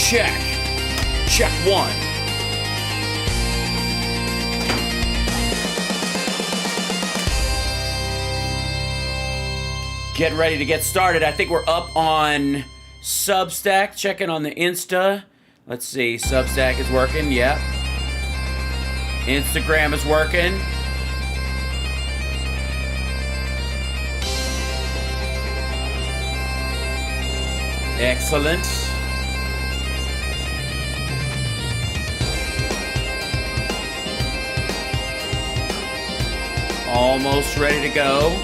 check. Check one. Get ready to get started. I think we're up on Substack. Checking on the Insta. Let's see. Substack is working. Yep. Instagram is working. Excellent. Almost ready to go.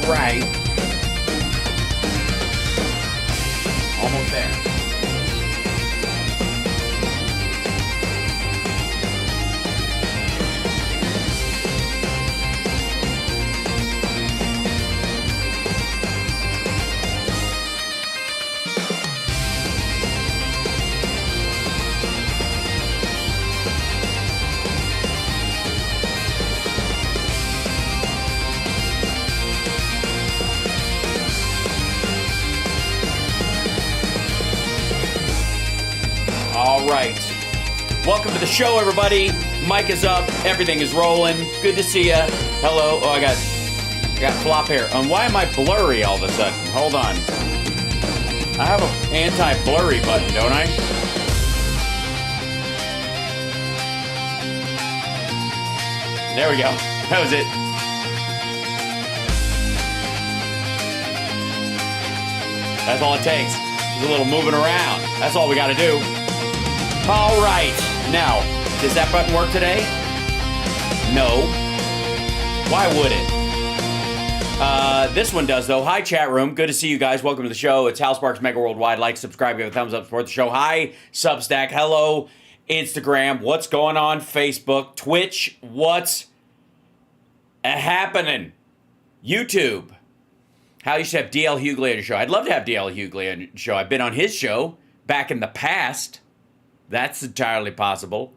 Right. Almost there. All right. Welcome to the show, everybody. Mic is up. Everything is rolling. Good to see ya. Hello. Oh, I got flop hair. Why am I blurry all of a sudden? Hold on. I have an anti-blurry button, don't I? There we go. That was it. That's all it takes. Just a little moving around. That's all we got to do. All right. Now, does that button work today? No. Why would it? This one does, though. Hi, chat room. Good to see you guys. Welcome to the show. It's Hal Sparks, Megaworldwide. Like, subscribe, give a thumbs up, support the show. Hi, Substack. Hello, Instagram. What's going on? Facebook. Twitch. What's happening? YouTube. Hal, you should have DL Hughley on your show. I'd love to have DL Hughley on your show. I've been on his show back in the past. That's entirely possible.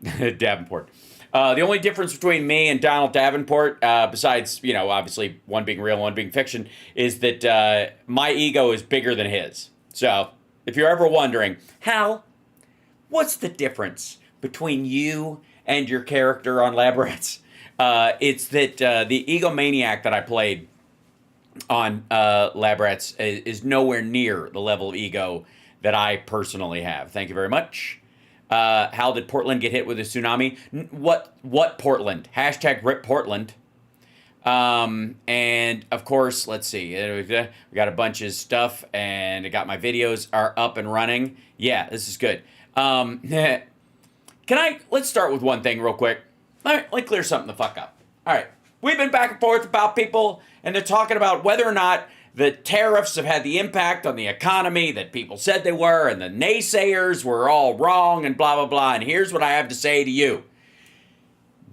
Davenport. The only difference between me and Donald Davenport, besides, obviously one being real, one being fiction, is that my ego is bigger than his. So, if you're ever wondering, Hal, what's the difference between you and your character on Lab Rats? It's that the egomaniac that I played on Lab Rats is nowhere near the level of ego that I personally have. Thank you very much. How did Portland get hit with a tsunami? What Portland? Hashtag RIP Portland. And of course, let's see. We got a bunch of stuff, and I got my videos are up and running. Yeah, this is good. Let's start with one thing real quick. Let me clear something the fuck up. All right. We've been back and forth about people, and they're talking about whether or not the tariffs have had the impact on the economy that people said they were, and the naysayers were all wrong, and blah, blah, blah. And here's what I have to say to you.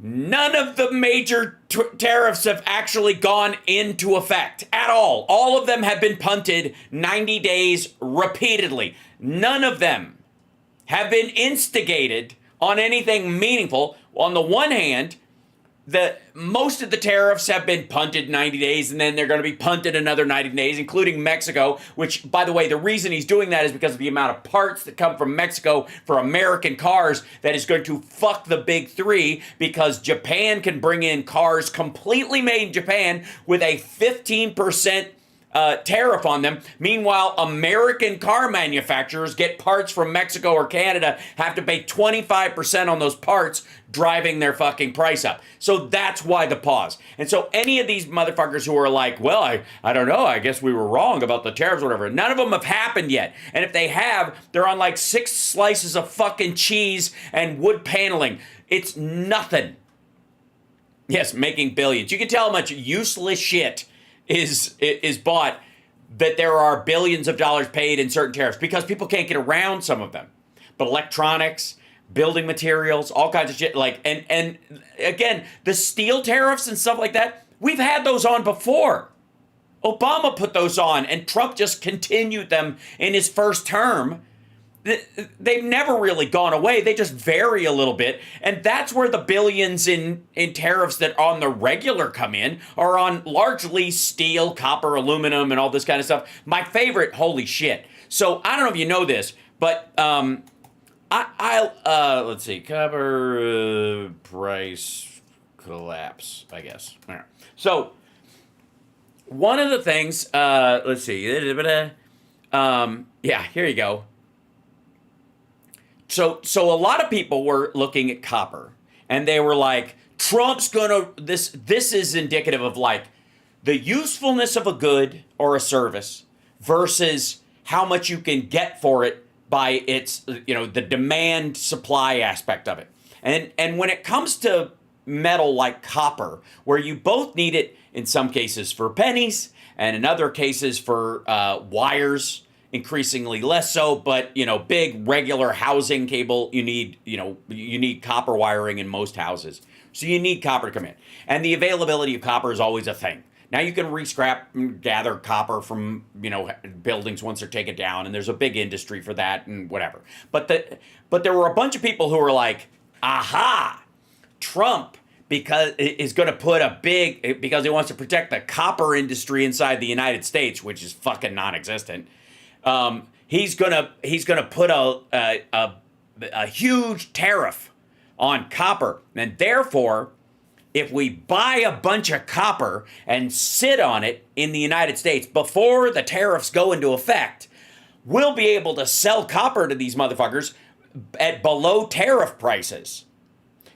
None of the major tariffs have actually gone into effect at all. All of them have been punted 90 days repeatedly. None of them have been instigated on anything meaningful. On the one hand, most of the tariffs have been punted 90 days, and then they're going to be punted another 90 days, including Mexico, which, by the way, the reason he's doing that is because of the amount of parts that come from Mexico for American cars that is going to fuck the big three, because Japan can bring in cars completely made in Japan with a 15% tariff on them. Meanwhile, American car manufacturers get parts from Mexico or Canada, have to pay 25% on those parts, driving their fucking price up. So that's why the pause. And so any of these motherfuckers who are like, well, I don't know, I guess we were wrong about the tariffs or whatever, none of them have happened yet. And if they have, they're on like 6 slices of fucking cheese and wood paneling. It's nothing. Yes, making billions. You can tell how much useless shit is bought, that there are billions of dollars paid in certain tariffs because people can't get around some of them. But electronics, building materials, all kinds of shit, like, and again, the steel tariffs and stuff like that, we've had those on before. Obama put those on, and Trump just continued them in his first term. They've never really gone away. They just vary a little bit. And that's where the billions in tariffs that on the regular come in are on largely steel, copper, aluminum, and all this kind of stuff. My favorite, holy shit. So I don't know if you know this, but let's see, copper price collapse, I guess. All right. So one of the things, let's see, yeah, here you go. So a lot of people were looking at copper, and they were like, Trump's gonna, this is indicative of like the usefulness of a good or a service versus how much you can get for it by its, the demand supply aspect of it. And when it comes to metal like copper, where you both need it in some cases for pennies and in other cases for wires, increasingly less so, but big regular housing cable, you need copper wiring in most houses. So you need copper to come in. And the availability of copper is always a thing. Now you can re-scrap and gather copper from, buildings once they're taken down, and there's a big industry for that and whatever. But there were a bunch of people who were like, aha, Trump is going to put because he wants to protect the copper industry inside the United States, which is fucking non-existent. He's gonna put a huge tariff on copper, and therefore, if we buy a bunch of copper and sit on it in the United States before the tariffs go into effect, we'll be able to sell copper to these motherfuckers at below tariff prices.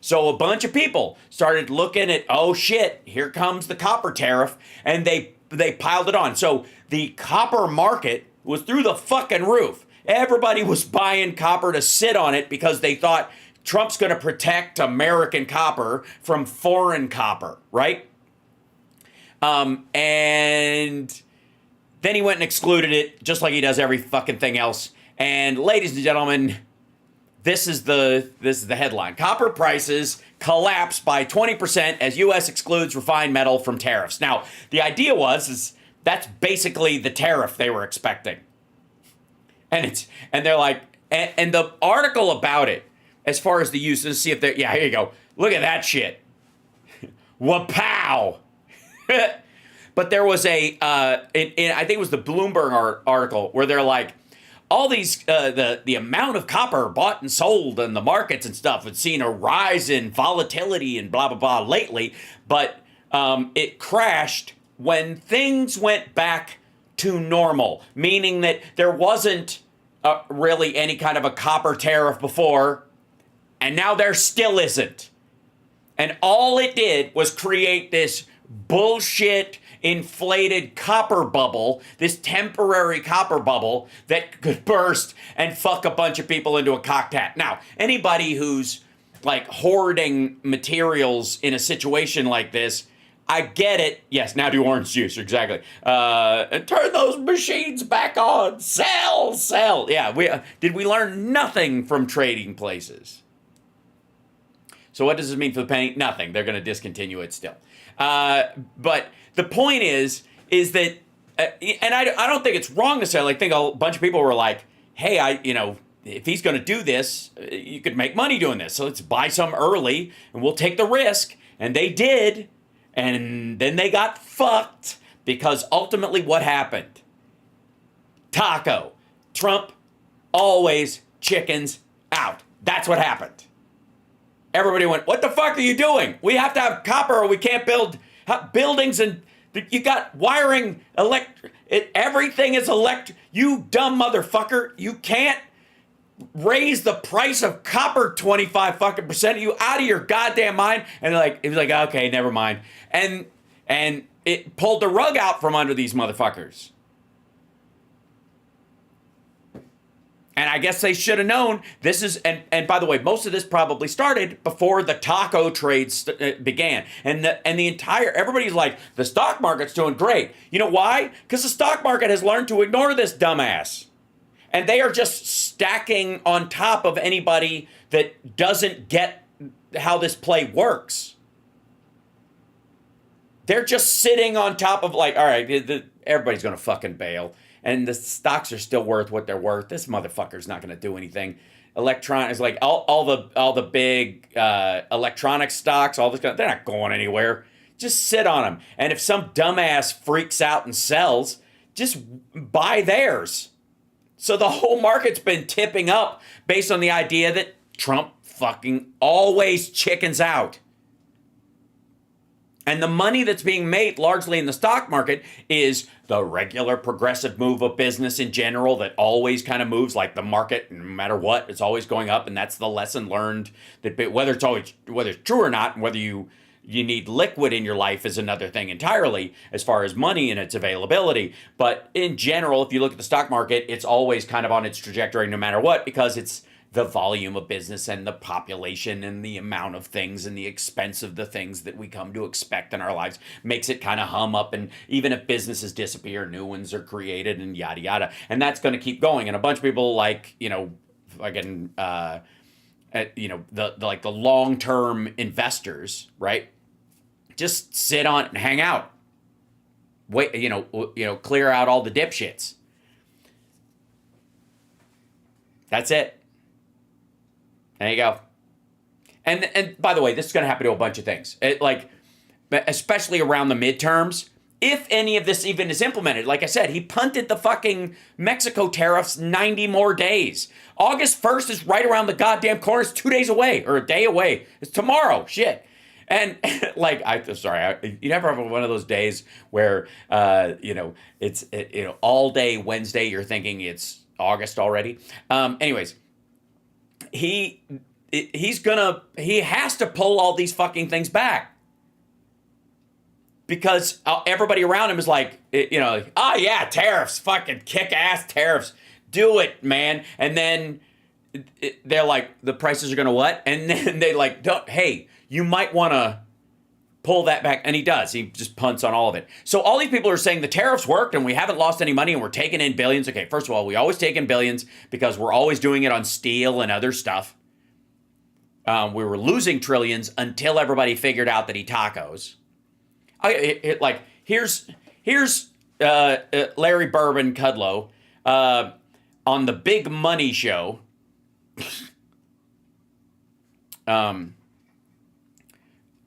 So a bunch of people started looking at, oh shit, here comes the copper tariff, and they piled it on. So the copper market was through the fucking roof. Everybody was buying copper to sit on it because they thought Trump's going to protect American copper from foreign copper, right? And then he went and excluded it, just like he does every fucking thing else. And ladies and gentlemen, this is the headline. Copper prices collapse by 20% as U.S. excludes refined metal from tariffs. Now, the idea is that's basically the tariff they were expecting. And they're like, and the article about it, as far as the use, let's see if they're, yeah, here you go. Look at that shit. Wapow. But there was I think it was the Bloomberg article where they're like, all these, the amount of copper bought and sold in the markets and stuff had seen a rise in volatility and blah, blah, blah lately, but it crashed when things went back to normal, meaning that there wasn't really any kind of a copper tariff before, and now there still isn't. And all it did was create this bullshit inflated copper bubble, this temporary copper bubble that could burst and fuck a bunch of people into a cocked hat. Now, anybody who's like hoarding materials in a situation like this, I get it. Yes, now do orange juice, exactly. And turn those machines back on. Sell. Yeah, did we learn nothing from trading places? So what does this mean for the penny? Nothing. They're going to discontinue it still. But the point is that, and I don't think it's wrong necessarily. I think a bunch of people were like, hey, if he's going to do this, you could make money doing this. So let's buy some early and we'll take the risk. And they did. And then they got fucked because ultimately what happened? Taco. Trump always chickens out. That's what happened. Everybody went, what the fuck are you doing? We have to have copper or we can't build buildings, and you got wiring, everything is electric. You dumb motherfucker. You can't raise the price of copper 25 fucking percent. Are you out of your goddamn mind? And it was like, okay, never mind. And it pulled the rug out from under these motherfuckers. And I guess they should have known this is, and by the way, most of this probably started before the taco trade began. And the entire, everybody's like, the stock market's doing great. You know why? Because the stock market has learned to ignore this dumbass. And they are just stacking on top of anybody that doesn't get how this play works. They're just sitting on top of like, all right, everybody's going to fucking bail. And the stocks are still worth what they're worth. This motherfucker's not going to do anything. Electronics, like all the big electronic stocks, all this, they're not going anywhere. Just sit on them. And if some dumbass freaks out and sells, just buy theirs. So the whole market's been tipping up based on the idea that Trump fucking always chickens out. And the money that's being made largely in the stock market is the regular progressive move of business in general that always kind of moves, like the market, no matter what, it's always going up. And that's the lesson learned, that whether it's true or not, and whether you need liquid in your life is another thing entirely as far as money and its availability. But in general, if you look at the stock market, it's always kind of on its trajectory no matter what, because it's the volume of business and the population and the amount of things and the expense of the things that we come to expect in our lives makes it kind of hum up. And even if businesses disappear, new ones are created and yada, yada. And that's going to keep going. And a bunch of people like, again, the long-term investors, right? Just sit on and hang out. Wait, clear out all the dipshits. That's it. There you go. And by the way, this is going to happen to a bunch of things. Especially around the midterms. If any of this even is implemented, like I said, he punted the fucking Mexico tariffs 90 more days. August 1st is right around the goddamn corner. It's 2 days away, or a day away. It's tomorrow. Shit. And you never have one of those days where, it's all day Wednesday, you're thinking it's August already. Anyways. He has to pull all these fucking things back, because everybody around him is like, oh yeah, tariffs, fucking kick ass tariffs, do it, man. And then they're like, the prices are gonna what? And then they like, hey, you might want to pull that back. And he does. He just punts on all of it. So all these people are saying the tariffs worked and we haven't lost any money and we're taking in billions. Okay, first of all, we always take in billions because we're always doing it on steel and other stuff. We were losing trillions until everybody figured out that he tacos. Here's Larry Bourbon Kudlow on the Big Money Show.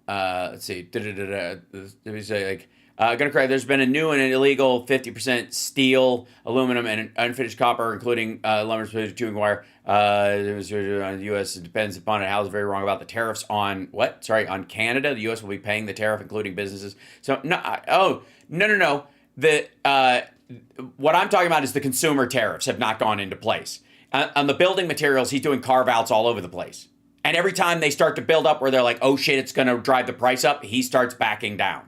Let's see. Let me say, gonna cry. There's been a new and an illegal 50% steel, aluminum, and unfinished copper, including lumber, tubing wire. It was on the U.S. It depends upon it. How's very wrong about the tariffs on what? Sorry, on Canada. The U.S. will be paying the tariff, including businesses. So no. What I'm talking about is the consumer tariffs have not gone into place. On the building materials, he's doing carve-outs all over the place. And every time they start to build up where they're like, oh shit, it's going to drive the price up, he starts backing down.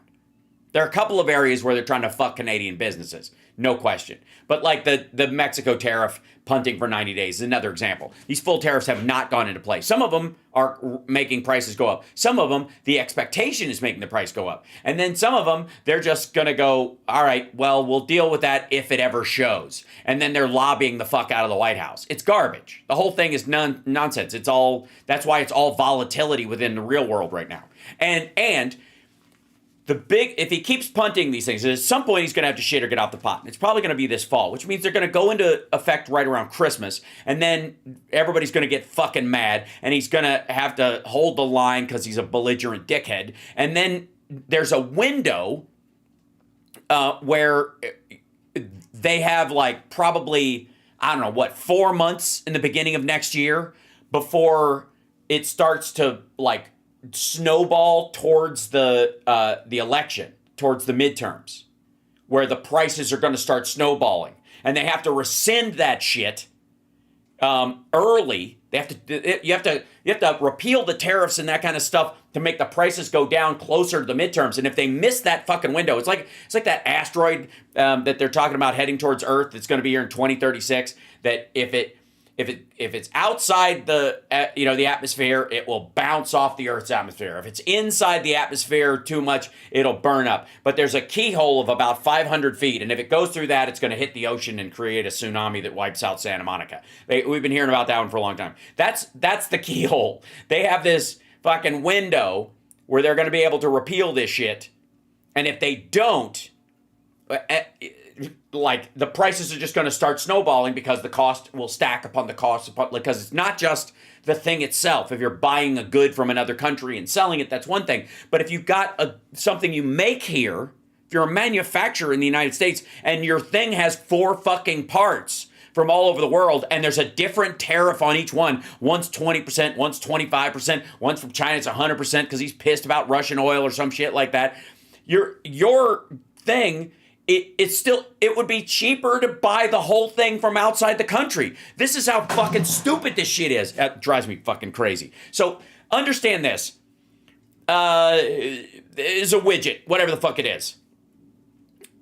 There are a couple of areas where they're trying to fuck Canadian businesses. No question. But like the Mexico tariff punting for 90 days is another example. These full tariffs have not gone into place. Some of them are making prices go up. Some of them, the expectation is making the price go up. And then some of them, they're just going to go, all right, well, we'll deal with that if it ever shows. And then they're lobbying the fuck out of the White House. It's garbage. The whole thing is nonsense. That's why it's all volatility within the real world right now. And if he keeps punting these things, at some point he's going to have to shit or get off the pot. It's probably going to be this fall, which means they're going to go into effect right around Christmas. And then everybody's going to get fucking mad. And he's going to have to hold the line because he's a belligerent dickhead. And then there's a window where they have like probably, 4 months in the beginning of next year before it starts to like snowball towards the election, towards the midterms, where the prices are going to start snowballing, and they have to rescind that shit early. You have to repeal the tariffs and that kind of stuff to make the prices go down closer to the midterms. And if they miss that fucking window, it's like that asteroid that they're talking about heading towards Earth that's going to be here in 2036. That if if it's outside the the atmosphere, it will bounce off the Earth's atmosphere. If it's inside the atmosphere too much, it'll burn up. But there's a keyhole of about 500 feet, and if it goes through that, it's going to hit the ocean and create a tsunami that wipes out Santa Monica. We've been hearing about that one for a long time. That's the keyhole. They have this fucking window where they're going to be able to repeal this shit, and if they don't, like, the prices are just going to start snowballing because the cost will stack upon the cost, because it's not just the thing itself. If you're buying a good from another country and selling it, that's one thing. But if you've got something you make here, if you're a manufacturer in the United States and your thing has 4 fucking parts from all over the world and there's a different tariff on each one, one's 20%, one's 25%, one's from China, it's 100% because he's pissed about Russian oil or some shit like that, your thing, it would be cheaper to buy the whole thing from outside the country. This is how fucking stupid this shit is. That drives me fucking crazy. So understand this. Is a widget, whatever the fuck it is.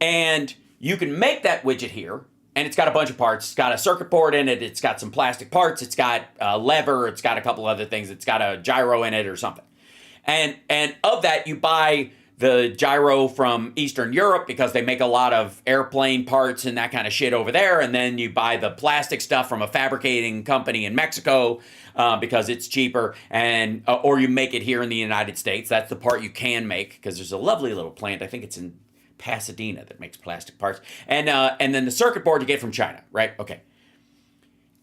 And you can make that widget here, and it's got a bunch of parts. It's got a circuit board in it. It's got some plastic parts. It's got a lever. It's got a couple other things. It's got a gyro in it or something. And of that, you buy the gyro from Eastern Europe because they make a lot of airplane parts and that kind of shit over there. And then you buy the plastic stuff from a fabricating company in Mexico because it's cheaper, and or you make it here in the United States. That's the part you can make because there's a lovely little plant. I think it's in Pasadena that makes plastic parts. And then the circuit board you get from China, right? Okay.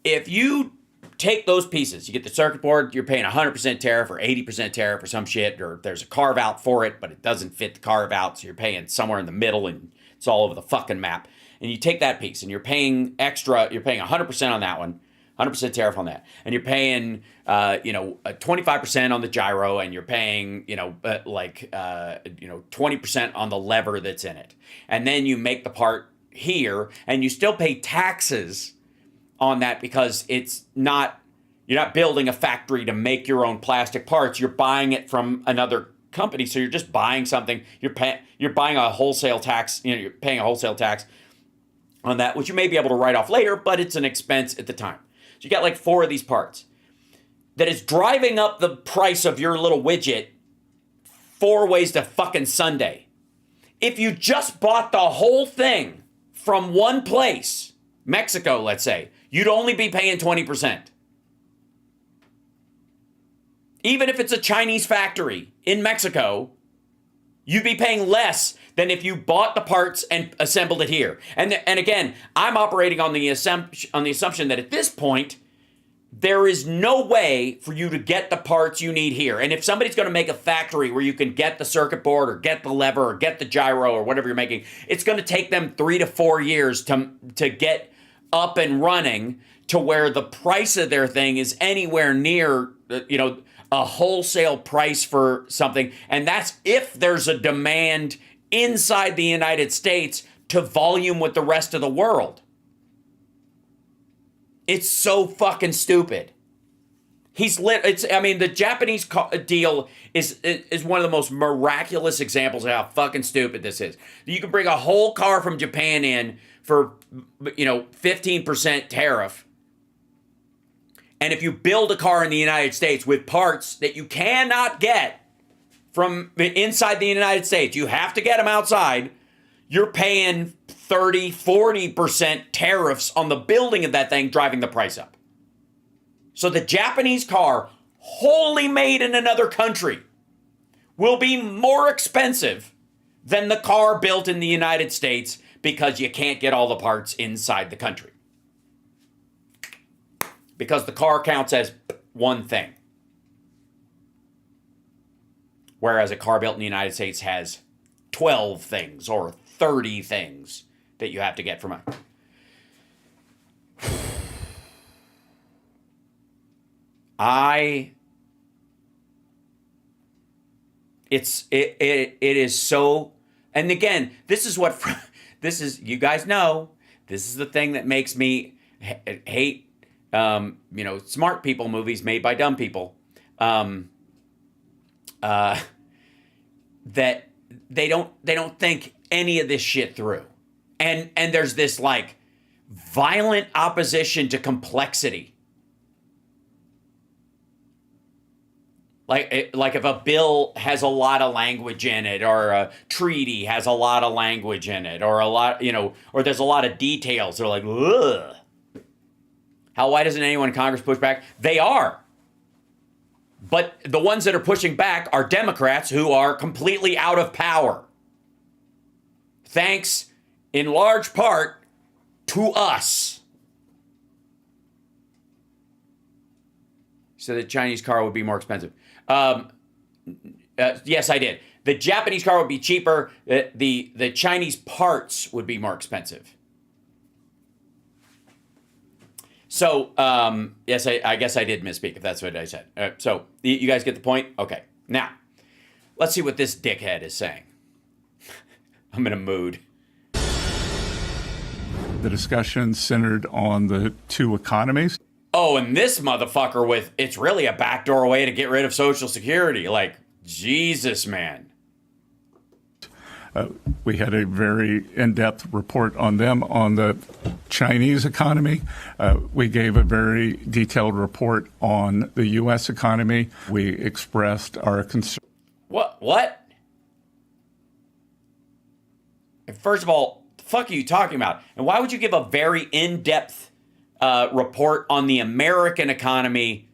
If you take those pieces, you get the circuit board, you're paying 100% tariff or 80% tariff or some shit, or there's a carve out for it, but it doesn't fit the carve out, so you're paying somewhere in the middle and it's all over the fucking map. And you take that piece and you're paying extra, you're paying 100% on that one, 100% tariff on that. And you're paying, 25% on the gyro, and you're paying, 20% on the lever that's in it. And then you make the part here and you still pay taxes on that because you're not building a factory to make your own plastic parts. You're buying it from another company. So you're just buying something. You're buying a wholesale tax. You're paying a wholesale tax on that, which you may be able to write off later, but it's an expense at the time. So you got like 4 of these parts that is driving up the price of your little widget 4 ways to fucking Sunday. If you just bought the whole thing from one place, Mexico, let's say, you'd only be paying 20%. Even if it's a Chinese factory in Mexico, you'd be paying less than if you bought the parts and assembled it here. And again, I'm operating on the assumption that at this point, there is no way for you to get the parts you need here. And if somebody's going to make a factory where you can get the circuit board or get the lever or get the gyro or whatever you're making, it's going to take them 3 to 4 years to get up and running to where the price of their thing is anywhere near, a wholesale price for something. And that's if there's a demand inside the United States to volume with the rest of the world. It's so fucking stupid. The Japanese deal is one of the most miraculous examples of how fucking stupid this is. You can bring a whole car from Japan in for, 15% tariff. And if you build a car in the United States with parts that you cannot get from inside the United States, you have to get them outside, you're paying 30, 40% tariffs on the building of that thing, driving the price up. So the Japanese car, wholly made in another country, will be more expensive than the car built in the United States because you can't get all the parts inside the country. Because the car counts as one thing. Whereas a car built in the United States has 12 things or 30 things that you have to get from it. It is so, and again, this is, you guys know, this is the thing that makes me hate, smart people movies made by dumb people. That they don't think any of this shit through. And there's this like violent opposition to complexity Like if a bill has a lot of language in it, or a treaty has a lot of language in it, or a lot, or there's a lot of details, they're like, ugh. Why doesn't anyone in Congress push back? They are. But the ones that are pushing back are Democrats who are completely out of power. Thanks, in large part, to us. So the Chinese car would be more expensive. Yes, I did. The Japanese car would be cheaper. The Chinese parts would be more expensive. So, yes, I guess I did misspeak, if that's what I said. So, you guys get the point? Okay. Now, let's see what this dickhead is saying. I'm in a mood. The discussion centered on the two economies. Oh, and this motherfucker with, it's really a backdoor way to get rid of Social Security. Like, Jesus, man. We had a very in-depth report on them, on the Chinese economy. We gave a very detailed report on the U.S. economy. We expressed our concern. What? First of all, the fuck are you talking about? And why would you give a very in-depth report on the American economy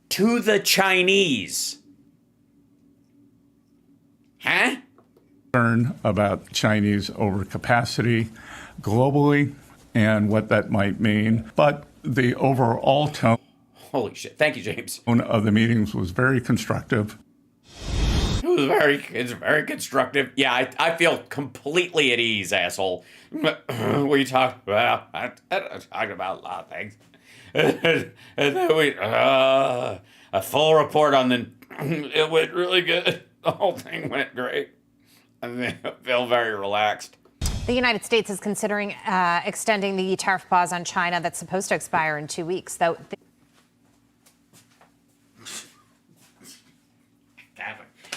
to the Chinese? Huh? Concern about Chinese overcapacity globally and what that might mean. But the overall tone Holy shit. Thank you, James. of the meetings was very constructive. It's very constructive. Yeah, I feel completely at ease, asshole. We talked about, I talked about a lot of things. And then a full report on it went really good. The whole thing went great. I feel very relaxed. The United States is considering extending the tariff pause on China that's supposed to expire in 2 weeks, though.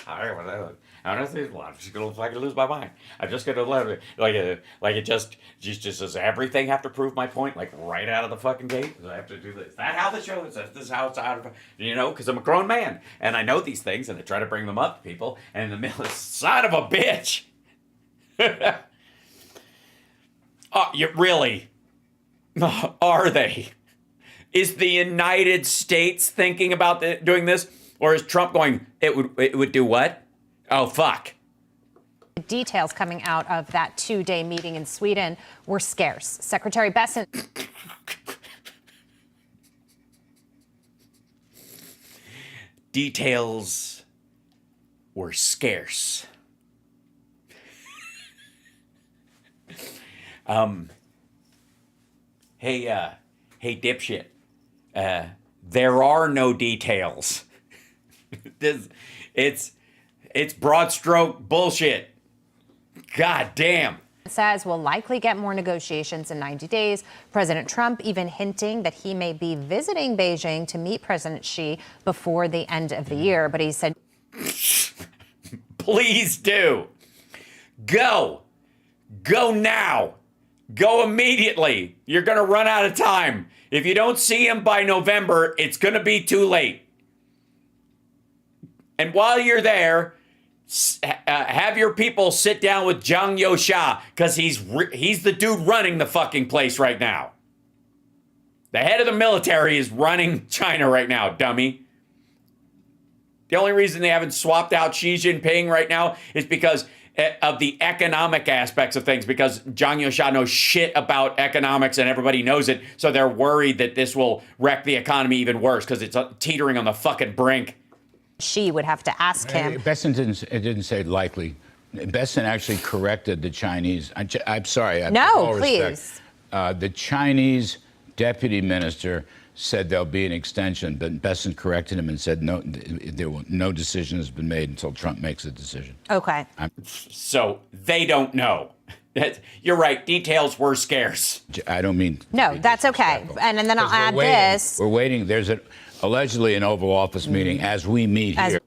I'm just gonna fucking lose my mind. I'm just gonna let it it just does everything have to prove my point like right out of the fucking gate? Do I have to do this? Is that how the show is? This is how it's out of because I'm a grown man and I know these things and I try to bring them up to people and in the middle of son of a bitch. Oh, you really? Are they? Is the United States thinking about doing this? Or is Trump going, it would do what? Oh, fuck. The details coming out of that 2-day meeting in Sweden were scarce. Secretary Besson. Details were scarce. Hey, dipshit. There are no details. It's broad stroke bullshit. God damn. Says we'll likely get more negotiations in 90 days. President Trump even hinting that he may be visiting Beijing to meet President Xi before the end of the year. But he said, please do. Go. Go now. Go immediately. You're going to run out of time. If you don't see him by November, it's going to be too late. And while you're there, have your people sit down with Zhang Youxia, because he's the dude running the fucking place right now. The head of the military is running China right now, dummy. The only reason they haven't swapped out Xi Jinping right now is because of the economic aspects of things, because Zhang Youxia knows shit about economics and everybody knows it, so they're worried that this will wreck the economy even worse because it's teetering on the fucking brink. Xi would have to ask him. Besson didn't say likely. Besson actually corrected the Chinese. I'm sorry. No, please. The Chinese deputy minister said there'll be an extension, but Besson corrected him and said no decision has been made until Trump makes a decision. Okay. So they don't know. You're right. Details were scarce. I don't mean. No, that's okay. And then I'll add this. We're waiting. There's allegedly an Oval Office meeting as we meet here.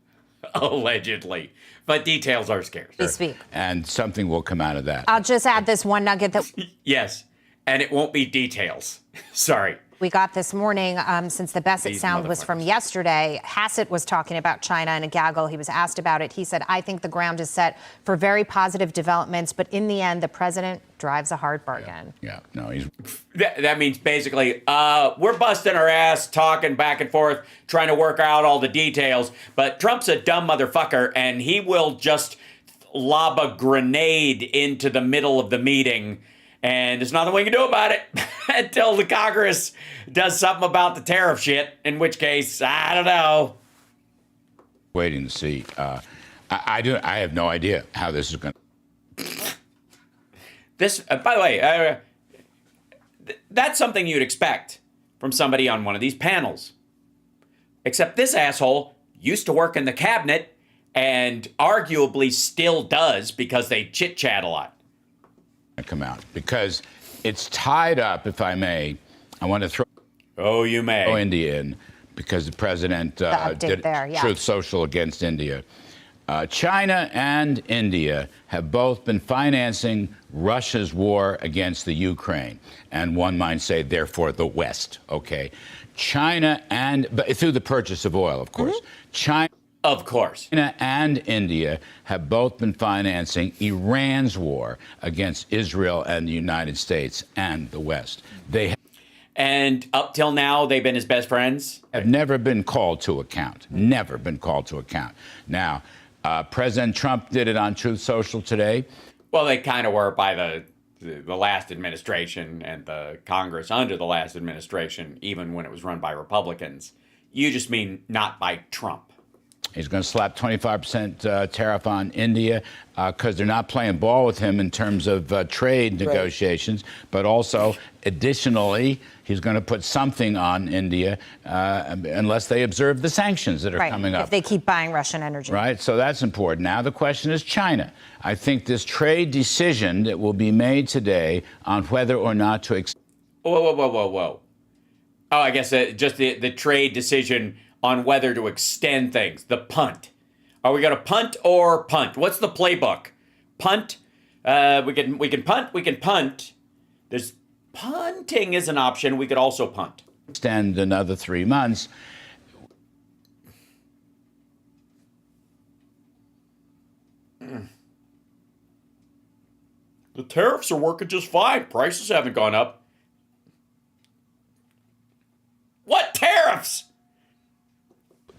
Allegedly. But details are scarce. We speak. And something will come out of that. I'll just add this one nugget that. Yes. And it won't be details. Sorry. We got this morning, since the Bassett These sound was from motherfuckers. yesterday, Hassett was talking about China in a gaggle. He was asked about it. He said, I think the ground is set for very positive developments, but in the end, the president drives a hard bargain. Yeah, no, he's That means basically, we're busting our ass, talking back and forth, trying to work out all the details, but Trump's a dumb motherfucker, and he will just lob a grenade into the middle of the meeting, and there's nothing we can do about it until the Congress does something about the tariff shit, in which case, I don't know. waiting to see. I have no idea how this is going to. This, by the way, that's something you'd expect from somebody on one of these panels. Except this asshole used to work in the cabinet and arguably still does because they chit-chat a lot. come out because it's tied up, if I may. I want to throw You may. India in because the president update there, yeah. Truth Social against India. China and India have both been financing Russia's war against the Ukraine, and one might say, therefore, the West. Okay, but through the purchase of oil, of course. China. Of course. China and India have both been financing Iran's war against Israel and the United States and the West. They And up till now, they've been his best friends. have never been called to account. Never been called to account. Now, President Trump did it on Truth Social today. Well, they kind of were by the last administration and the Congress under the last administration, even when it was run by Republicans. You just mean not by Trump. He's going to slap 25% tariff on India because they're not playing ball with him in terms of trade negotiations. But also, additionally, he's going to put something on India unless they observe the sanctions that are coming up. If they keep buying Russian energy. Right, so that's important. Now the question is China. I think this trade decision that will be made today on whether or not to... Whoa. Oh, I guess just the trade decision on whether to extend things. The punt. Are we going to punt or punt? What's the playbook? Punt. We can punt. We can punt. There's punting is an option. We could also punt. Extend another 3 months. The tariffs are working just fine. Prices haven't gone up. What tariffs?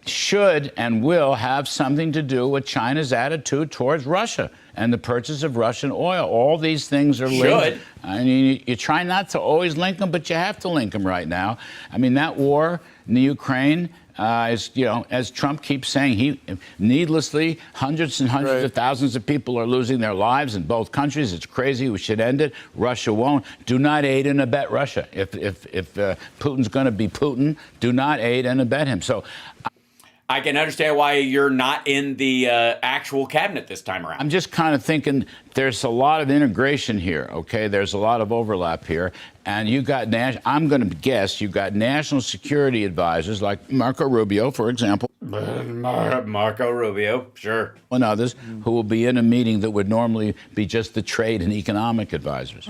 Should and will have something to do with China's attitude towards Russia and the purchase of Russian oil. All these things are linked. Should. I mean, you try not to always link them, but you have to link them right now. I mean, that war in the Ukraine is, as Trump keeps saying, needlessly, hundreds and hundreds of thousands of people are losing their lives in both countries. It's crazy. We should end it. Russia won't. Do not aid and abet Russia. If Putin's going to be Putin, do not aid and abet him. So I can understand why you're not in the actual cabinet this time around. I'm just kind of thinking there's a lot of integration here, okay? There's a lot of overlap here. And you got, I'm going to guess, you've got national security advisors like Marco Rubio, for example. Marco Rubio, sure. And others who will be in a meeting that would normally be just the trade and economic advisors.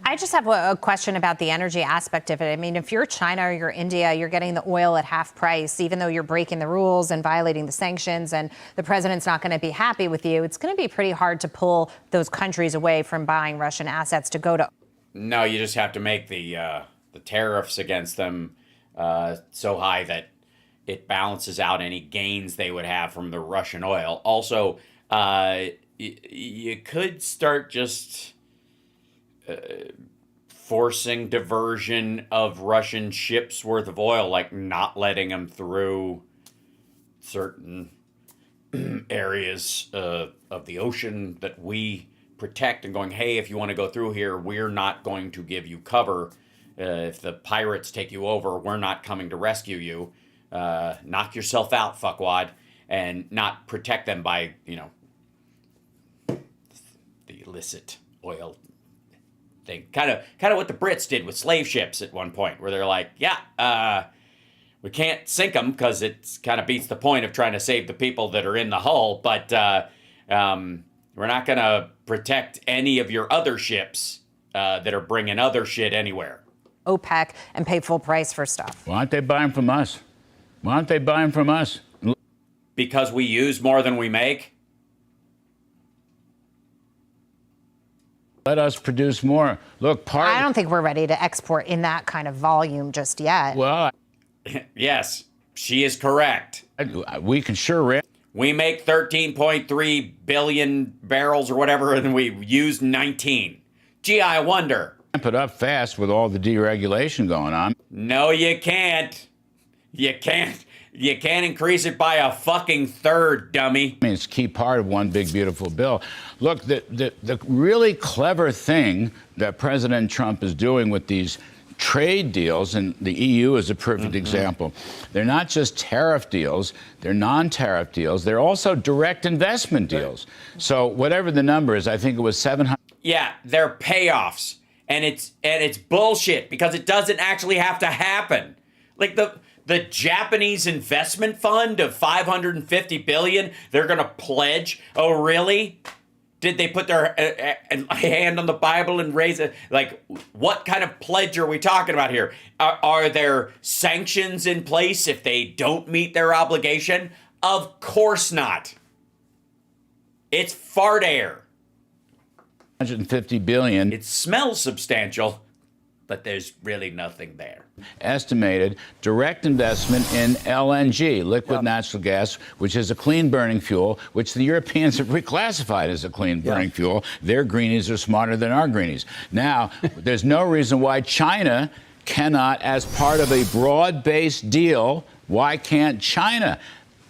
I just have a question about the energy aspect of it. I mean, if you're China or you're India, you're getting the oil at half price, even though you're breaking the rules and violating the sanctions, and the president's not going to be happy with you. It's going to be pretty hard to pull those countries away from buying Russian assets to go to. No, you just have to make the tariffs against them so high that it balances out any gains they would have from the Russian oil. Also, you could start just forcing diversion of Russian ships worth of oil, like not letting them through certain areas of the ocean that we protect, and going, hey, if you want to go through here, we're not going to give you cover. If the pirates take you over, we're not coming to rescue you. Knock yourself out, fuckwad, and not protect them by, the illicit oil thing. Kind of what the Brits did with slave ships at one point, where they're like, we can't sink them because it kind of beats the point of trying to save the people that are in the hull, but we're not going to protect any of your other ships that are bringing other shit anywhere. OPEC and pay full price for stuff? Why aren't they buying from us? Why aren't they buying from us? Because we use more than we make? Let us produce more. Look, I don't think we're ready to export in that kind of volume just yet. Well, Yes, she is correct. we can sure. We make 13.3 billion barrels or whatever, and we use 19. Gee, I wonder. Ramp it up fast with all the deregulation going on. No, you can't. You can't. You can't increase it by a fucking third, dummy. I mean, it's a key part of one big, beautiful bill. Look, the really clever thing that President Trump is doing with these trade deals, and the EU is a perfect example. They're not just tariff deals, they're non-tariff deals, they're also direct investment deals. So whatever the number is, I think it was 700. Yeah, they're payoffs. And it's bullshit because it doesn't actually have to happen. Like the Japanese investment fund of 550 billion, they're going to pledge. Oh, really? Did they put their hand on the Bible and raise it? Like, what kind of pledge are we talking about here? Are there sanctions in place if they don't meet their obligation? Of course not. It's fart air. 150 billion. It smells substantial, but there's really nothing there. Estimated direct investment in LNG, liquid natural gas, which is a clean burning fuel, which the Europeans have reclassified as a clean burning fuel. Their greenies are smarter than our greenies. Now, there's no reason why China cannot, as part of a broad-based deal, why can't China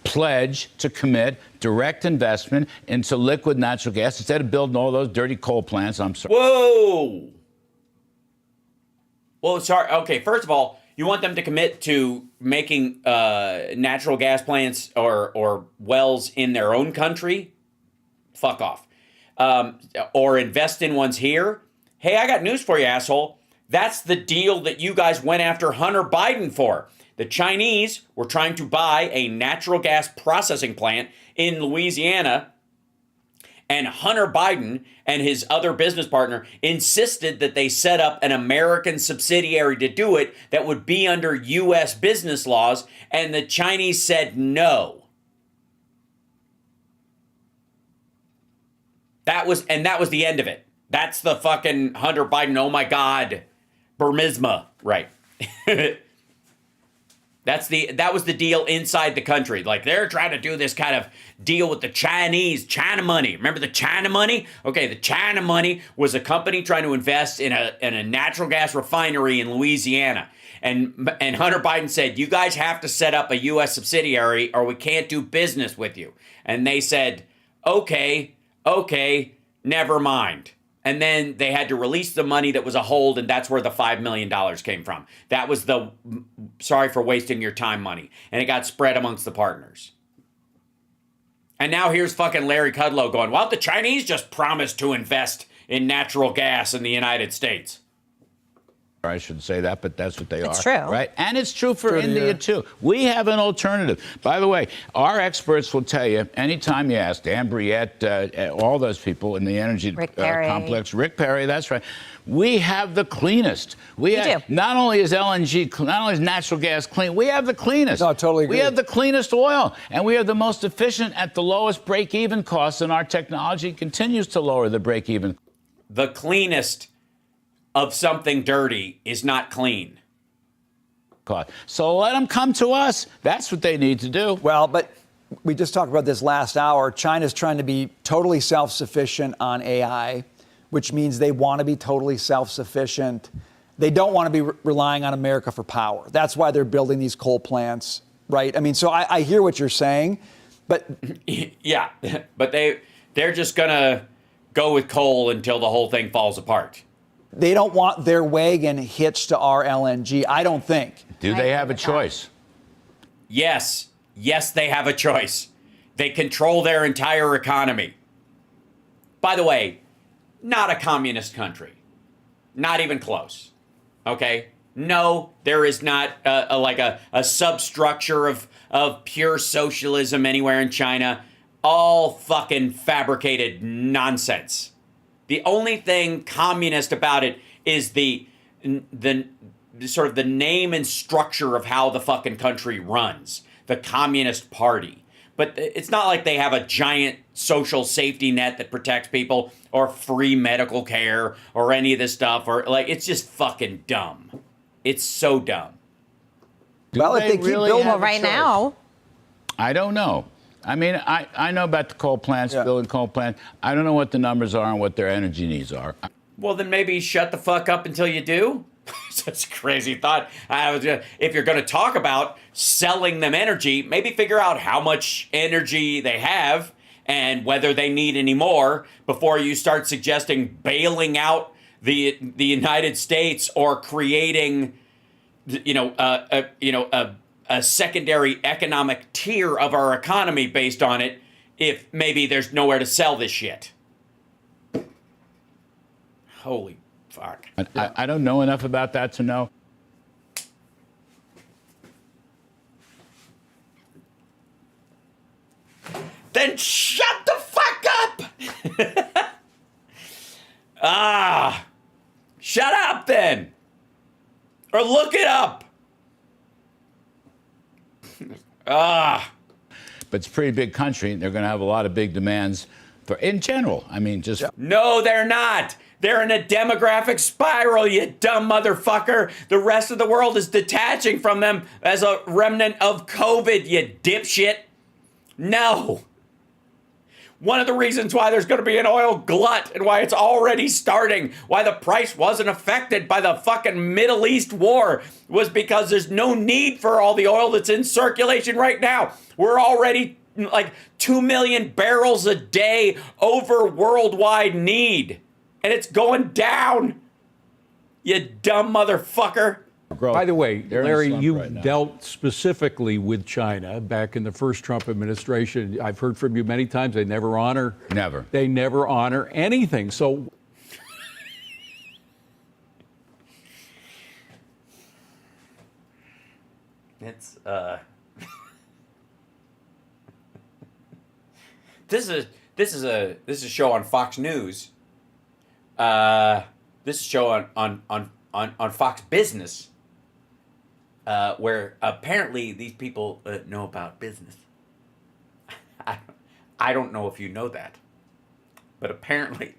pledge to commit direct investment into liquid natural gas instead of building all those dirty coal plants? I'm sorry. Whoa! Well, sorry. Okay, first of all, you want them to commit to making natural gas plants or wells in their own country? Fuck off. Or invest in ones here? Hey, I got news for you, asshole. That's the deal that you guys went after Hunter Biden for. The Chinese were trying to buy a natural gas processing plant in Louisiana, and Hunter Biden and his other business partner insisted that they set up an American subsidiary to do it that would be under U.S. business laws, and the Chinese said no. That was the end of it. That's the fucking Hunter Biden, oh my God, Burmisma, right. That was the deal inside the country. Like, they're trying to do this kind of deal with the Chinese, China money. Remember the China money? Okay, the China money was a company trying to invest in a natural gas refinery in Louisiana. And Hunter Biden said, you guys have to set up a U.S. subsidiary or we can't do business with you. And they said, okay, never mind. And then they had to release the money that was a hold, and that's where the $5 million came from. That was the sorry for wasting your time money. And it got spread amongst the partners. And now here's fucking Larry Kudlow going, well, the Chinese just promised to invest in natural gas in the United States. I shouldn't say that, but that's what they are. It's true. Right? And it's true for India, too. We have an alternative. By the way, our experts will tell you, anytime you ask, Dan Briette, all those people in the energy complex, Rick Perry, that's right. We have the cleanest. We have, not only is LNG, not only is natural gas clean, we have the cleanest. No, I totally agree. We have the cleanest oil, and we are the most efficient at the lowest break-even costs, and our technology continues to lower the break-even. The cleanest of something dirty is not clean. So let them come to us. That's what they need to do. Well, but we just talked about this last hour. China's trying to be totally self-sufficient on AI, which means they want to be totally self-sufficient. They don't want to be relying on America for power. That's why they're building these coal plants, right? I mean, so I hear what you're saying, but... Yeah, but they're just going to go with coal until the whole thing falls apart. They don't want their wagon hitched to our LNG, I don't think. Do they have a choice? Yes, they have a choice. They control their entire economy. By the way, not a communist country. Not even close. Okay? No, there is not a substructure of pure socialism anywhere in China. All fucking fabricated nonsense. The only thing communist about it is the sort of the name and structure of how the fucking country runs, the Communist Party. But it's not like they have a giant social safety net that protects people or free medical care or any of this stuff. Or like, it's just fucking dumb. It's so dumb. Well, if they keep building right now, I don't know. I mean, I know about the coal plants, building coal plants. I don't know what the numbers are and what their energy needs are. Well, then maybe shut the fuck up until you do. Such a crazy thought. If you're going to talk about selling them energy, maybe figure out how much energy they have and whether they need any more before you start suggesting bailing out the United States or creating, a secondary economic tier of our economy based on it. If maybe there's nowhere to sell this shit. Holy fuck. I don't know enough about that to know. Then shut the fuck up! Shut up then! Or look it up! But it's a pretty big country, and they're going to have a lot of big demands for, in general. I mean, just... No, they're not! They're in a demographic spiral, you dumb motherfucker. The rest of the world is detaching from them as a remnant of COVID, you dipshit. No. One of the reasons why there's going to be an oil glut and why it's already starting, why the price wasn't affected by the fucking Middle East war, was because there's no need for all the oil that's in circulation right now. We're already like 2 million barrels a day over worldwide need. And it's going down, you dumb motherfucker. By the way, Larry, you right dealt specifically with China back in the first Trump administration. I've heard from you many times. They never honor. Never. They never honor anything. So. It's, This is a show on Fox News. This is a show on Fox Business, where apparently these people know about business. I don't know if you know that, but apparently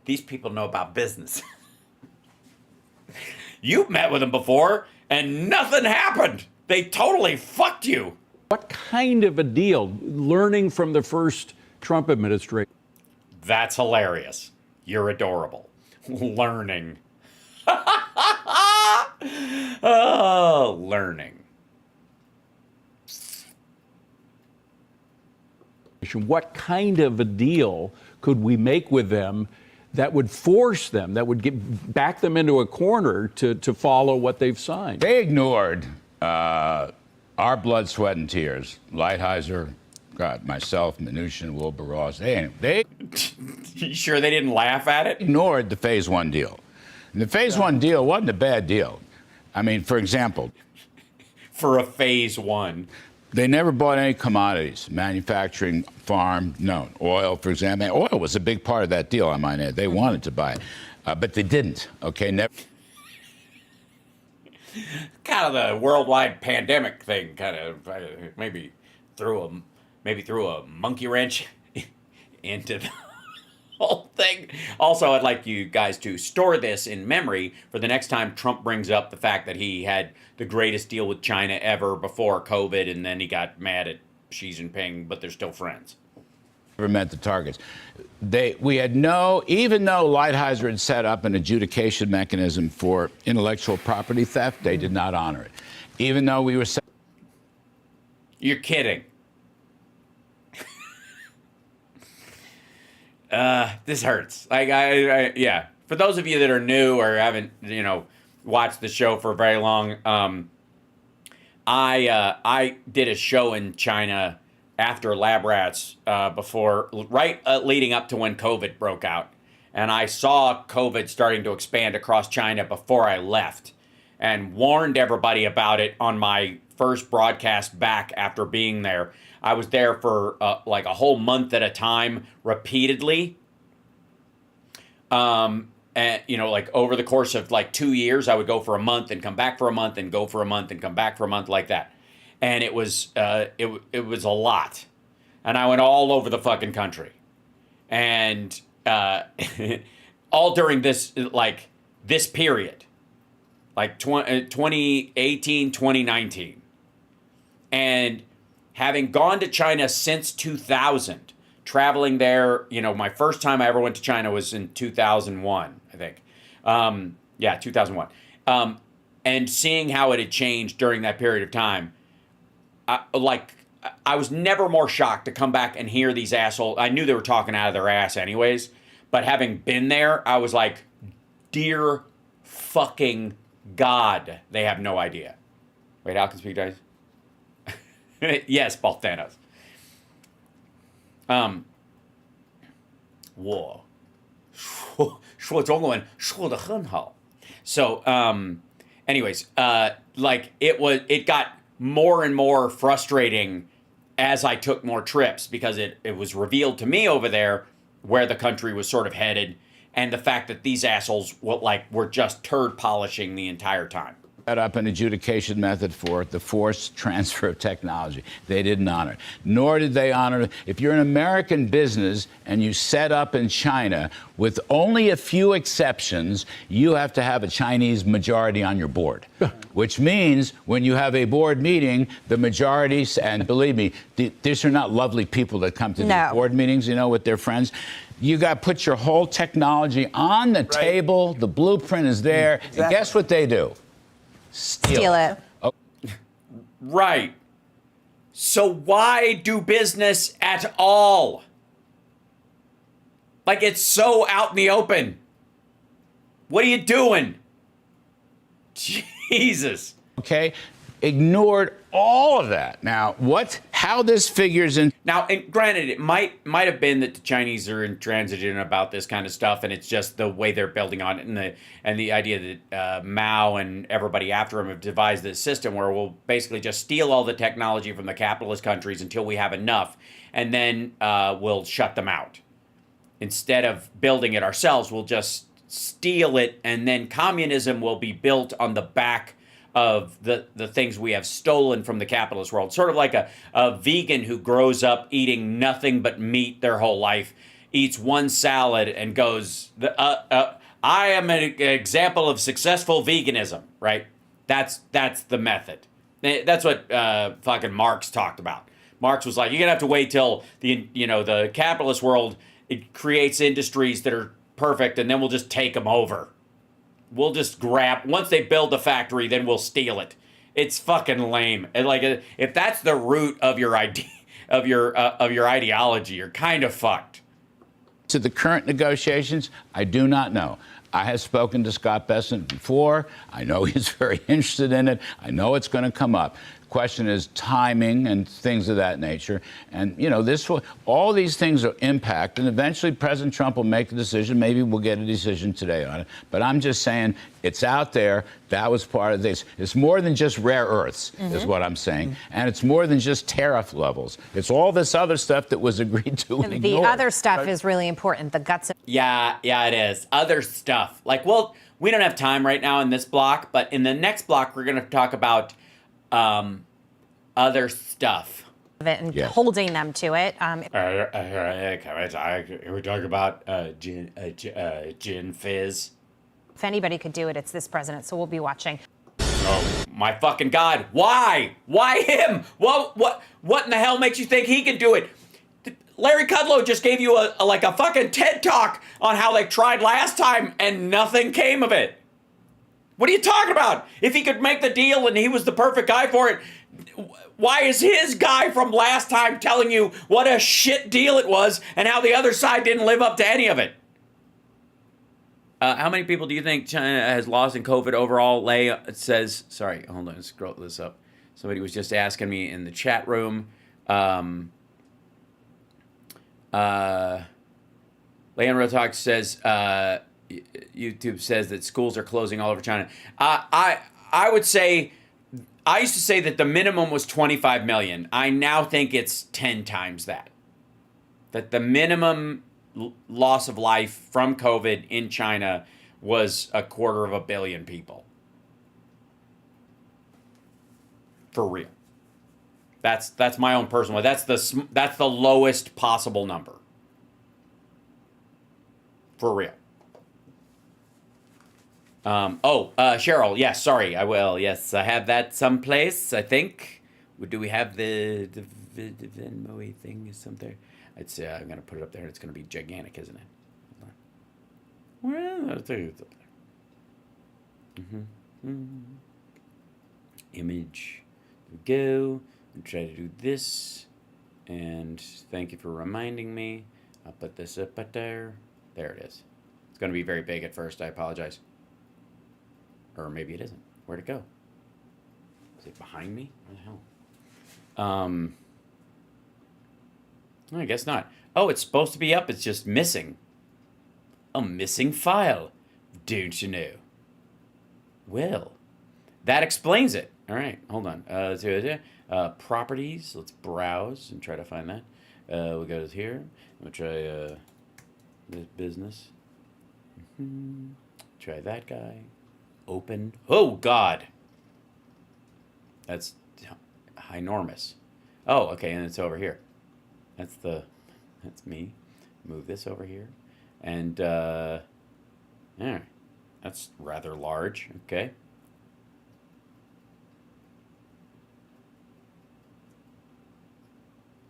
these people know about business. You've met with them before, and nothing happened. They totally fucked you. What kind of a deal? Learning from the first Trump administration. That's hilarious. You're adorable. Learning. Oh, learning. What kind of a deal could we make with them that would force them, that would back them into a corner to follow what they've signed? They ignored our blood, sweat, and tears. Lighthizer, God, myself, Mnuchin, Wilbur Ross. They You sure they didn't laugh at it? ignored the Phase 1 deal. And the Phase 1 deal wasn't a bad deal. I mean, for example, For a phase one. they never bought any commodities, manufacturing, farm, no. Oil, for example. Oil was a big part of that deal, I might add. They wanted to buy it, but they didn't, okay? Never. Kind of the worldwide pandemic thing kind of maybe threw a monkey wrench into the whole thing. Also, I'd like you guys to store this in memory for the next time Trump brings up the fact that he had the greatest deal with China ever before COVID, and then he got mad at Xi Jinping, but they're still friends. Never met the targets. We had even though Lighthizer had set up an adjudication mechanism for intellectual property theft, they did not honor it. Even though we were... You're kidding. This hurts. Like, yeah. For those of you that are new or haven't, watched the show for very long, I did a show in China after Lab Rats, leading up to when COVID broke out. And I saw COVID starting to expand across China before I left and warned everybody about it on my first broadcast back after being there. I was there for like a whole month at a time, repeatedly. and like over the course of like 2 years, I would go for a month and come back for a month and go for a month and come back for a month like that. And it was it was a lot. And I went all over the fucking country. And all during this period, like 2018, 2019. And having gone to China since 2000, traveling there, my first time I ever went to China was in 2001, I think. 2001. And seeing how it had changed during that period of time, I was never more shocked to come back and hear these assholes. I knew they were talking out of their ass anyways, but having been there, I was like, dear fucking God, they have no idea. Wait, Al can speak, guys. Yes, Paul Thanos. 我说中文说得很好. So, anyways, it got more and more frustrating as I took more trips, because it was revealed to me over there where the country was sort of headed, and the fact that these assholes were just turd polishing the entire time. Set up an adjudication method for the forced transfer of technology. They didn't honor it. Nor did they honor it. If you're an American business and you set up in China, with only a few exceptions, you have to have a Chinese majority on your board. Which means when you have a board meeting, the majority, and believe me, these are not lovely people that come to these board meetings, with their friends. You got to put your whole technology on the table. The blueprint is there. Exactly. And guess what they do? Steal it. Oh. Right. So why do business at all? Like, it's so out in the open. What are you doing? Jesus. Okay. Ignored all of that. Now, how this figures in. Now, and granted, it might have been that the Chinese are intransigent about this kind of stuff, and it's just the way they're building on it, and the idea that Mao and everybody after him have devised this system where we'll basically just steal all the technology from the capitalist countries until we have enough, and then we'll shut them out. Instead of building it ourselves, we'll just steal it, and then communism will be built on the back of the things we have stolen from the capitalist world. Sort of like a vegan who grows up eating nothing but meat their whole life, eats one salad and goes, I am an example of successful veganism, right? That's the method. That's what fucking Marx talked about. Marx was like, you're going to have to wait till the capitalist world, it creates industries that are perfect, and then we'll just take them over. We'll just grab, once they build the factory, then we'll steal it. It's fucking lame. And if that's the root of your idea, of your ideology, you're kind of fucked. To the current negotiations, I do not know. I have spoken to Scott Bessent before. I know he's very interested in it. I know it's going to come up. The question is timing and things of that nature. And, all these things are impact. And eventually President Trump will make a decision. Maybe we'll get a decision today on it. But I'm just saying it's out there. That was part of this. It's more than just rare earths, is what I'm saying. And it's more than just tariff levels. It's all this other stuff that was agreed to and ignored. The other stuff is really important. The guts of. Yeah, it is. Other stuff. We don't have time right now in this block, but in the next block, we're going to talk about other stuff. And holding them to it. We're talking about gin fizz. If anybody could do it, it's this president. So we'll be watching. Oh my fucking God! Why? Why him? What in the hell makes you think he can do it? Larry Kudlow just gave you a fucking TED talk on how they tried last time and nothing came of it. What are you talking about? If he could make the deal and he was the perfect guy for it, why is his guy from last time telling you what a shit deal it was and how the other side didn't live up to any of it? How many people do you think China has lost in COVID overall? Leigh says, sorry, hold on, scroll this up. Somebody was just asking me in the chat room. Leanne Real Talk says, YouTube says that schools are closing all over China. I would say, I used to say that the minimum was 25 million. I now think it's 10 times that. That the minimum loss of life from COVID in China was 250 million people. For real. That's my own personal. That's the lowest possible number. For real. Cheryl, yes, sorry, I will. Yes, I have that someplace, I think. Do we have the Venmo thing is something? It's I'm gonna put it up there. It's gonna be gigantic, isn't it? Well, I'll tell you it's up there. Image. There we go. I'll try to do this. And thank you for reminding me. I'll put this up there. There it is. It's gonna be very big at first. I apologize. Or maybe it isn't. Where'd it go? Is it behind me? What the hell? I guess not. Oh, it's supposed to be up. It's just missing. A missing file. Don't you know? Well, that explains it. All right, hold on. Let's do it. Properties. Let's browse and try to find that. We'll go to here. We'll try this business. Try that guy. Open. Oh, God. That's enormous. Oh, okay, and it's over here. That's me. Move this over here. And, all right. That's rather large. Okay.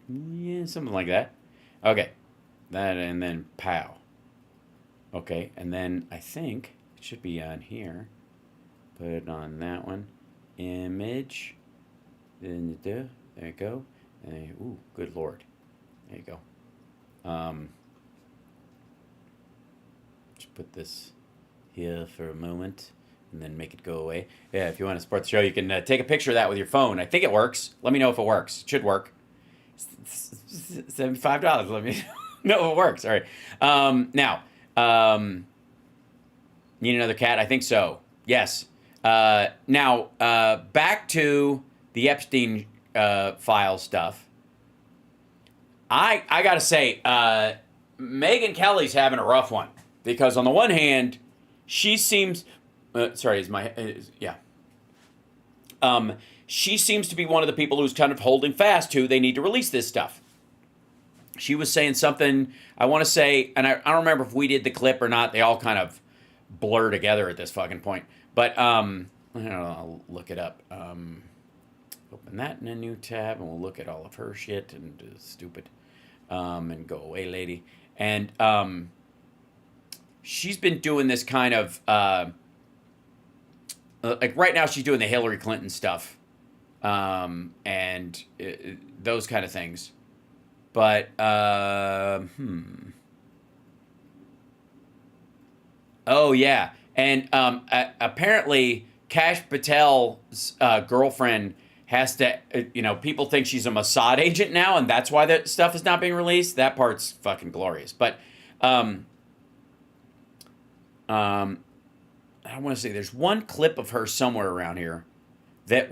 Yeah, something like that. Okay. That, and then pow. Okay, and then I think it should be on here. Put it on that one. Image. Then there you go. And ooh, good Lord. There you go. Just put this here for a moment and then make it go away. Yeah, if you want to support the show, you can take a picture of that with your phone. I think it works. Let me know if it works. It should work. $75. Let me know if it works. All right. Now, need another cat? I think so. Yes. Now, back to the Epstein file stuff. I got to say, Megyn Kelly's having a rough one. Because on the one hand, she seems... she seems to be one of the people who's kind of holding fast to they need to release this stuff. She was saying something, I want to say, and I don't remember if we did the clip or not. They all kind of blur together at this fucking point. But, I don't know, I'll look it up. Open that in a new tab, and we'll look at all of her shit and stupid. And go away, lady. And she's been doing this kind of, like right now she's doing the Hillary Clinton stuff. And those kind of things. But, oh, yeah. And apparently Kash Patel's girlfriend has to, people think she's a Mossad agent now, and that's why that stuff is not being released. That part's fucking glorious. But I want to say there's one clip of her somewhere around here that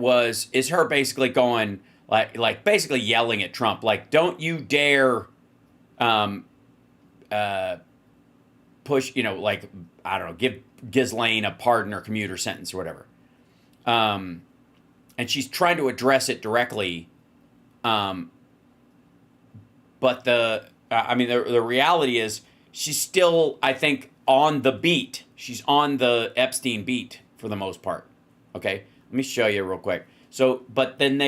is her basically going, like basically yelling at Trump, like, don't you dare push, like, I don't know, give Ghislaine a pardon or commuter sentence or whatever. And she's trying to address it directly. But the reality is she's still, I think, on the beat. She's on the Epstein beat for the most part. Okay? Let me show you real quick. So, but then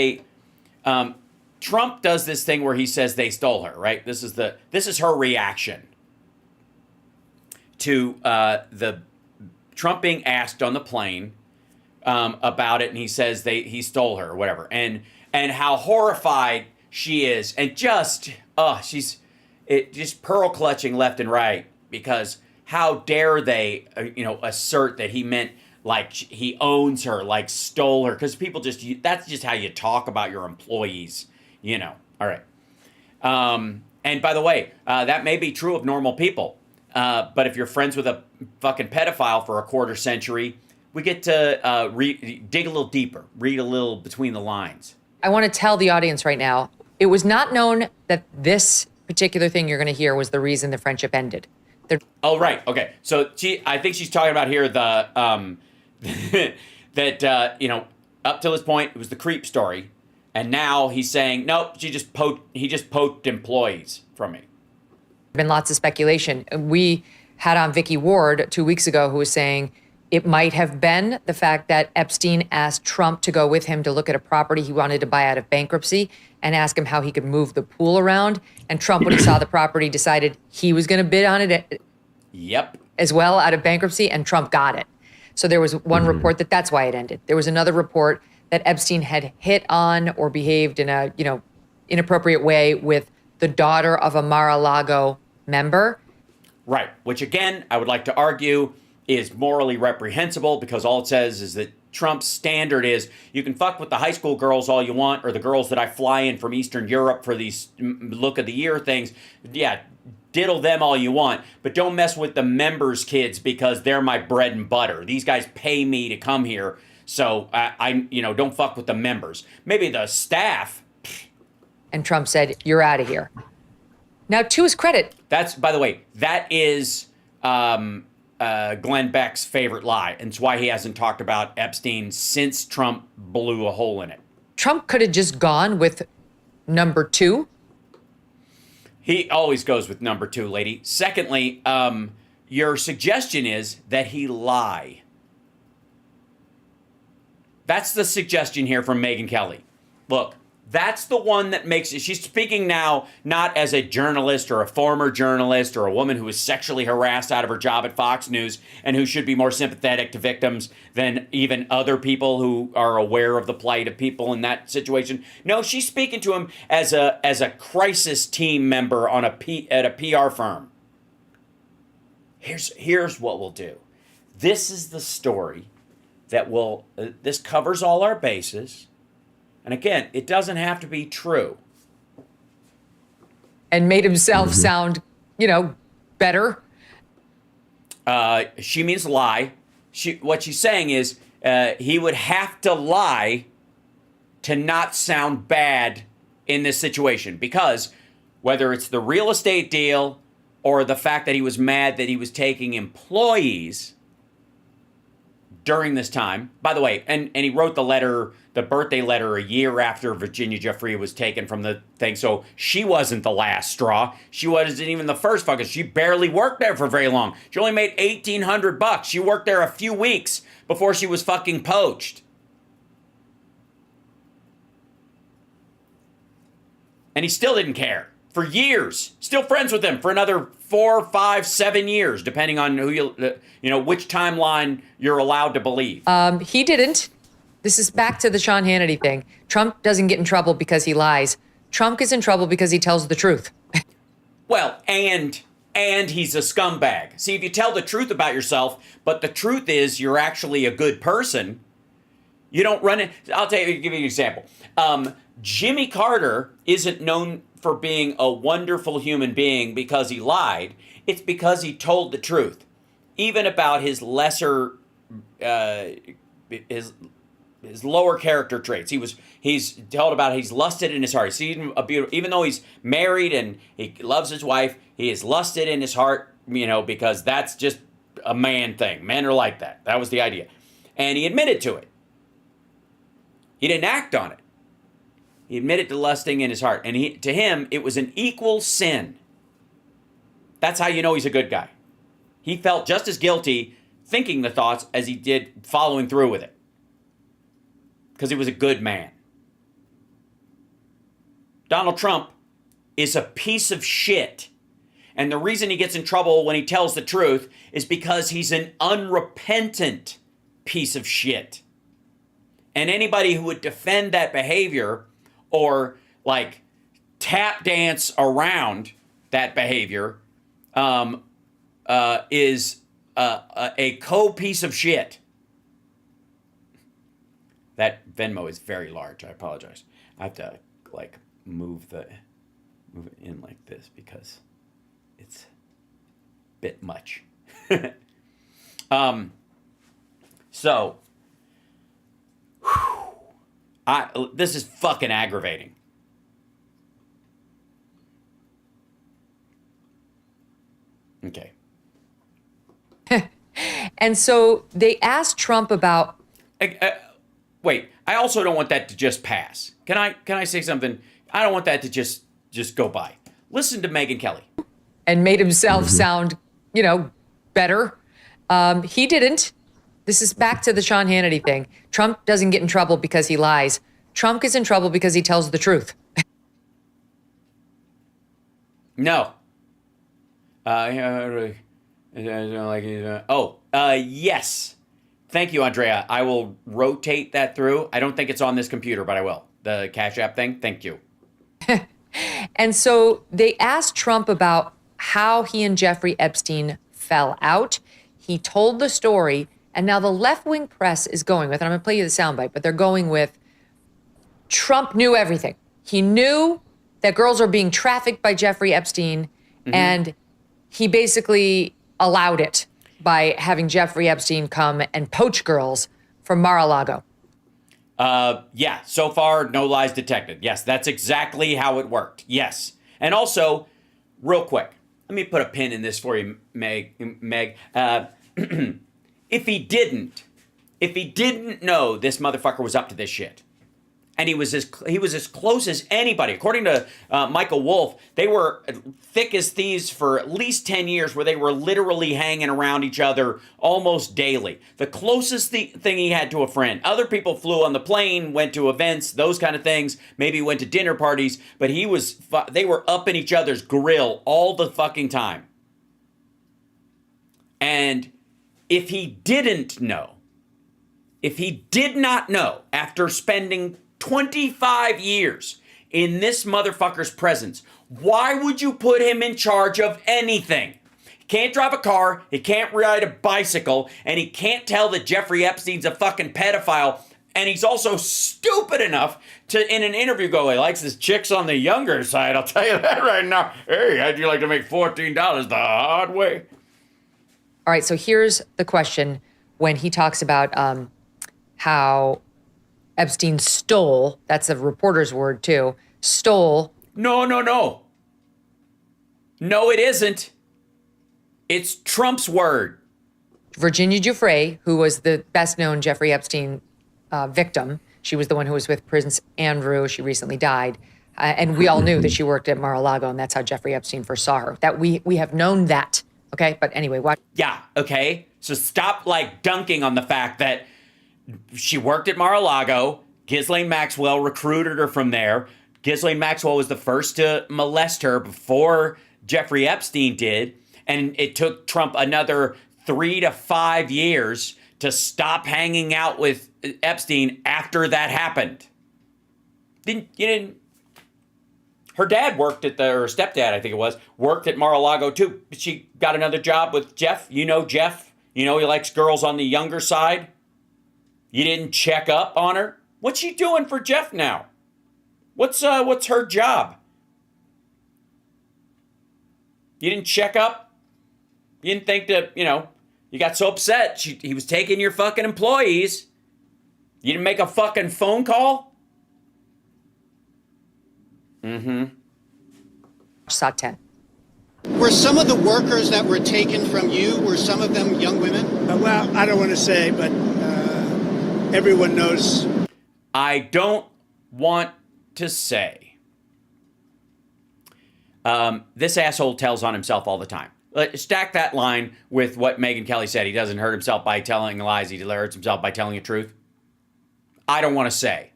Trump does this thing where he says they stole her, right? This is her reaction to the Trump being asked on the plane about it, and he says he stole her or whatever, and how horrified she is, and just pearl clutching left and right, because how dare they assert that he meant like he owns her, like stole her, because people that's just how you talk about your employees, all right. And by the way, that may be true of normal people, but if you're friends with a fucking pedophile for a quarter century, we get to dig a little deeper, read a little between the lines. I want to tell the audience right now, it was not known that this particular thing you're going to hear was the reason the friendship ended. Oh, right. Okay. So I think she's talking about here the that up till this point it was the creep story, and now he's saying no. He just poached employees from me. Been lots of speculation. We had on Vicky Ward 2 weeks ago who was saying it might have been the fact that Epstein asked Trump to go with him to look at a property he wanted to buy out of bankruptcy and ask him how he could move the pool around. And Trump, when he saw the property, decided he was going to bid on it as well out of bankruptcy, and Trump got it. So there was one report that's why it ended. There was another report that Epstein had hit on or behaved in a inappropriate way with the daughter of a Mar-a-Lago member. Right, which again, I would like to argue is morally reprehensible because all it says is that Trump's standard is you can fuck with the high school girls all you want or the girls that I fly in from Eastern Europe for these look of the year things. Yeah, diddle them all you want, but don't mess with the members' kids because they're my bread and butter. These guys pay me to come here, so I don't fuck with the members. Maybe the staff. And Trump said, "You're out of here." Now, to his credit, that's, by the way, that is Glenn Beck's favorite lie, and it's why he hasn't talked about Epstein since Trump blew a hole in it. Trump could have just gone with number 2. He always goes with number 2, lady. Secondly, your suggestion is that he lie. That's the suggestion here from Megyn Kelly. Look, that's the one that makes it. She's speaking now not as a journalist or a former journalist or a woman who was sexually harassed out of her job at Fox News and who should be more sympathetic to victims than even other people who are aware of the plight of people in that situation. No, she's speaking to him as a crisis team member on at a PR firm. Here's what we'll do. This is the story that will. This covers all our bases. And again, it doesn't have to be true. And made himself sound, better. She means lie. What she's saying is he would have to lie to not sound bad in this situation. Because whether it's the real estate deal or the fact that he was mad that he was taking employees during this time. By the way, and he wrote the birthday letter a year after Virginia Giuffre was taken from the thing. So she wasn't the last straw. She wasn't even the first fucker. She barely worked there for very long. She only made $1,800. She worked there a few weeks before she was fucking poached. And he still didn't care for years. Still friends with him for another 4, 5, 7 years, depending on who which timeline you're allowed to believe. He didn't. This is back to the Sean Hannity thing. Trump doesn't get in trouble because he lies. Trump gets in trouble because he tells the truth. Well, and he's a scumbag. See, if you tell the truth about yourself, but the truth is you're actually a good person, you don't run it. I'll give you an example. Jimmy Carter isn't known for being a wonderful human being because he lied. It's because he told the truth, even about his lesser, his lower character traits. He's told about he's lusted in his heart. See, even though he's married and he loves his wife, he is lusted in his heart, because that's just a man thing. Men are like that. That was the idea. And he admitted to it. He didn't act on it. He admitted to lusting in his heart. And to him, it was an equal sin. That's how you know he's a good guy. He felt just as guilty thinking the thoughts as he did following through with it. Because he was a good man. Donald Trump is a piece of shit. And the reason he gets in trouble when he tells the truth is because he's an unrepentant piece of shit. And anybody who would defend that behavior or tap dance around that behavior is a co-piece of shit. That Venmo is very large. I apologize. I have to move it in like this because it's a bit much. So this is fucking aggravating. Okay. And so they asked Trump about. Wait, I also don't want that to just pass. Can I say something? I don't want that to just go by. Listen to Megyn Kelly. And made himself sound, better. He didn't. This is back to the Sean Hannity thing. Trump doesn't get in trouble because he lies. Trump gets in trouble because he tells the truth. No. Yes. Thank you, Andrea. I will rotate that through. I don't think it's on this computer, but I will. The Cash App thing. Thank you. And so they asked Trump about how he and Jeffrey Epstein fell out. He told the story, and now the left-wing press is going with, and I'm going to play you the soundbite, but they're going with Trump knew everything. He knew that girls are being trafficked by Jeffrey Epstein, and he basically allowed it by having Jeffrey Epstein come and poach girls from Mar-a-Lago. Yeah, so far, no lies detected. Yes, that's exactly how it worked. Yes. And also, real quick, let me put a pin in this for you, Meg. If he didn't know this motherfucker was up to this shit, and he was as close as anybody. According to Michael Wolff, they were thick as thieves for at least 10 years, where they were literally hanging around each other almost daily. The closest thing he had to a friend. Other people flew on the plane, went to events, those kind of things, maybe went to dinner parties, but they were up in each other's grill all the fucking time. And if he did not know, after spending 25 years in this motherfucker's presence, why would you put him in charge of anything? He can't drive a car, he can't ride a bicycle, and he can't tell that Jeffrey Epstein's a fucking pedophile. And he's also stupid enough to, in an interview, go, he likes his chicks on the younger side. I'll tell you that right now. Hey, how'd you like to make $14 the hard way? All right, so here's the question when he talks about how Epstein stole, that's a reporter's word too, stole. No. No, it isn't. It's Trump's word. Virginia Giuffre, who was the best known Jeffrey Epstein victim, she was the one who was with Prince Andrew. She recently died. And we all knew that she worked at Mar-a-Lago, and that's how Jeffrey Epstein first saw her. That we have known that, okay? But anyway, what? Yeah, okay. So stop dunking on the fact that she worked at Mar-a-Lago. Ghislaine Maxwell recruited her from there. Ghislaine Maxwell was the first to molest her before Jeffrey Epstein did. And it took Trump another 3 to 5 years to stop hanging out with Epstein after that happened. Her dad worked at her stepdad, I think it was, worked at Mar-a-Lago too. She got another job with Jeff. You know Jeff. You know he likes girls on the younger side. You didn't check up on her? What's she doing for Jeff now? What's her job? You didn't check up? You didn't think that, you got so upset he was taking your fucking employees. You didn't make a fucking phone call? Mossad 10. Were some of the workers that were taken from you, were some of them young women? Well, I don't want to say, but everyone knows. I don't want to say. This asshole tells on himself all the time. Stack that line with what Megyn Kelly said. He doesn't hurt himself by telling lies. He hurts himself by telling the truth. I don't want to say.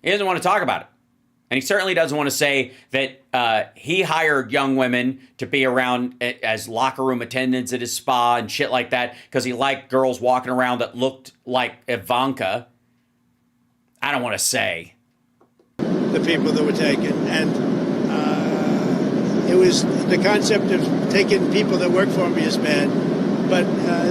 He doesn't want to talk about it. And he certainly doesn't want to say that he hired young women to be around as locker room attendants at his spa and shit like that because he liked girls walking around that looked like Ivanka. I don't want to say. The people that were taken. And it was the concept of taking people that work for me is bad. But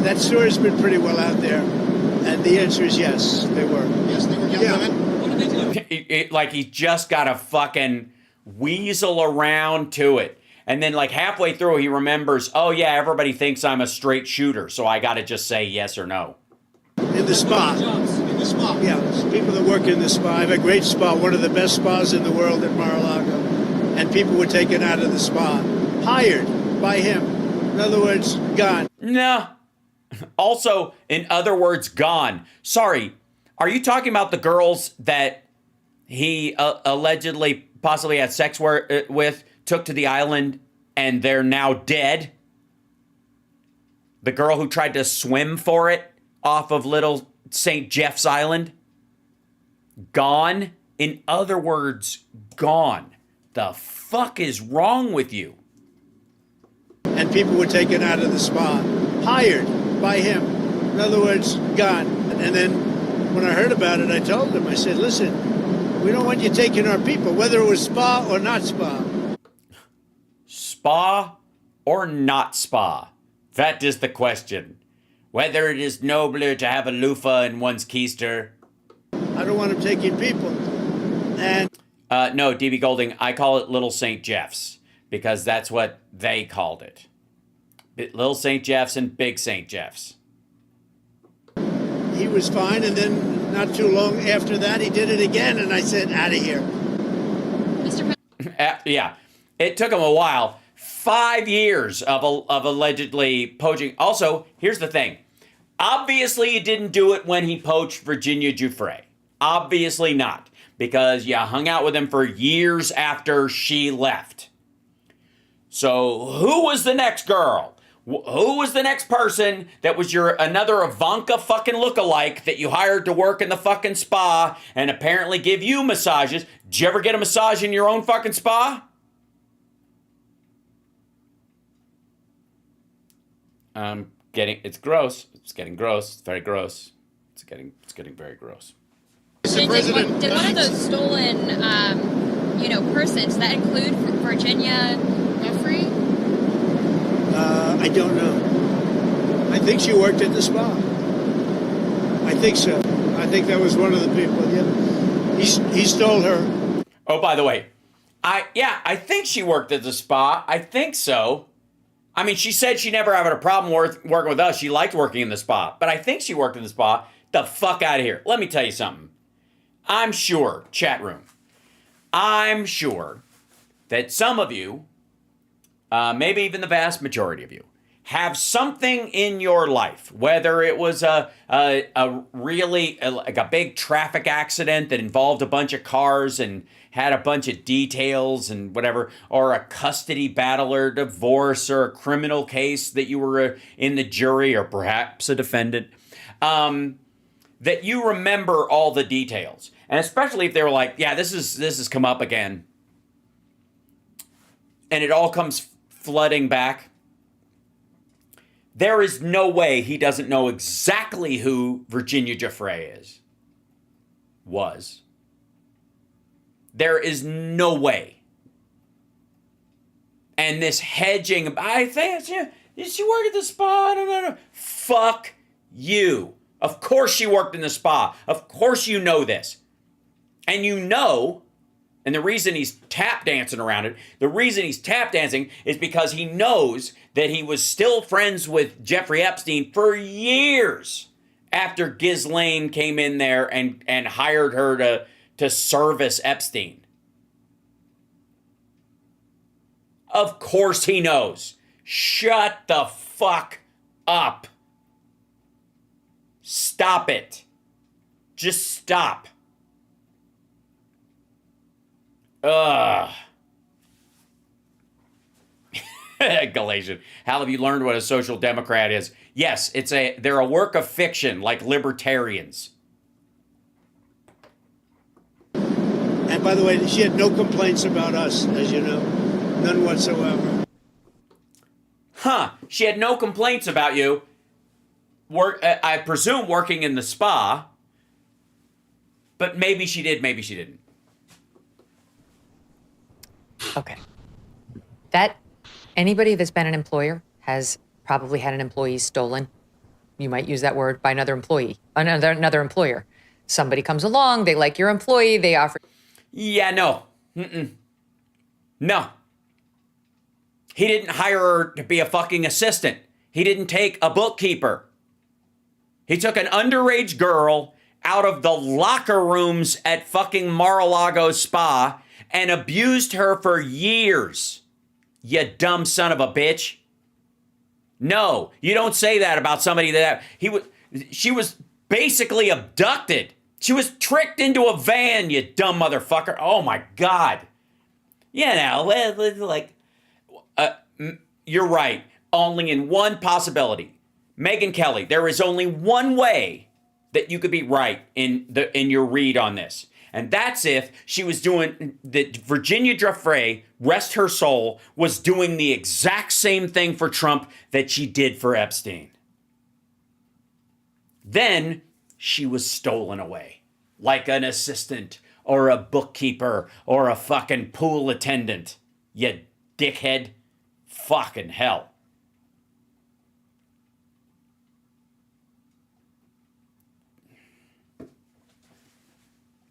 that story's been pretty well out there. And the answer is yes, they were. Yes, they were young women. What did they do? Like he just got to fucking weasel around to it. And then halfway through he remembers, oh yeah, everybody thinks I'm a straight shooter, so I got to just say yes or no. In the spa. In the spa. Yeah, people that work in the spa. I have a great spa, one of the best spas in the world at Mar-a-Lago. And people were taken out of the spa, hired by him. In other words, gone. No. Also, in other words, gone. Sorry, are you talking about the girls that he allegedly, possibly had sex with, took to the island, and they're now dead? The girl who tried to swim for it off of Little St. Jeff's Island? Gone? In other words, gone. The fuck is wrong with you? And people were taken out of the spa, hired by him. In other words, gone. And then when I heard about it, I told them, I said, listen, we don't want you taking our people, whether it was spa or not spa. Spa or not spa? That is the question. Whether it is nobler to have a loofah in one's keister. I don't want them taking people. And no, DB Golding, I call it Little St. Jeff's because that's what they called it. Little St. Jeff's and Big St. Jeff's. he was fine, and then not too long after that, he did it again, and I said, out of here. Mr. Yeah, it took him a while. 5 years of allegedly poaching. Also, here's the thing. Obviously, he didn't do it when he poached Virginia Giuffre. Obviously not, because you hung out with him for years after she left. So who was the next girl? Who was the next person that was your another Ivanka fucking lookalike that you hired to work in the fucking spa and apparently give you massages? Did you ever get a massage in your own fucking spa? It's gross. It's getting gross. It's very gross. It's getting very gross. Did one of those stolen, persons, that include Virginia Giuffre? I don't know. I think she worked at the spa. I think so. I think that was one of the people. Yeah, he stole her. Oh, by the way, I think she worked at the spa. I think so. I mean, she said she never had a problem working with us. She liked working in the spa, but I think she worked in the spa. The fuck out of here. Let me tell you something. I'm sure, chat room, I'm sure that some of you, maybe even the vast majority of you, have something in your life, whether it was a big traffic accident that involved a bunch of cars and had a bunch of details and whatever, or a custody battle or divorce or a criminal case that you were in the jury or perhaps a defendant, that you remember all the details. And especially if they were like, yeah, this has come up again. And it all comes flooding back. There is no way he doesn't know exactly who Virginia Giuffre was. There is no way. And this hedging, I think, did she work at the spa? No. Fuck you. Of course she worked in the spa. Of course you know this. And you know, and the reason he's tap dancing around it, the reason he's tap dancing is because he knows that he was still friends with Jeffrey Epstein for years after Ghislaine came in there and hired her to service Epstein. Of course he knows. Shut the fuck up. Stop it. Just stop. Ugh. Galatian. How have you learned what a social democrat is? Yes, they're a work of fiction like libertarians. And by the way, she had no complaints about us, as you know. None whatsoever. Huh. She had no complaints about you. I presume working in the spa. But maybe she did, maybe she didn't. Okay. Anybody that's been an employer has probably had an employee stolen. You might use that word by another employee, another employer. Somebody comes along, they like your employee, they offer. Yeah, no. No. He didn't hire her to be a fucking assistant. He didn't take a bookkeeper. He took an underage girl out of the locker rooms at fucking Mar-a-Lago Spa and abused her for years. You dumb son of a bitch. No, you don't say that about somebody that she was basically abducted. She was tricked into a van, you dumb motherfucker. Oh my God. You're right. Only in one possibility. Megyn Kelly, there is only one way that you could be right in your read on this. And that's if she was doing, that Virginia Giuffre, rest her soul, was doing the exact same thing for Trump that she did for Epstein. Then she was stolen away. Like an assistant or a bookkeeper or a fucking pool attendant. You dickhead. Fucking hell.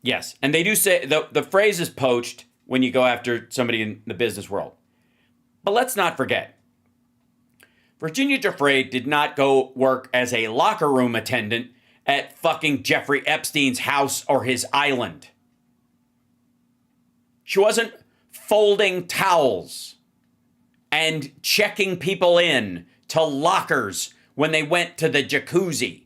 Yes, and they do say, the phrase is poached when you go after somebody in the business world. But let's not forget, Virginia Giuffre did not go work as a locker room attendant at fucking Jeffrey Epstein's house or his island. She wasn't folding towels and checking people in to lockers when they went to the jacuzzi.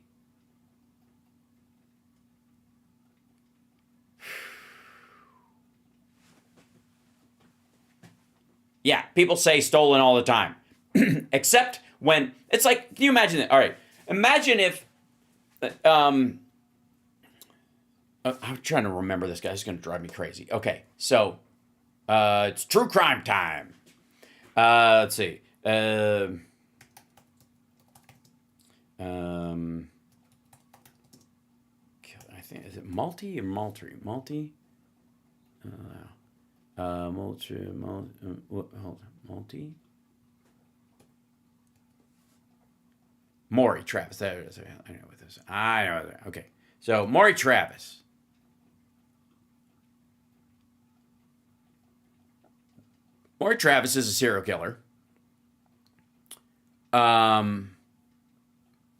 Yeah, people say stolen all the time. Except when, it's like, can you imagine that? All right, imagine if, I'm trying to remember this guy. It's going to drive me crazy. Okay, so, it's true crime time. Let's see. I think, is it multi or multi? Multi? Multi? Maury Travis. There it is. I know what this is. I know. Okay. So, Maury Travis. Maury Travis is a serial killer. And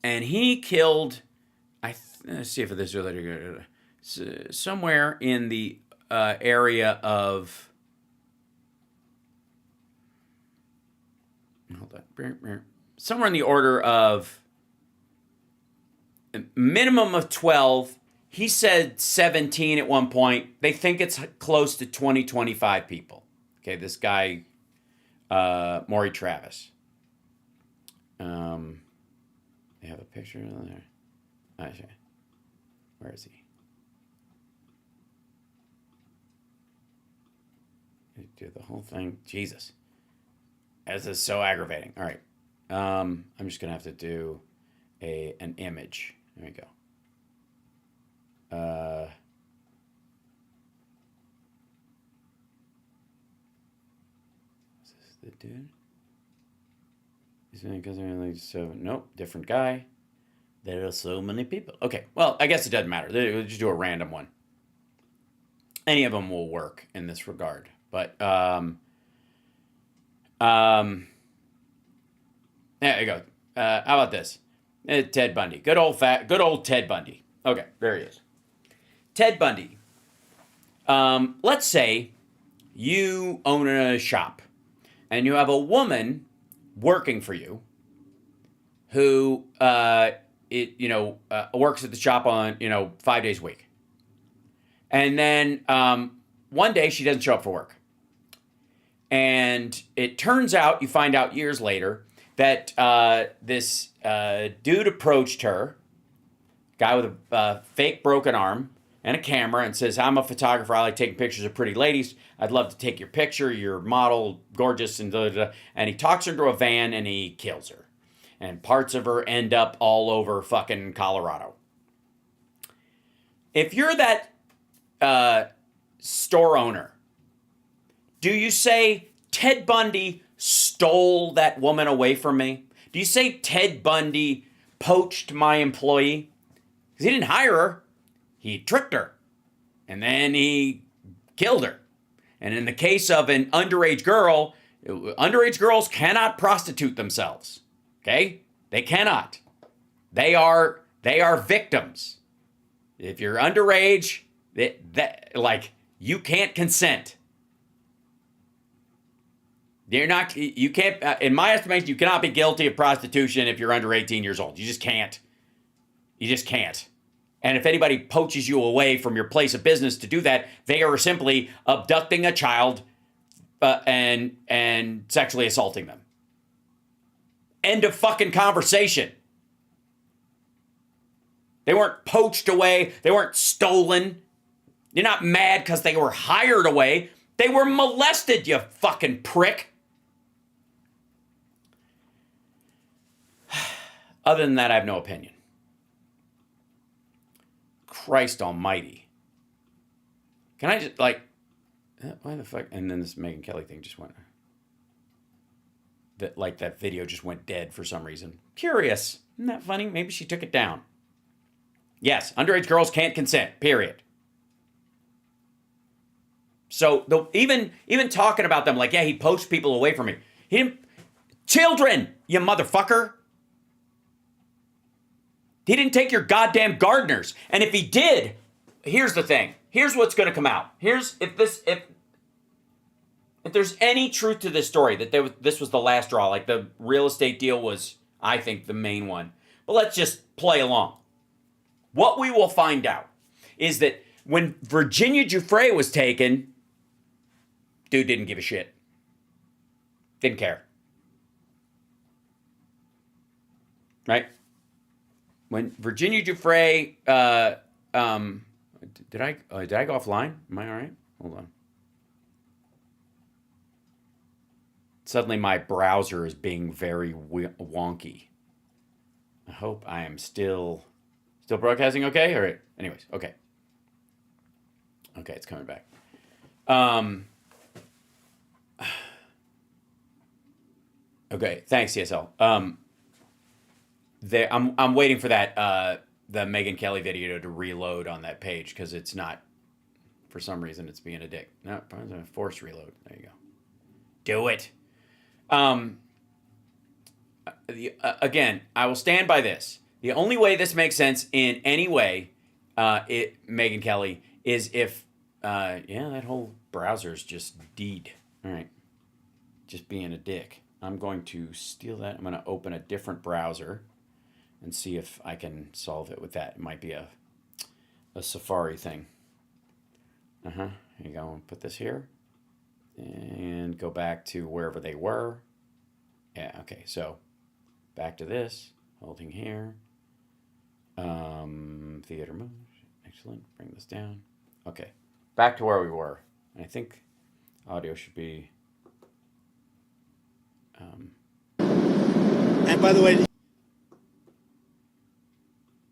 he killed, let's see if this is really somewhere in the area of, hold on, somewhere in the order of a minimum of 12. He said 17 at one point. They think it's close to 20, 25 people. Okay, this guy, Maury Travis. They have a picture on there. Okay. Where is he? Do the whole thing. Jesus. This is so aggravating. All right. I'm just going to have to do an image. There we go. Is this the dude? So, nope, different guy. There are so many people. Okay, well, I guess it doesn't matter. We'll just do a random one. Any of them will work in this regard. But, there you go. How about this? Ted Bundy. Good old Ted Bundy. Okay, there he is. Ted Bundy. Let's say you own a shop and you have a woman working for you who works at the shop on 5 days a week, and then one day she doesn't show up for work, and it turns out, you find out years later, that this dude approached her, guy with a fake broken arm and a camera, and says, I'm a photographer, I like taking pictures of pretty ladies, I'd love to take your picture, your model, gorgeous, and and he talks her into a van and he kills her. And parts of her end up all over fucking Colorado. If you're that store owner, do you say, Ted Bundy stole that woman away from me? Do you say Ted Bundy poached my employee? Because he didn't hire her. He tricked her. And then he killed her. And in the case of an underage girl, underage girls cannot prostitute themselves. Okay? They cannot. They are victims. If you're underage, you can't consent. You're not, you can't, in my estimation, you cannot be guilty of prostitution if you're under 18 years old. You just can't. You just can't. And if anybody poaches you away from your place of business to do that, they are simply abducting a child and sexually assaulting them. End of fucking conversation. They weren't poached away. They weren't stolen. You're not mad because they were hired away. They were molested, you fucking prick. Other than that, I have no opinion. Christ almighty. Can I just, like, why the fuck? And then this Megyn Kelly thing just went, that video just went dead for some reason. Curious. Isn't that funny? Maybe she took it down. Yes, underage girls can't consent, period. So even talking about them, like, yeah, he poached people away from me. He didn't, children, you motherfucker. He didn't take your goddamn gardeners. And if he did, here's the thing. Here's what's going to come out. If there's any truth to this story, that this was the last straw, like the real estate deal was, I think, the main one. But let's just play along. What we will find out is that when Virginia Giuffre was taken, dude didn't give a shit. Didn't care. Right? When Virginia Giuffre, did I go offline? Am I all right? Hold on. Suddenly my browser is being very wonky. I hope I am still broadcasting okay? All right. Anyways, okay. Okay, it's coming back. Okay, thanks, CSL. I'm waiting for that the Megyn Kelly video to reload on that page because it's not, for some reason, it's being a dick. No, probably force reload. There you go. Do it. Again, I will stand by this. The only way this makes sense in any way, Megyn Kelly, is if, that whole browser's just deed. All right. Just being a dick. I'm going to steal that. I'm going to open a different browser and see if I can solve it with that. It might be a Safari thing. Here you go. I'll put this here and go back to wherever they were. Yeah, okay. So back to this, holding here. Theater mode. Excellent. Bring this down. Okay. Back to where we were. I think audio should be... And by the way,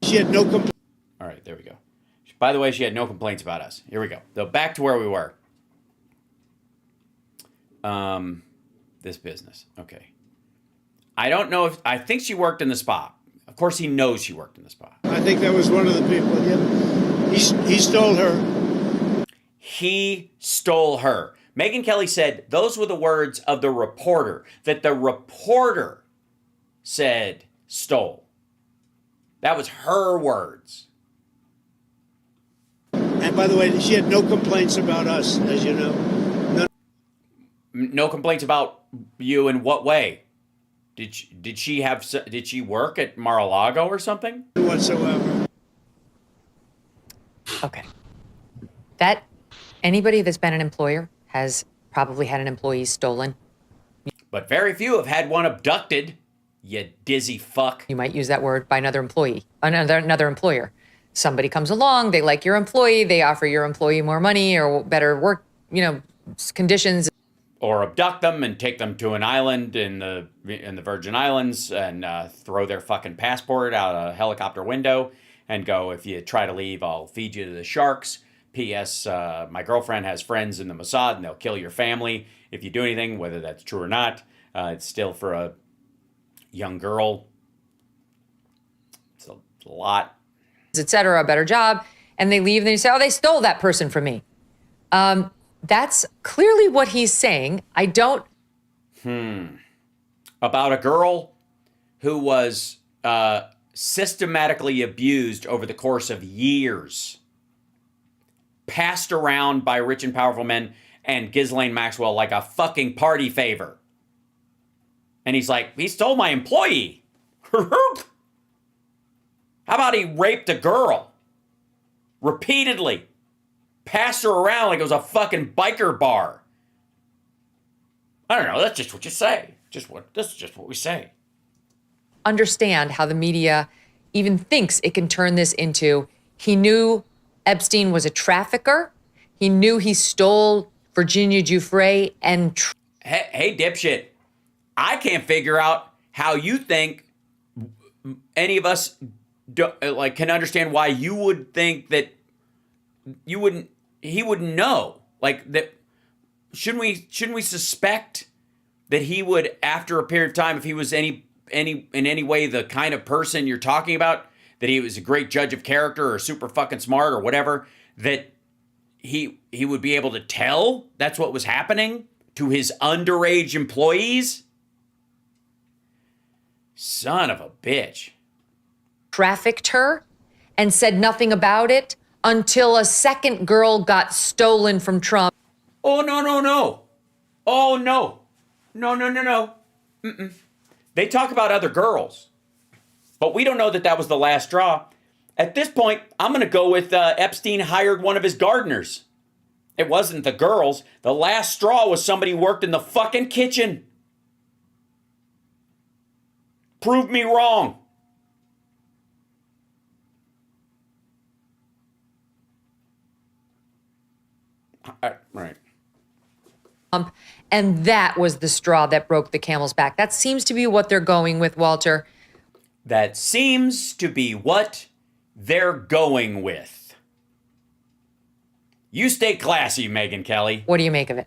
she had no complaints. All right, there we go. By the way, she had no complaints about us. Here we go. So back to where we were. This business. Okay. I don't know if... I think she worked in the spa. Of course, he knows she worked in the spa. I think that was one of the people. Yeah. He stole her. He stole her. Megyn Kelly said those were the words of the reporter, that the reporter said stole. That was her words. And by the way, she had no complaints about us, as you know. No complaints about you in what way? Did she work at Mar-a-Lago or something? Whatsoever. Okay. Anybody that's been an employer has probably had an employee stolen. But very few have had one abducted, you dizzy fuck. You might use that word by another employee, another employer. Somebody comes along, they like your employee, they offer your employee more money or better work, conditions. Or abduct them and take them to an island in the Virgin Islands and throw their fucking passport out a helicopter window and go, if you try to leave, I'll feed you to the sharks. P.S. My girlfriend has friends in the Mossad and they'll kill your family if you do anything, whether that's true or not. It's still for a young girl. It's a lot. Et cetera, a better job. And they leave and they say, oh, they stole that person from me. That's clearly what he's saying. I don't. About a girl who was systematically abused over the course of years. Passed around by rich and powerful men and Ghislaine Maxwell like a fucking party favor. And he's like, he stole my employee. How about he raped a girl? Repeatedly. Passed her around like it was a fucking biker bar. I don't know. That's just what you say. This is just what we say. Understand how the media even thinks it can turn this into, he knew Epstein was a trafficker. He knew he stole Virginia Giuffre and... Hey, dipshit. I can't figure out how you think any of us can understand why you would think that he wouldn't know. Like that, shouldn't we suspect that he would, after a period of time, if he was in any way the kind of person you're talking about, that he was a great judge of character or super fucking smart or whatever, that he would be able to tell that's what was happening to his underage employees? Son of a bitch. Trafficked her and said nothing about it until a second girl got stolen from Trump. Oh, no. Oh, no. No. Mm-mm. They talk about other girls, but we don't know that was the last straw. At this point, I'm going to go with Epstein hired one of his gardeners. It wasn't the girls. The last straw was somebody who worked in the fucking kitchen. Prove me wrong. Right. And that was the straw that broke the camel's back. That seems to be what they're going with, Walter. That seems to be what they're going with. You stay classy, Megyn Kelly. What do you make of it?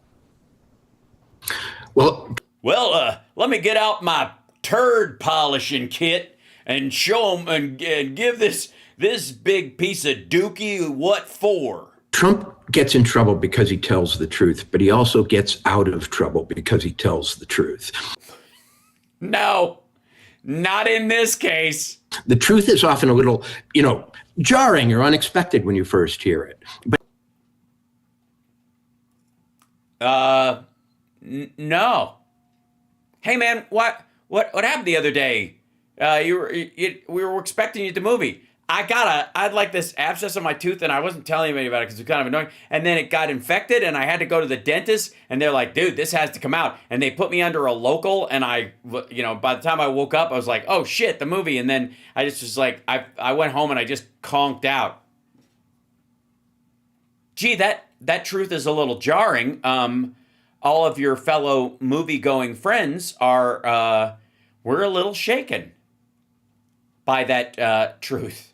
Well, let me get out my turd polishing kit and show them and give this big piece of dookie what for. Trump gets in trouble because he tells the truth, but he also gets out of trouble because he tells the truth. No, not in this case. The truth is often a little, jarring or unexpected when you first hear it. But no. Hey man, what happened the other day? We were expecting you at the movie. I had like this abscess on my tooth and I wasn't telling anybody about it because it was kind of annoying. And then it got infected and I had to go to the dentist and they're like, dude, this has to come out. And they put me under a local and by the time I woke up, I was like, oh shit, the movie. And then I just was like, I went home and I just conked out. Gee, that truth is a little jarring. All of your fellow movie-going friends we're a little shaken by that truth.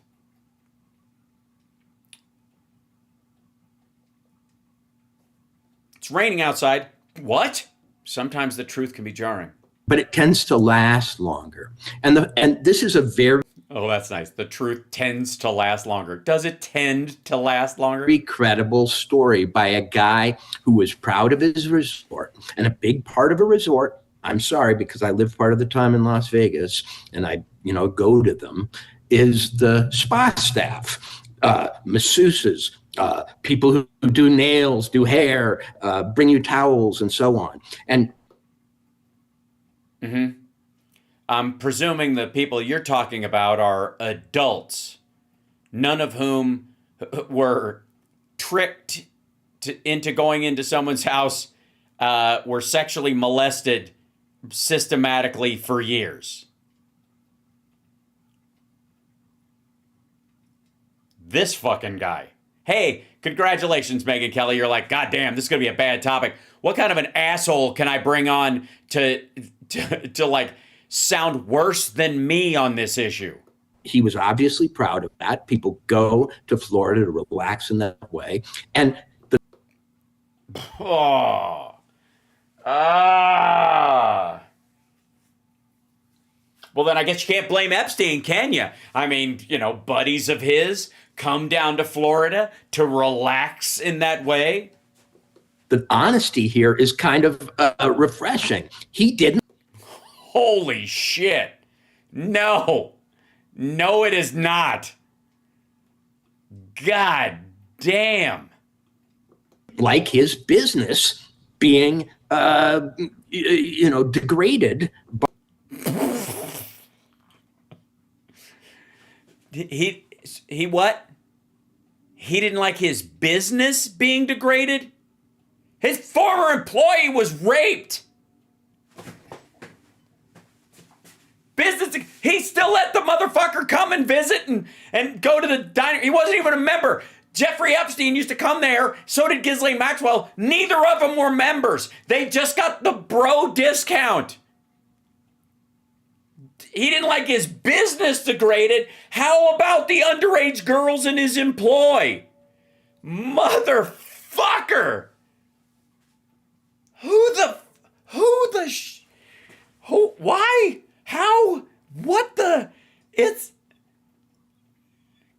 It's raining outside. What? Sometimes the truth can be jarring. But it tends to last longer. And this is a very... Oh, that's nice. The truth tends to last longer. Does it tend to last longer? Very credible story by a guy who was proud of his resort. And a big part of a resort, I'm sorry, because I lived part of the time in Las Vegas and I, go to them, is the spa staff, masseuses, people who do nails, do hair, bring you towels and so on. And I'm presuming the people you're talking about are adults, none of whom were tricked into going into someone's house, were sexually molested systematically for years. This fucking guy. Hey, congratulations, Megyn Kelly. You're like, God damn, this is going to be a bad topic. What kind of an asshole can I bring on to like sound worse than me on this issue? He was obviously proud of that. People go to Florida to relax in that way. And well, then I guess you can't blame Epstein, can you? I mean, buddies of his come down to Florida to relax in that way. The honesty here is kind of refreshing. He didn't. Holy shit. No, it is not. God damn. Like his business being, degraded. He what? He didn't like his business being degraded? His former employee was raped. He still let the motherfucker come and visit and go to the diner. He wasn't even a member. Jeffrey Epstein used to come there. So did Ghislaine Maxwell. Neither of them were members. They just got the bro discount. He didn't like his business degraded. How about the underage girls in his employ? Motherfucker. Why? How? What the?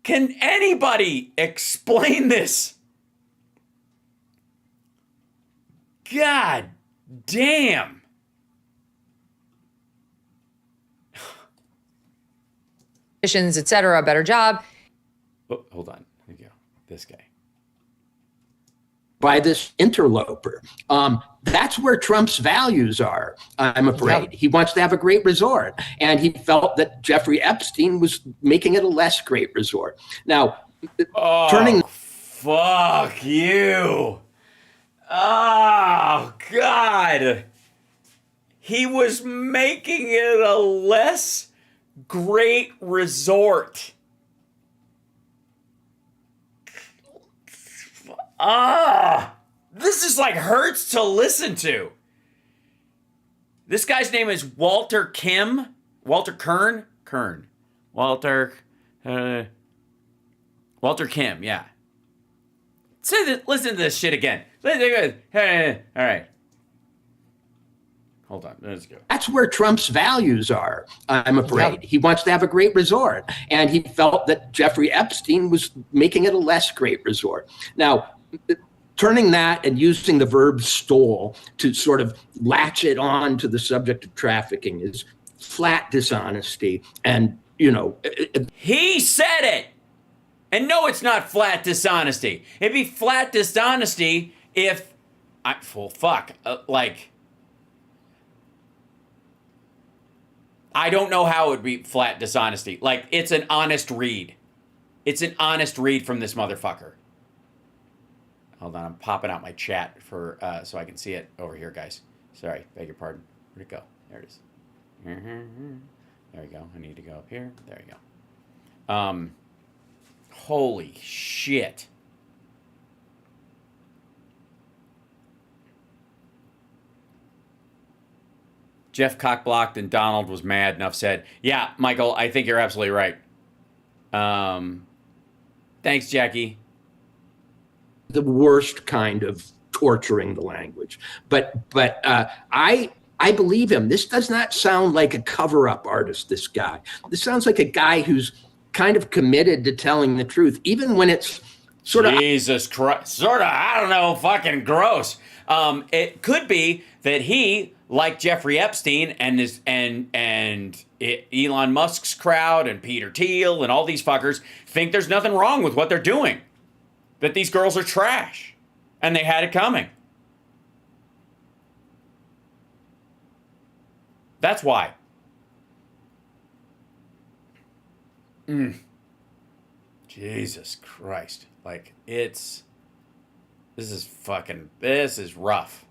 Can anybody explain this? God damn. Et cetera, a better job. Oh, hold on. Here you go. This guy. By this interloper. That's where Trump's values are, I'm afraid. He wants to have a great resort, and he felt that Jeffrey Epstein was making it a less great resort. Now, turning... Fuck you. Oh, God. He was making it a less great resort. This is like hurts to listen to. This guy's name is Walter Kim. Walter Kern? Kern. Walter Kim, yeah. Listen to this shit again. All right. Hold on, let's go. That's where Trump's values are, I'm afraid. He wants to have a great resort, and he felt that Jeffrey Epstein was making it a less great resort. Now, turning that and using the verb stole to sort of latch it on to the subject of trafficking is flat dishonesty. And, you know... He said it! And no, it's not flat dishonesty. It'd be flat dishonesty if... I don't know how it would be flat dishonesty. Like, it's an honest read. It's an honest read from this motherfucker. Hold on, I'm popping out my chat for so I can see it over here, guys. Sorry, beg your pardon. Where'd it go? There it is. There you go. I need to go up here. There you go. Holy shit. Jeff cockblocked and Donald was mad. Enough said. Yeah, Michael, I think you're absolutely right. Thanks, Jackie. The worst kind of torturing the language. But I believe him. This does not sound like a cover-up artist, this guy. This sounds like a guy who's kind of committed to telling the truth, even when it's sort of... Jesus Christ. Sort of, I don't know, fucking gross. It could be that he, like Jeffrey Epstein and Elon Musk's crowd and Peter Thiel and all these fuckers, think there's nothing wrong with what they're doing. That these girls are trash. And they had it coming. That's why. Jesus Christ. Like, this is rough.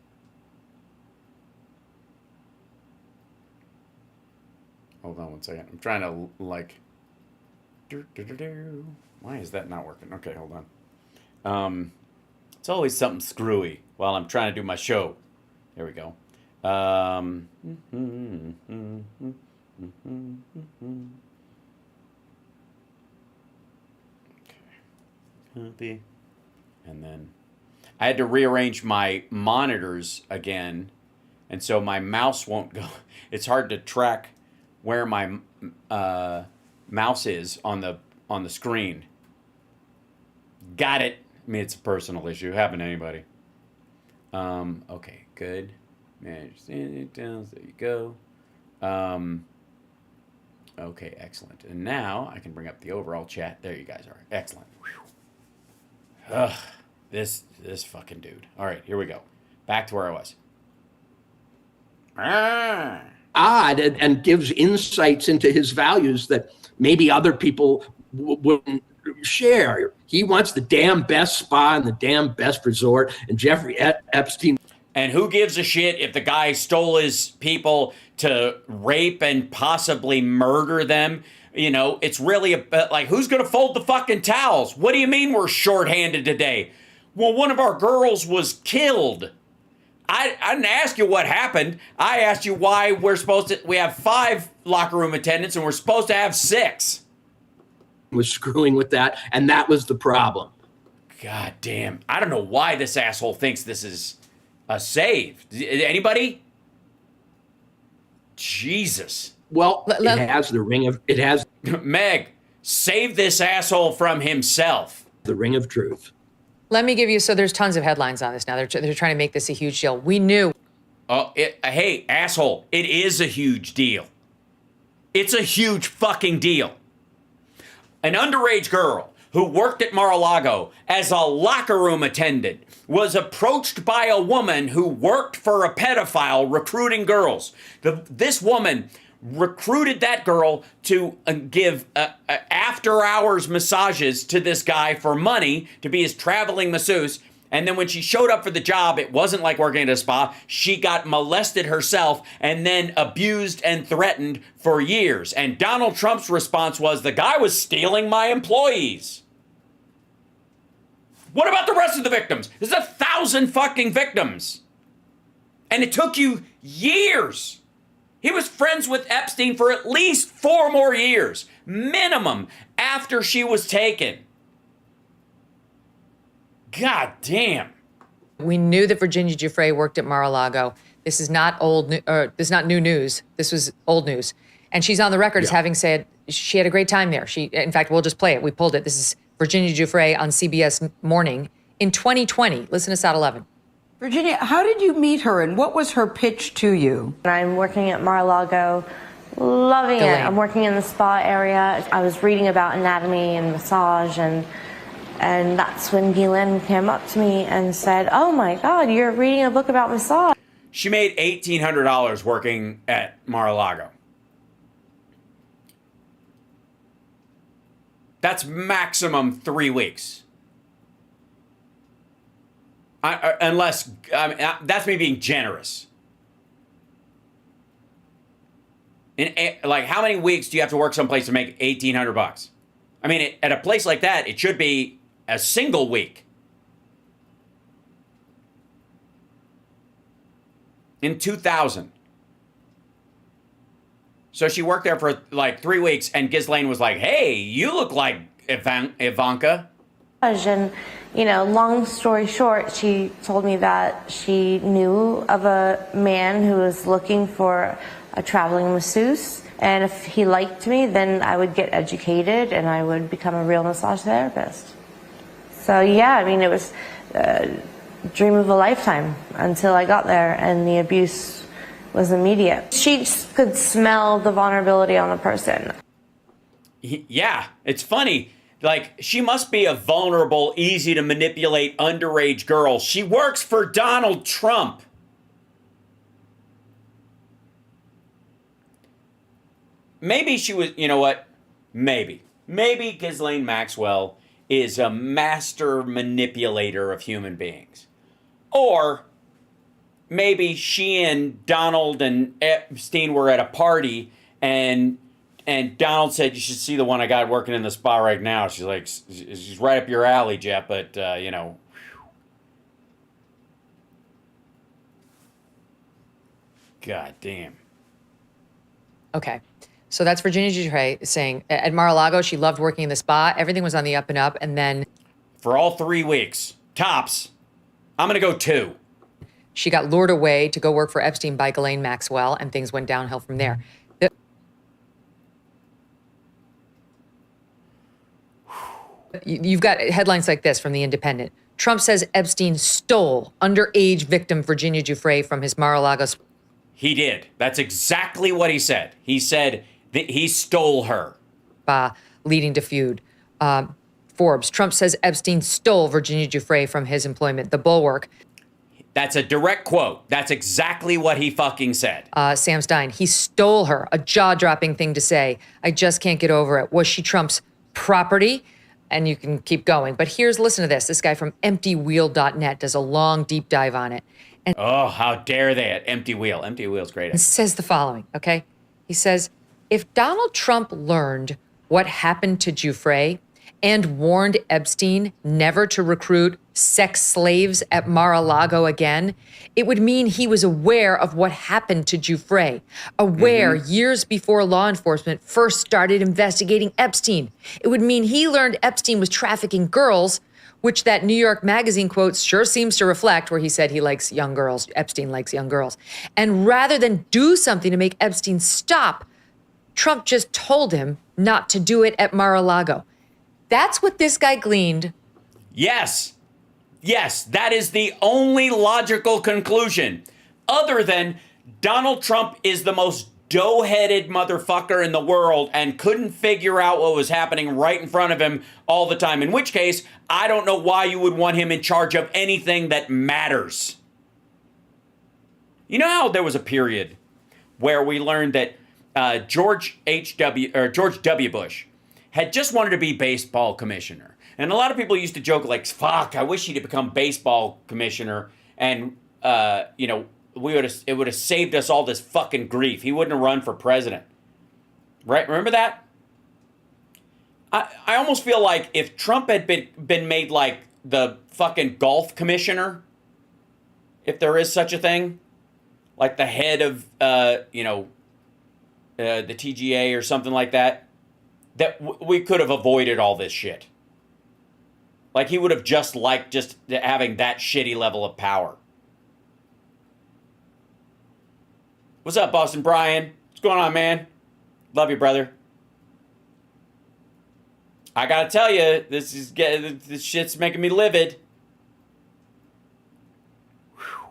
Hold on one second. I'm trying to, like... Why is that not working? Okay, hold on. It's always something screwy while I'm trying to do my show. There we go. Okay. And then I had to rearrange my monitors again, and so my mouse won't go. It's hard to track where my mouse is on the screen. Got it. I mean, it's a personal issue. Happened to anybody. Okay, good. Manage details. There you go. Okay, excellent. And now I can bring up the overall chat. There you guys are. Excellent. Whew. Ugh, this fucking dude. All right, here we go. Back to where I was. odd and gives insights into his values that maybe other people wouldn't share. He wants the damn best spa and the damn best resort, and Jeffrey Epstein. And who gives a shit if the guy stole his people to rape and possibly murder them? You know, it's really like, who's going to fold the fucking towels? What do you mean we're shorthanded today? Well, one of our girls was killed. I didn't ask you what happened. I asked you why we have 5 locker room attendants and we're supposed to have 6. Was screwing with that, and that was the problem. God damn. I don't know why this asshole thinks this is a save. Anybody? Jesus. Well, it has the ring of, it has Meg, save this asshole from himself. The ring of truth. Let me give you, so there's tons of headlines on this now. They're trying to make this a huge deal. We knew. Hey, asshole, it is a huge deal. It's a huge fucking deal. An underage girl who worked at Mar-a-Lago as a locker room attendant was approached by a woman who worked for a pedophile recruiting girls. This woman recruited that girl to give after-hours massages to this guy for money to be his traveling masseuse. And then when she showed up for the job, it wasn't like working at a spa. She got molested herself and then abused and threatened for years. And Donald Trump's response was, the guy was stealing my employees. What about the rest of the victims? There's 1,000 fucking victims. And it took you years. He was friends with Epstein for at least 4 more years, minimum, after she was taken. God damn. We knew that Virginia Giuffre worked at Mar-a-Lago. This is not this is not new news. This was old news. And she's on the record as having said she had a great time there. In fact, we'll just play it. We pulled it. This is Virginia Giuffre on CBS Morning in 2020. Listen to Sat 11. Virginia, how did you meet her and what was her pitch to you? I'm working at Mar-a-Lago, loving it. I'm working in the spa area. I was reading about anatomy and massage, and that's when Ghislaine came up to me and said, oh my God, you're reading a book about massage. She made $1,800 working at Mar-a-Lago. That's maximum 3 weeks. Unless, that's me being generous. Like, how many weeks do you have to work someplace to make $1,800? I mean, at a place like that, it should be a single week. In 2000. So she worked there for like 3 weeks, and Ghislaine was like, hey, you look like Ivanka. And, you know, long story short, she told me that she knew of a man who was looking for a traveling masseuse. And if he liked me, then I would get educated and I would become a real massage therapist. So, yeah, I mean, it was a dream of a lifetime until I got there, and the abuse was immediate. She could smell the vulnerability on the person. Yeah, it's funny. Like, she must be a vulnerable, easy to manipulate underage girl. She works for Donald Trump. Maybe she was, you know what? Maybe Ghislaine Maxwell is a master manipulator of human beings. Or maybe she and Donald and Epstein were at a party, and Donald said, you should see the one I got working in the spa right now. She's like, she's right up your alley, Jeff, but, you know. God damn. Okay. So that's Virginia Giuffre saying at Mar-a-Lago, she loved working in the spa. Everything was on the up and up. And then for all 3 weeks, tops, I'm going to go 2. She got lured away to go work for Epstein by Ghislaine Maxwell, and things went downhill from there. You've got headlines like this from The Independent. Trump says Epstein stole underage victim Virginia Giuffre from his Mar-a-Lago. He did. That's exactly what he said. He said that he stole her. Leading to feud. Forbes. Trump says Epstein stole Virginia Giuffre from his employment. The Bulwark. That's a direct quote. That's exactly what he fucking said. Sam Stein, he stole her. A jaw-dropping thing to say. I just can't get over it. Was she Trump's property? And you can keep going. But listen to this. This guy from emptywheel.net does a long, deep dive on it. And oh, how dare they at Empty Wheel. Empty Wheel's great. And says the following, okay? He says, if Donald Trump learned what happened to Giuffre and warned Epstein never to recruit sex slaves at Mar-a-Lago again, it would mean he was aware of what happened to Giuffre, aware years before law enforcement first started investigating Epstein. It would mean he learned Epstein was trafficking girls, which that New York Magazine quote sure seems to reflect, where he said he likes young girls, Epstein likes young girls. And rather than do something to make Epstein stop, Trump just told him not to do it at Mar-a-Lago. That's what this guy gleaned. Yes. Yes, that is the only logical conclusion. Other than Donald Trump is the most dough-headed motherfucker in the world and couldn't figure out what was happening right in front of him all the time. In which case, I don't know why you would want him in charge of anything that matters. You know how there was a period where we learned that George W. Bush had just wanted to be baseball commissioner. And a lot of people used to joke like, fuck, I wish he'd have become baseball commissioner and, it would have saved us all this fucking grief. He wouldn't have run for president. Right? Remember that? I almost feel like if Trump had been made like the fucking golf commissioner, if there is such a thing, like the head of, the TGA or something like that, we could have avoided all this shit. Like he would have just liked having that shitty level of power. What's up, Boston Brian? What's going on, man? Love you, brother. I gotta tell you, this shit's making me livid. Whew.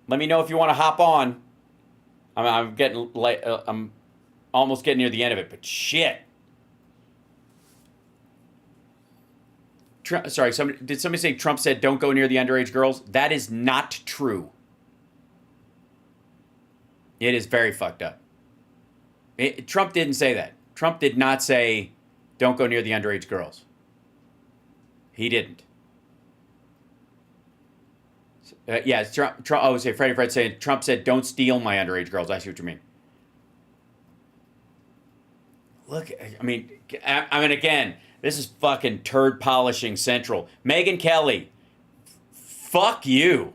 Let me know if you want to hop on. I'm getting late. I'm almost getting near the end of it, but shit. Sorry, did somebody say Trump said don't go near the underage girls? That is not true. It is very fucked up. Trump didn't say that. Trump did not say don't go near the underage girls. He didn't. Trump. Oh, say Freddie Fred saying Trump said don't steal my underage girls. I see what you mean. Look, I mean, again, this is fucking turd polishing central. Megyn Kelly, fuck you.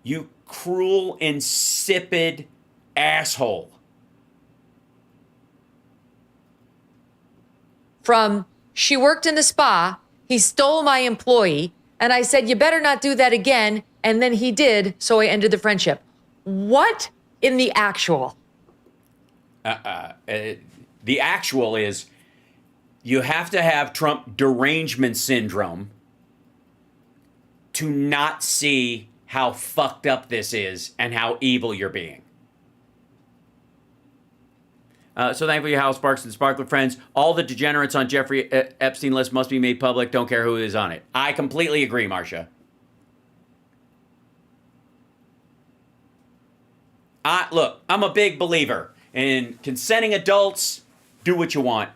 You cruel, insipid asshole. From, she worked in a spa, he stole my employee, and I said, you better not do that again, and then he did, so I ended the friendship. What in the actual? The actual is, you have to have Trump derangement syndrome to not see how fucked up this is and how evil you're being. So thankfully, your house, Sparks and Sparkler friends. All the degenerates on Jeffrey Epstein list must be made public. Don't care who is on it. I completely agree, Marcia. Look, I'm a big believer in consenting adults. Do what you want.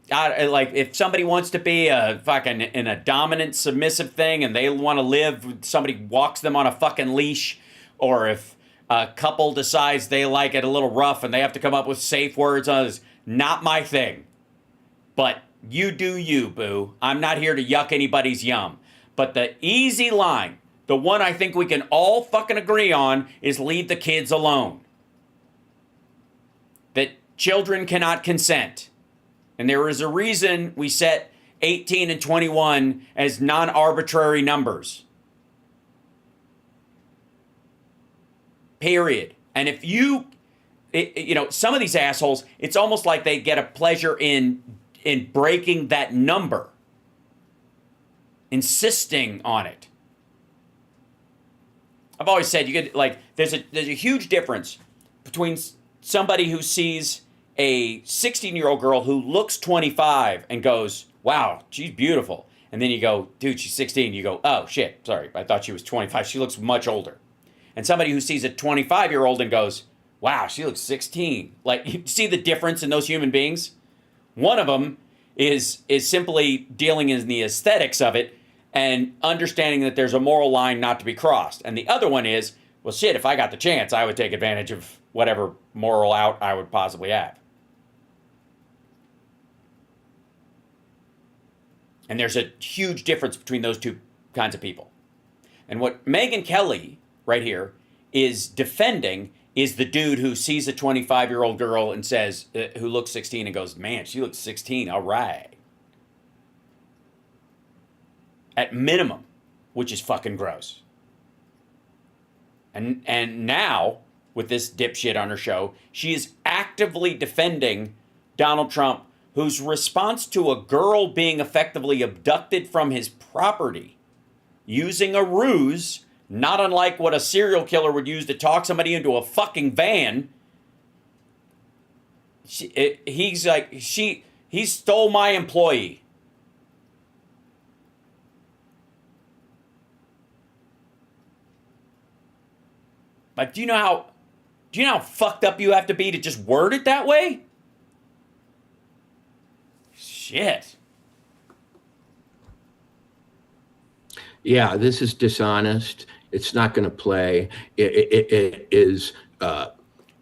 Like, if somebody wants to be in a dominant, submissive thing and they want to live, somebody walks them on a fucking leash, or if a couple decides they like it a little rough and they have to come up with safe words on this, not my thing. But you do you, boo. I'm not here to yuck anybody's yum. But the easy line, the one I think we can all fucking agree on, is leave the kids alone. That children cannot consent. And there is a reason we set 18 and 21 as non-arbitrary numbers. Period. And if some of these assholes, it's almost like they get a pleasure in breaking that number. Insisting on it. I've always said there's a huge difference between somebody who sees a 16-year-old girl who looks 25 and goes, wow, she's beautiful. And then you go, dude, she's 16. You go, oh, shit, sorry, I thought she was 25. She looks much older. And somebody who sees a 25-year-old and goes, wow, she looks 16. Like, you see the difference in those human beings? One of them is simply dealing in the aesthetics of it and understanding that there's a moral line not to be crossed. And the other one is, well, shit, if I got the chance, I would take advantage of whatever moral out I would possibly have. And there's a huge difference between those two kinds of people. And what Megyn Kelly, right here, is defending is the dude who sees a 25-year-old girl and says, who looks 16 and goes, man, she looks 16, all right. At minimum, which is fucking gross. And now, with this dipshit on her show, she is actively defending Donald Trump, whose response to a girl being effectively abducted from his property using a ruse, not unlike what a serial killer would use to talk somebody into a fucking van. He's like, he stole my employee. Like, do you know how fucked up you have to be to just word it that way? Shit. Yeah, this is dishonest. It's not going to play. It is. It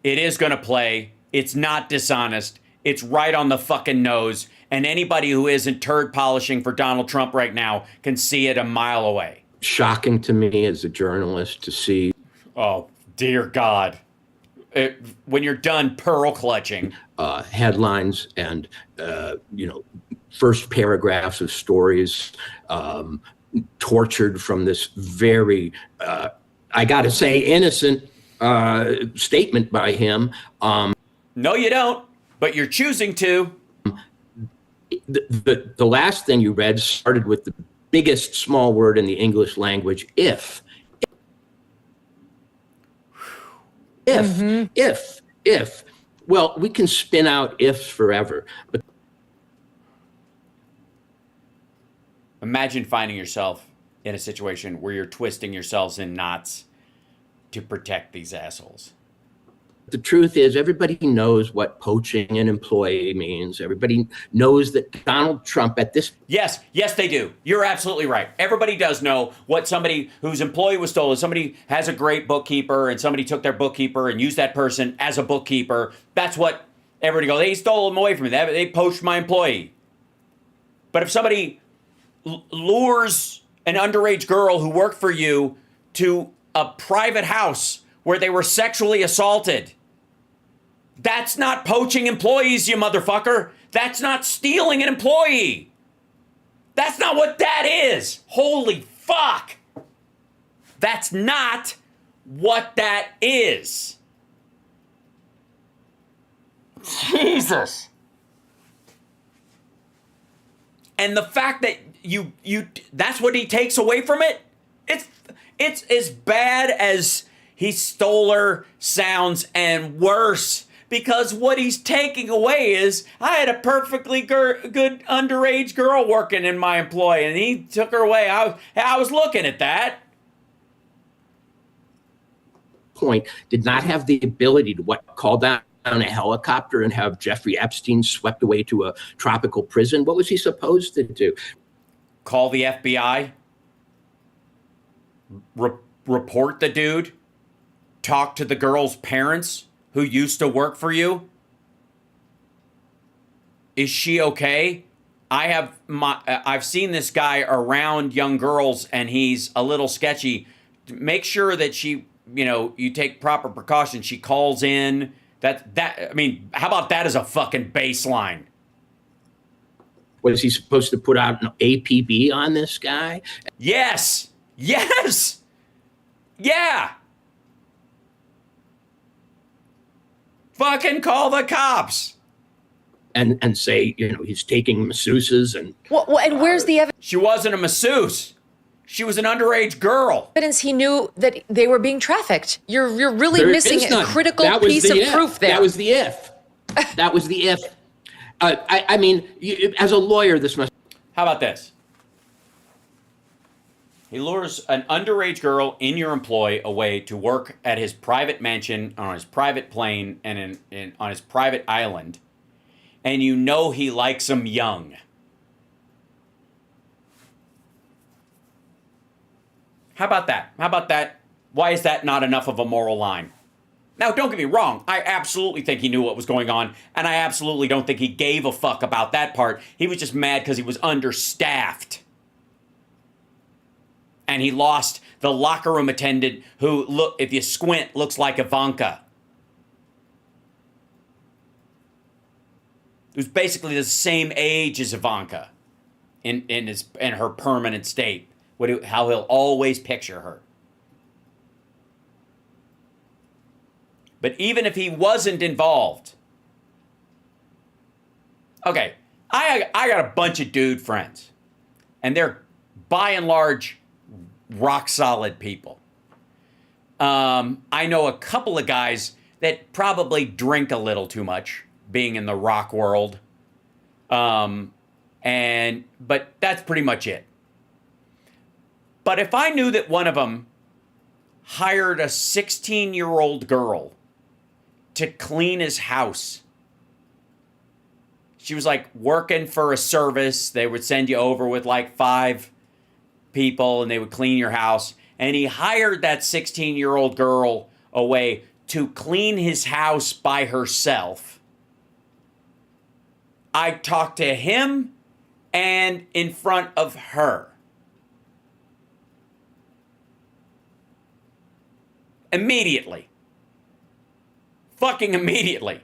is going to play. It's not dishonest. It's right on the fucking nose. And anybody who isn't turd polishing for Donald Trump right now can see it a mile away. Shocking to me as a journalist to see. Oh, dear God. When you're done pearl clutching. Headlines and, first paragraphs of stories tortured from this very, I got to say, innocent statement by him. No, you don't, but you're choosing to. The last thing you read started with the biggest small word in the English language, if. If. Well, we can spin out ifs forever. But imagine finding yourself in a situation where you're twisting yourselves in knots to protect these assholes. The truth is, everybody knows what poaching an employee means. Everybody knows that Donald Trump at this... Yes, they do. You're absolutely right. Everybody does know what somebody whose employee was stolen. Somebody has a great bookkeeper and somebody took their bookkeeper and used that person as a bookkeeper. That's what everybody goes, they stole him away from me. They poached my employee. But if somebody lures an underage girl who worked for you to a private house where they were sexually assaulted, that's not poaching employees, you motherfucker. That's not stealing an employee. That's not what that is. Holy fuck. That's not what that is. Jesus. And the fact that you that's what he takes away from it, it's as bad as he stole her sounds and worse, because what he's taking away is, I had a perfectly good underage girl working in my employ and he took her away. I was looking at that. Point did not have the ability to call down a helicopter and have Jeffrey Epstein swept away to a tropical prison. What was he supposed to do? Call the FBI? Report the dude? Talk to the girl's parents who used to work for you? Is she okay? I've seen this guy around young girls and he's a little sketchy. Make sure that she, you take proper precautions. She calls in. How about that as a fucking baseline? Was he supposed to put out an APB on this guy? Yes. Yeah. Fucking call the cops. And say, he's taking masseuses and... Well, and where's the evidence? She wasn't a masseuse. She was an underage girl. Evidence he knew that they were being trafficked. You're really missing a critical piece of proof there. That was the if. That was the if. As a lawyer, this must... How about this? He lures an underage girl in your employ away to work at his private mansion, on his private plane, and on his private island. And you know he likes them young. How about that? How about that? Why is that not enough of a moral line? Now, don't get me wrong. I absolutely think he knew what was going on, and I absolutely don't think he gave a fuck about that part. He was just mad because he was understaffed. And he lost the locker room attendant who, look, if you squint, looks like Ivanka. Who's basically the same age as Ivanka in her permanent state. How he'll always picture her. But even if he wasn't involved, okay, I got a bunch of dude friends, and they're by and large rock solid people. I know a couple of guys that probably drink a little too much, being in the rock world, but that's pretty much it. But if I knew that one of them hired a 16-year-old girl to clean his house. She was like working for a service. They would send you over with like 5 people and they would clean your house. And he hired that 16-year-old girl away to clean his house by herself. I talked to him and in front of her. Immediately. Fucking immediately.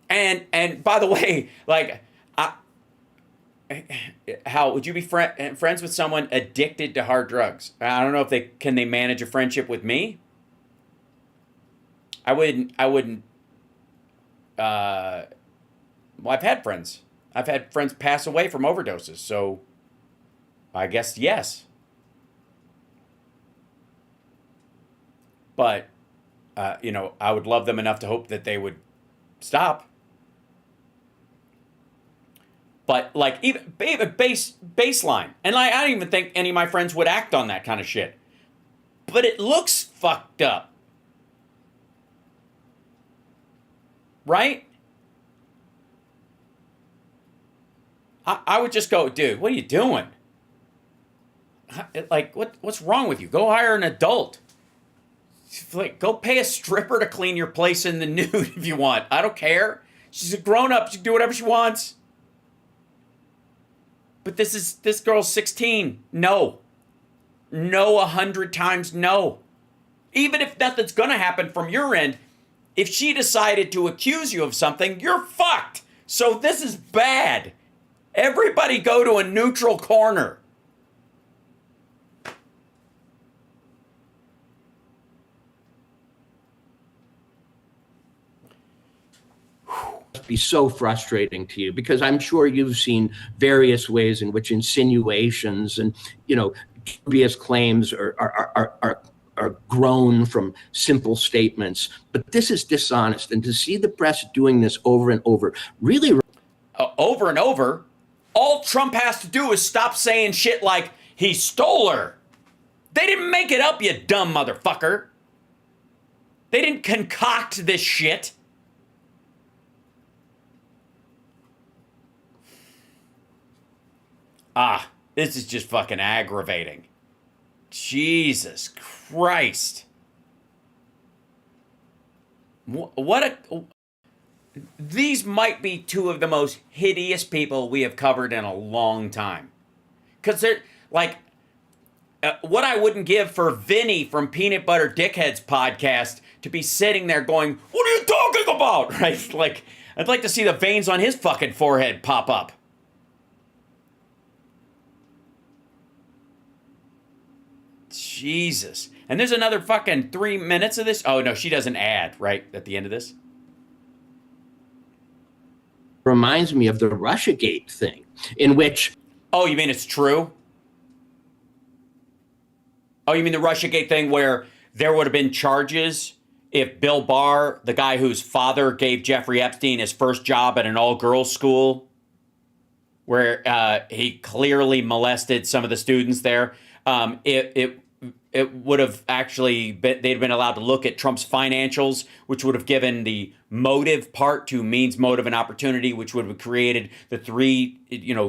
And by the way, like, how would you be friends with someone addicted to hard drugs? I don't know if they can manage a friendship with me. I wouldn't. Well, I've had friends. I've had friends pass away from overdoses, so I guess yes. But I would love them enough to hope that they would stop. But like even baseline, and like I don't even think any of my friends would act on that kind of shit. But it looks fucked up, right? I would just go, dude, what are you doing? Like, what's wrong with you? Go hire an adult. Like, go pay a stripper to clean your place in the nude if you want. I don't care. She's a grown-up. She can do whatever she wants. But this girl's 16. No. No 100 times no. Even if nothing's going to happen from your end, if she decided to accuse you of something, you're fucked. So this is bad. Everybody go to a neutral corner. Be so frustrating to you because I'm sure you've seen various ways in which insinuations and dubious claims are grown from simple statements. But this is dishonest, and to see the press doing this over and over, really over and over, all Trump has to do is stop saying shit like he stole her. They didn't make it up, you dumb motherfucker. They didn't concoct this shit. This is just fucking aggravating. Jesus Christ. These might be 2 of the most hideous people we have covered in a long time. Because they're, like, what I wouldn't give for Vinny from Peanut Butter Dickhead's podcast to be sitting there going, what are you talking about? Right? Like, I'd like to see the veins on his fucking forehead pop up. Jesus. And there's another fucking 3 minutes of this. Oh, no, she doesn't add, right, at the end of this? reminds me of the Russiagate thing, in which... Oh, you mean it's true? Oh, you mean the Russiagate thing where there would have been charges if Bill Barr, the guy whose father gave Jeffrey Epstein his first job at an all-girls school, where he clearly molested some of the students there. It would have actually been, they'd been allowed to look at Trump's financials, which would have given the motive part to means, motive, and opportunity, which would have created the three,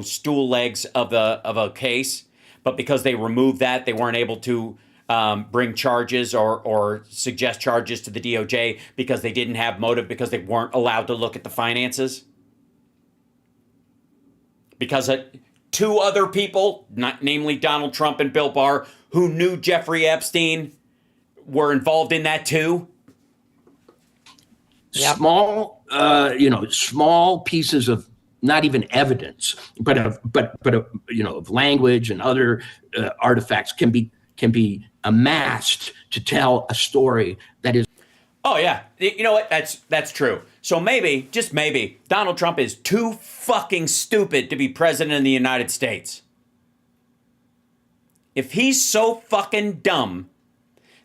stool legs of a case. But because they removed that, they weren't able to bring charges or suggest charges to the DOJ because they didn't have motive, because they weren't allowed to look at the finances. Because two other people, namely Donald Trump and Bill Barr, who knew Jeffrey Epstein, were involved in that too. Yep. Small pieces of not even evidence, but of language and other artifacts can be amassed to tell a story that is. Oh yeah, you know what? That's true. So maybe, just maybe, Donald Trump is too fucking stupid to be president of the United States. If he's so fucking dumb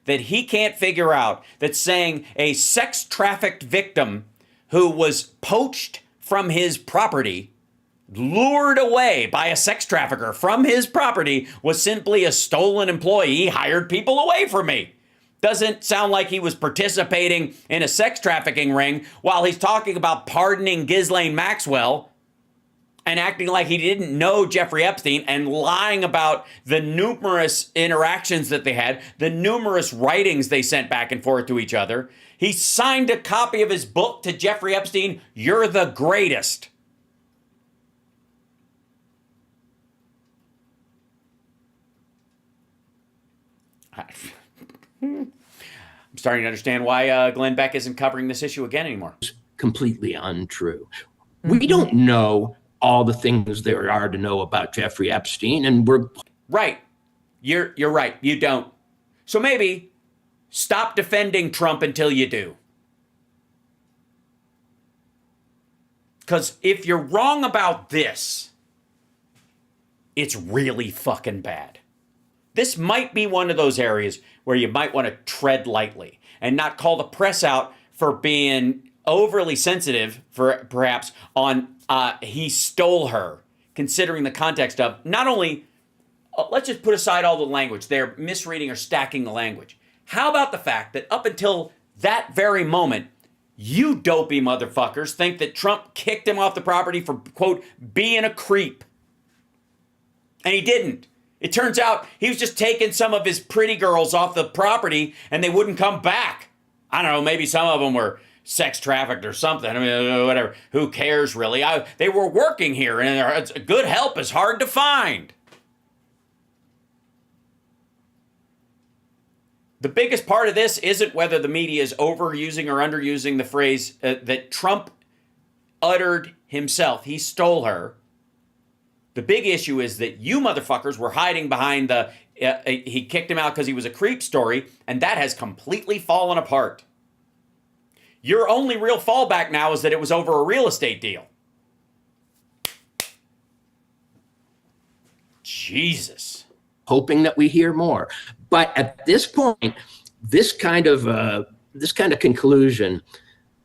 that he can't figure out that saying a sex trafficked victim who was poached from his property, lured away by a sex trafficker from his property, was simply a stolen employee, he hired people away from me. Doesn't sound like he was participating in a sex trafficking ring while he's talking about pardoning Ghislaine Maxwell and acting like he didn't know Jeffrey Epstein and lying about the numerous interactions that they had, the numerous writings they sent back and forth to each other. He signed a copy of his book to Jeffrey Epstein, "You're the Greatest." I'm starting to understand why Glenn Beck isn't covering this issue again anymore. Completely untrue. We don't know all the things there are to know about Jeffrey Epstein, and we're right. You're right. You don't. So maybe stop defending Trump until you do. Because if you're wrong about this, it's really fucking bad. This might be one of those areas where you might want to tread lightly and not call the press out for being overly sensitive, for perhaps on he stole her, considering the context of not only, let's just put aside all the language, they're misreading or stacking the language. How about the fact that up until that very moment, you dopey motherfuckers think that Trump kicked him off the property for, quote, being a creep. And he didn't. It turns out he was just taking some of his pretty girls off the property and they wouldn't come back. I don't know, maybe some of them were sex trafficked or something. I mean, whatever. Who cares, really? They were working here, and good help is hard to find. The biggest part of this isn't whether the media is overusing or underusing the phrase that Trump uttered himself. He stole her. The big issue is that you motherfuckers were hiding behind the he kicked him out because he was a creep story, and that has completely fallen apart. Your only real fallback now is that it was over a real estate deal. Jesus. Hoping that we hear more. But at this point, this kind of conclusion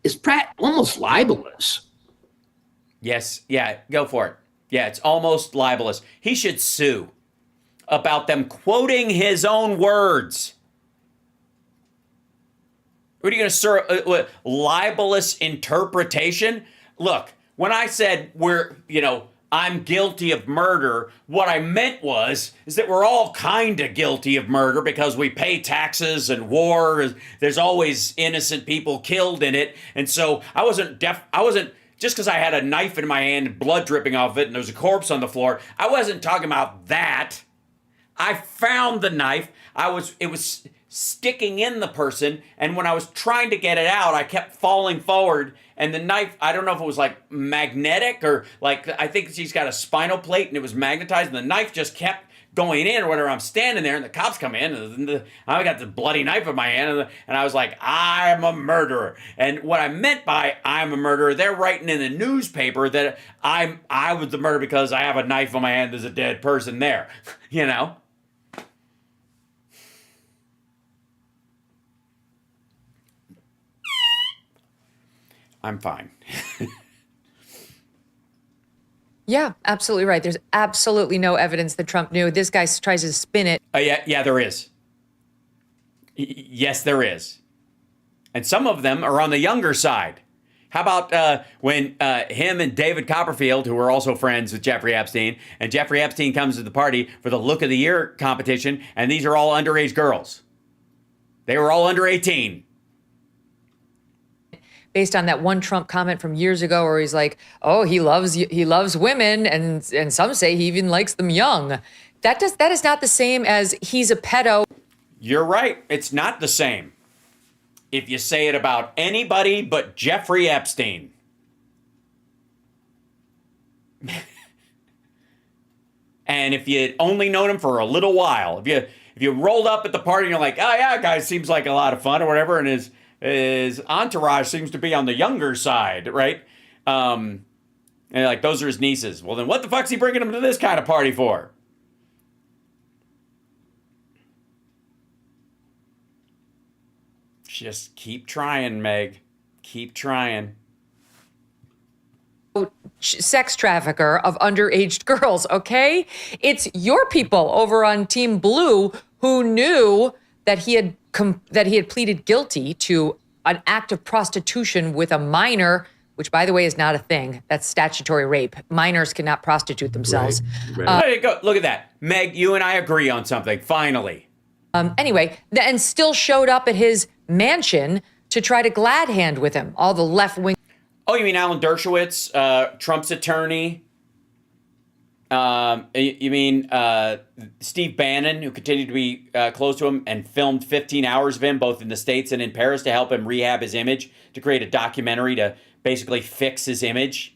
is almost libelous. Yes, yeah, go for it. Yeah, it's almost libelous. He should sue about them quoting his own words. What are you going to serve? Libelous interpretation? Look, when I said I'm guilty of murder, what I meant is that we're all kind of guilty of murder because we pay taxes and war. There's always innocent people killed in it. And so I wasn't just because I had a knife in my hand and blood dripping off of it and there was a corpse on the floor. I wasn't talking about that. I found the knife. It was sticking in the person, and when I was trying to get it out, I kept falling forward, and the knife, I don't know if it was like magnetic or like, I think she's got a spinal plate and it was magnetized, and the knife just kept going in or whatever. I'm standing there and the cops come in and I got the bloody knife in my hand and I was like, I'm a murderer. And what I meant by I'm a murderer, they're writing in the newspaper that I was the murderer because I have a knife in my hand, there's a dead person there, I'm fine. Yeah, absolutely right. There's absolutely no evidence that Trump knew. This guy tries to spin it. Yeah, there is. Yes, there is. And some of them are on the younger side. How about when him and David Copperfield, who were also friends with Jeffrey Epstein, and Jeffrey Epstein comes to the party for the Look of the Year competition, and these are all underage girls. They were all under 18. Based on that one Trump comment from years ago where he's like, oh, he loves women, and some say he even likes them young. That is not the same as he's a pedo. You're right. It's not the same. If you say it about anybody but Jeffrey Epstein. And if you'd only known him for a little while, if you rolled up at the party and you're like, oh yeah, guy seems like a lot of fun or whatever, and his entourage seems to be on the younger side, right? And like, those are his nieces. Well, then what the fuck's he bringing them to this kind of party for? Just keep trying, Meg. Keep trying. Sex trafficker of underage girls, okay? It's your people over on Team Blue who knew that he had pleaded guilty to an act of prostitution with a minor, which, by the way, is not a thing. That's statutory rape. Minors cannot prostitute themselves. Right. There you go. Look at that. Meg, you and I agree on something, finally. Anyway, and still showed up at his mansion to try to glad hand with him. All the left-wing. Oh, you mean Alan Dershowitz, Trump's attorney? You mean Steve Bannon, who continued to be close to him and filmed 15 hours of him, both in the States and in Paris, to help him rehab his image, to create a documentary to basically fix his image?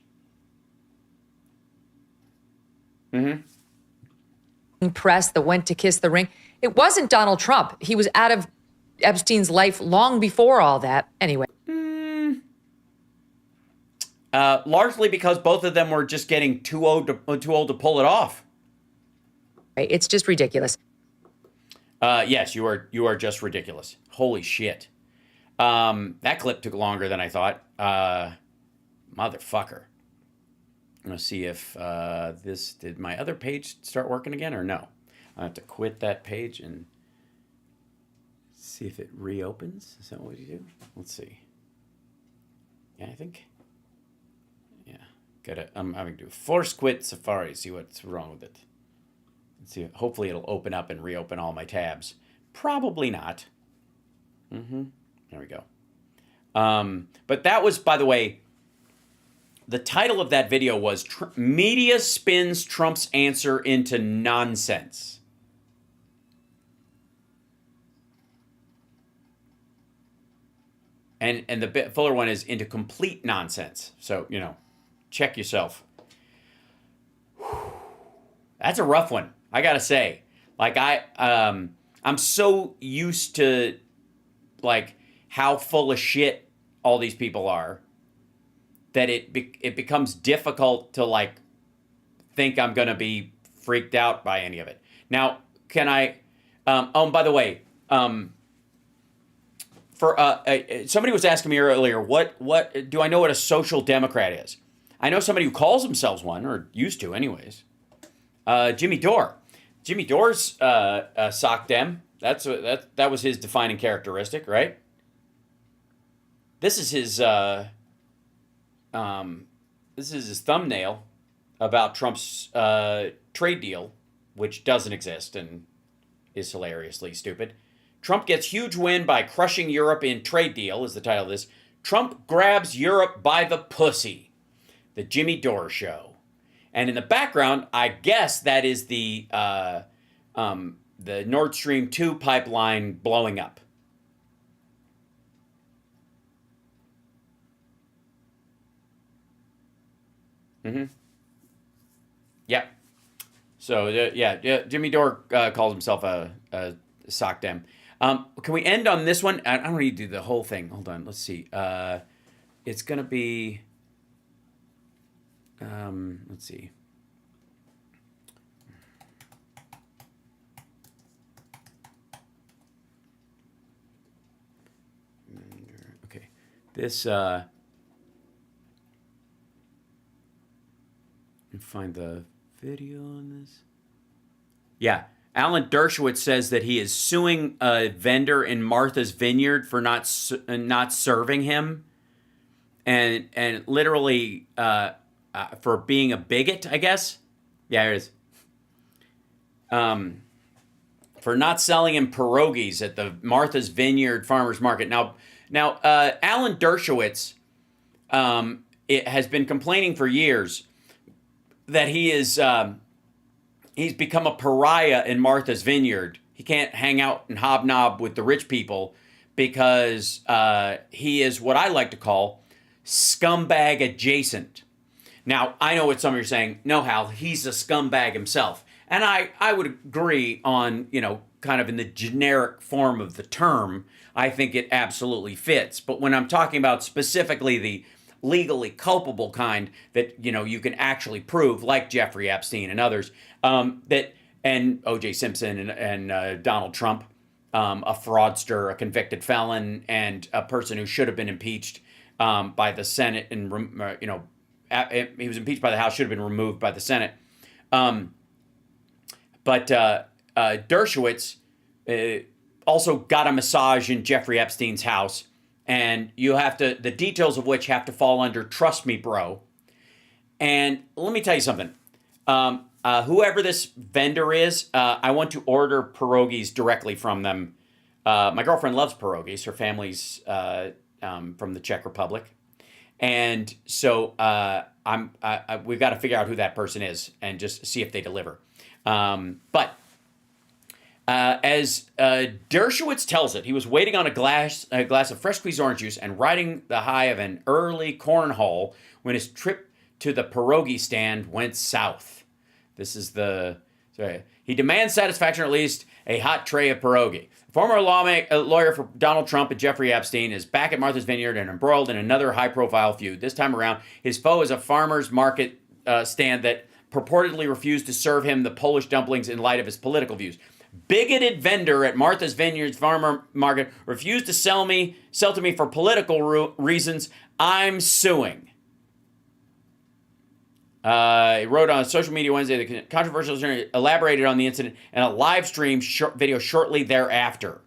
Press that went to kiss the ring. It wasn't Donald Trump. He was out of Epstein's life long before all that. Anyway. Largely because both of them were just getting too old to pull it off. It's just ridiculous. Yes, you are just ridiculous. Holy shit. That clip took longer than I thought. Motherfucker. I'm going to see if did my other page start working again or no? I have to quit that page and see if it reopens. Is that what you do? Let's see. Yeah, I think. Yeah, I'm having to force quit Safari. See what's wrong with it. Let's see. Hopefully, it'll open up and reopen all my tabs. Probably not. There we go. But that was, by the way, the title of that video was "Media Spins Trump's Answer into Nonsense." And the fuller one is into complete nonsense. So, check yourself. That's a rough one, I gotta say. Like, I'm so used to, like, how full of shit all these people are that it becomes difficult to, like, think I'm gonna be freaked out by any of it. Now, can I? By the way, somebody was asking me earlier, what do I know what a social democrat is? I know somebody who calls themselves one, or used to anyways. Jimmy Dore. Jimmy Dore's sock dem. That was his defining characteristic, right? This is his thumbnail about Trump's trade deal, which doesn't exist and is hilariously stupid. Trump gets huge win by crushing Europe in trade deal, is the title of this. Trump grabs Europe by the pussy. The Jimmy Dore Show. And in the background, I guess that is the Nord Stream 2 pipeline blowing up. Yeah. So, Jimmy Dore calls himself a sock dem. Can we end on this one? I don't need to do the whole thing. Hold on. Let's see. It's going to be... let's see. Okay. This... find the video on this. Yeah. Alan Dershowitz says that he is suing a vendor in Martha's Vineyard for not serving him, and literally for being a bigot, I guess. Yeah, here it is. For not selling him pierogies at the Martha's Vineyard Farmers Market. Now, Alan Dershowitz it has been complaining for years that he is he's become a pariah in Martha's Vineyard. He can't hang out and hobnob with the rich people because he is what I like to call scumbag adjacent. Now, I know what some of you are saying. No, Hal, he's a scumbag himself. And I would agree on, kind of in the generic form of the term, I think it absolutely fits. But when I'm talking about specifically the legally culpable kind that, you can actually prove, like Jeffrey Epstein and others, and O.J. Simpson and Donald Trump, a fraudster, a convicted felon, and a person who should have been impeached by the Senate, and he was impeached by the House, should have been removed by the Senate. But Dershowitz also got a massage in Jeffrey Epstein's house, and the details of which have to fall under trust me, bro. And let me tell you something. Whoever this vendor is, I want to order pierogies directly from them. My girlfriend loves pierogies. Her family's from the Czech Republic. And so we've got to figure out who that person is and just see if they deliver. But as Dershowitz tells it, he was waiting on a glass of fresh squeezed orange juice and riding the high of an early cornhole when his trip to the pierogi stand went south. This is he demands satisfaction, or at least a hot tray of pierogi. Former lawyer for Donald Trump and Jeffrey Epstein is back at Martha's Vineyard and embroiled in another high-profile feud. This time around, his foe is a farmer's market stand that purportedly refused to serve him the Polish dumplings in light of his political views. Bigoted vendor at Martha's Vineyard's farmer market refused to sell to me for political reasons. I'm suing. He wrote on social media Wednesday the controversial attorney elaborated on the incident in a live stream video shortly thereafter.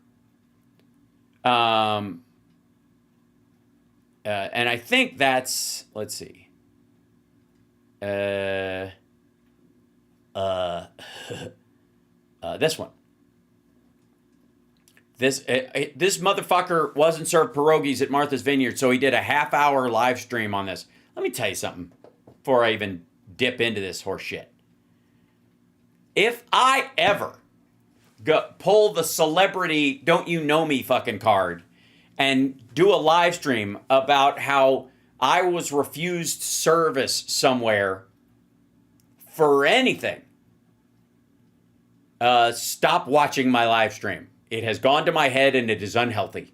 And I think that's, let's see. This one. This motherfucker wasn't served pierogies at Martha's Vineyard, so he did a half-hour live stream on this. Let me tell you something before I even dip into this horse shit. If I ever pull the celebrity don't you know me fucking card and do a live stream about how I was refused service somewhere for anything, stop watching my live stream. It has gone to my head and it is unhealthy.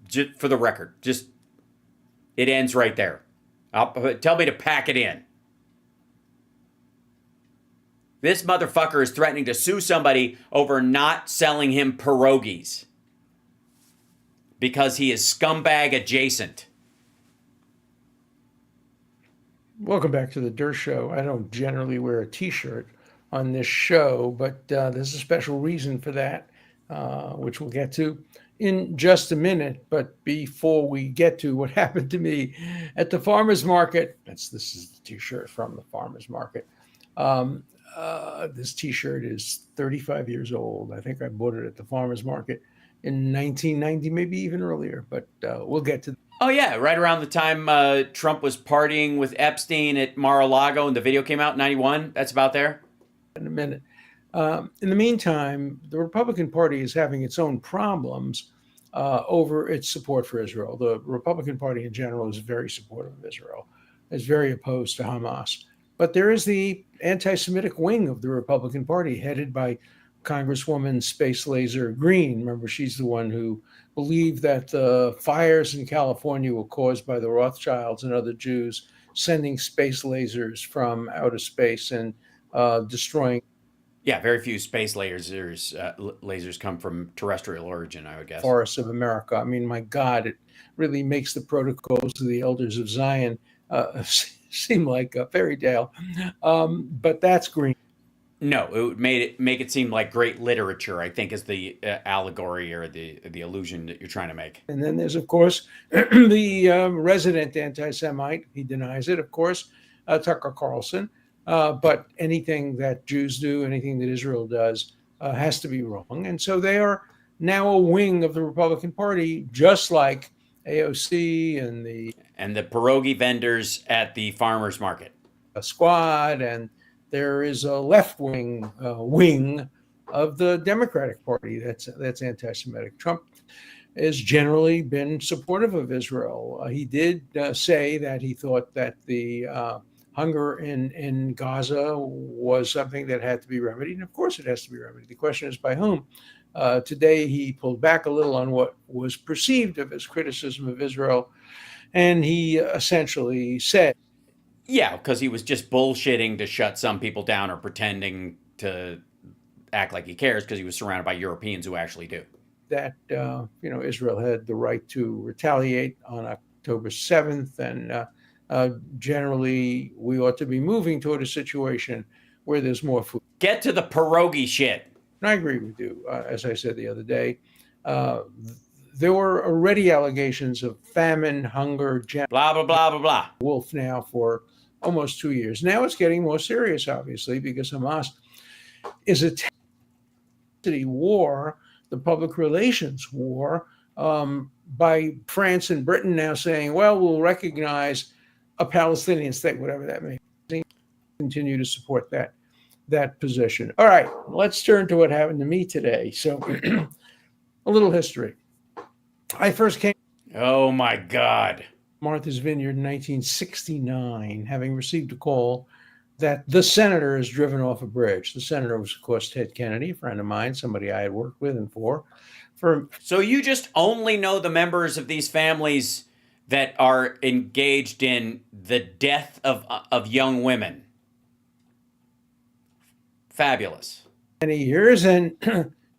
Just for the record, it ends right there. Tell me to pack it in. This motherfucker is threatening to sue somebody over not selling him pierogies because he is scumbag adjacent. Welcome back to the Dersh Show. I don't generally wear a t-shirt on this show, but there's a special reason for that, which we'll get to in just a minute. But before we get to what happened to me at the farmer's market, this is the t-shirt from the farmer's market. This t-shirt is 35 years old. I think I bought it at the farmer's market in 1990, maybe even earlier, but we'll get to. Oh yeah, right around the time Trump was partying with Epstein at Mar-a-Lago and the video came out in 91. That's about there. In a minute. In the meantime, the Republican Party is having its own problems over its support for Israel. The Republican Party in general is very supportive of Israel, is very opposed to Hamas. But there is the anti-Semitic wing of the Republican Party headed by Congresswoman Space Laser Green. Remember, she's the one who believed that the fires in California were caused by the Rothschilds and other Jews sending space lasers from outer space and destroying. Yeah, very few space lasers come from terrestrial origin, I would guess. Forests of America. I mean, my God, it really makes the protocols of the elders of Zion seem like a fairy tale. But that's green. No, it would make it seem like great literature, I think, is the allegory or the illusion that you're trying to make. And then there's, of course, the resident anti-Semite. He denies it, of course, Tucker Carlson. But anything that Jews do, anything that Israel does, has to be wrong. And so they are now a wing of the Republican Party, just like AOC and the pierogi vendors at the farmers market. Squad, and there is a left-wing wing of the Democratic Party that's anti-Semitic. Trump has generally been supportive of Israel. He did say that he thought that the hunger in Gaza was something that had to be remedied. And of course it has to be remedied. The question is by whom? Today he pulled back a little on what was perceived of his criticism of Israel. And he essentially said, yeah, because he was just bullshitting to shut some people down or pretending to act like he cares because he was surrounded by Europeans who actually do. That, Israel had the right to retaliate on October 7th. And generally, we ought to be moving toward a situation where there's more food. Get to the pierogi shit. And I agree with you. As I said the other day, there were already allegations of famine, hunger, blah, blah, blah, blah, blah. Wolf now for almost 2 years. Now it's getting more serious, obviously, because Hamas is a war, the public relations war, by France and Britain now saying, well, we'll recognize a Palestinian state, whatever that may be. Continue to support that position. All right, let's turn to what happened to me today. So a little history. I first came. Oh, my God. Martha's Vineyard in 1969, having received a call that the senator is driven off a bridge. The senator was, of course, Ted Kennedy, a friend of mine, somebody I had worked with and for. So you just only know the members of these families that are engaged in the death of young women. Fabulous. Many years, and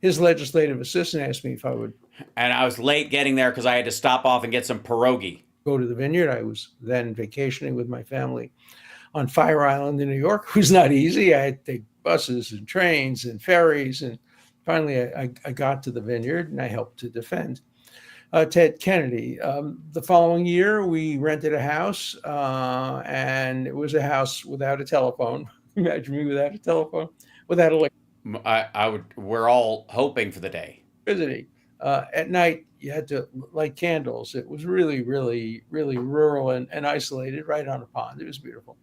his legislative assistant asked me if I would. And I was late getting there because I had to stop off and get some pierogi. Go to the vineyard. I was then vacationing with my family on Fire Island in New York. It was not easy. I had to take buses and trains and ferries. And finally, I got to the vineyard and I helped to defend Ted Kennedy. The following year, we rented a house, and it was a house without a telephone. Imagine me without a telephone, without electricity. We're all hoping for the day. At night, you had to light candles. It was really, really, really rural and isolated, right on a pond. It was beautiful.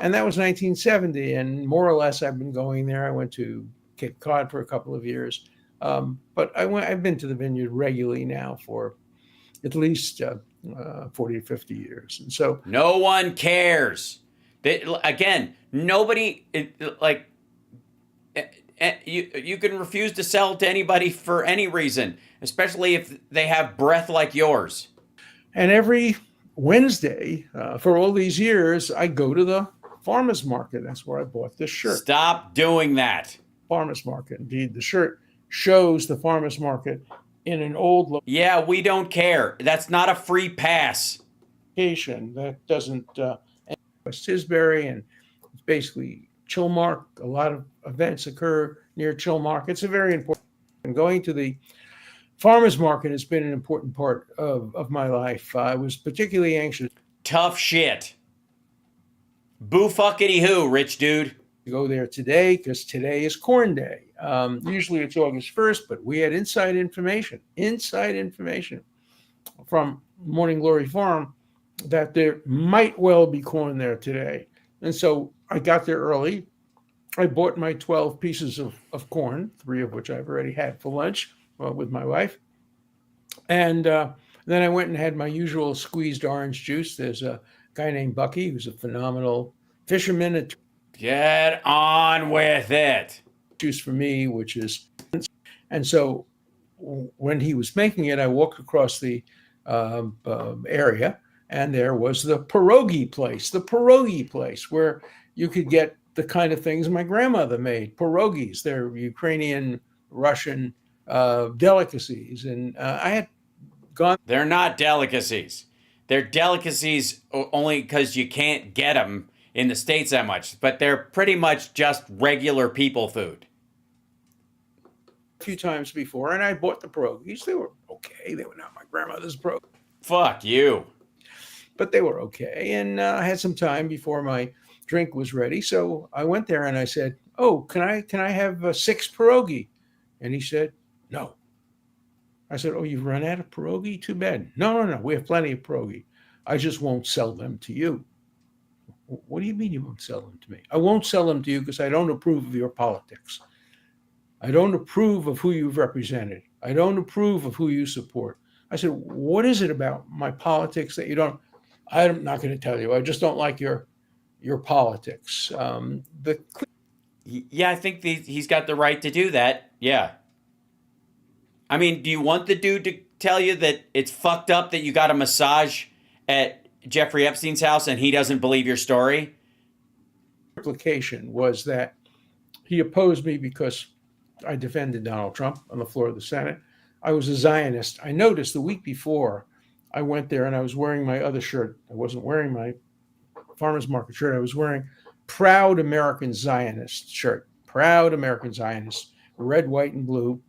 And that was 1970. And more or less, I've been going there. I went to Cape Cod for a couple of years. But I've been to the vineyard regularly now for at least 40 to 50 years. And so no one cares. Again, nobody you can refuse to sell to anybody for any reason, especially if they have breath like yours. And every Wednesday for all these years, I go to the farmer's market. That's where I bought this shirt. Stop doing that. Farmer's market. Indeed, the shirt shows the farmer's market in an old Yeah, we don't care. That's not a free pass. Location that doesn't West Tisbury, and it's basically Chilmark. A lot of events occur near Chilmark. It's a very important. And going to the farmer's market has been an important part of my life. I was particularly anxious. Tough shit. Boo fuckity who, rich dude. To go there today because today is Corn Day. Usually it's August 1st, but we had inside information from Morning Glory Farm that there might well be corn there today. And so I got there early. I bought my 12 pieces of corn, 3 of which I've already had for lunch with my wife. And then I went and had my usual squeezed orange juice. There's a guy named Bucky who's a phenomenal fisherman. Get on with it. Juice for me, which is, and so when he was making it, I walked across the area, and there was the pierogi place where you could get the kind of things my grandmother made. Pierogies, they're Ukrainian, Russian delicacies. And I had gone. They're not delicacies. They're delicacies only because you can't get them in the States that much. But they're pretty much just regular people food. A few times before, and I bought the pierogies. They were okay. They were not my grandmother's pierogies. Fuck you. But they were okay. And I had some time before my drink was ready. So I went there and I said, "Oh, can I have 6 pierogi?" And he said, "No." I said, "Oh, you've run out of pierogi? Too bad." No. We have plenty of pierogi. I just won't sell them to you." "What do you mean you won't sell them to me?" "I won't sell them to you because I don't approve of your politics. I don't approve of who you've represented. I don't approve of who you support." I said, "What is it about my politics that you don't?" "I'm not going to tell you. I just don't like your politics." Yeah, I think he's got the right to do that. Yeah. I mean, do you want the dude to tell you that it's fucked up that you got a massage at Jeffrey Epstein's house and he doesn't believe your story? Implication was that he opposed me because I defended Donald Trump on the floor of the Senate. I was a Zionist. I noticed the week before I went there and I was wearing my other shirt. I wasn't wearing my farmer's market shirt. I was wearing Proud American Zionist shirt. Proud American Zionist, red, white, and blue.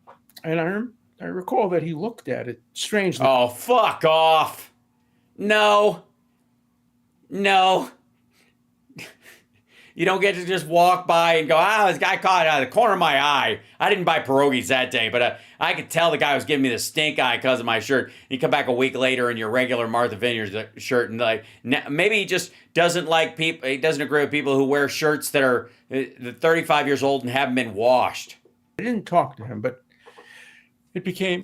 And I recall that he looked at it strangely. Oh, fuck off. No. You don't get to just walk by and go, this guy caught it out of the corner of my eye. I didn't buy pierogies that day, but I could tell the guy was giving me the stink eye because of my shirt. You come back a week later in your regular Martha Vineyards shirt, and like maybe he just doesn't like people. He doesn't agree with people who wear shirts that are 35 years old and haven't been washed. I didn't talk to him, but it became.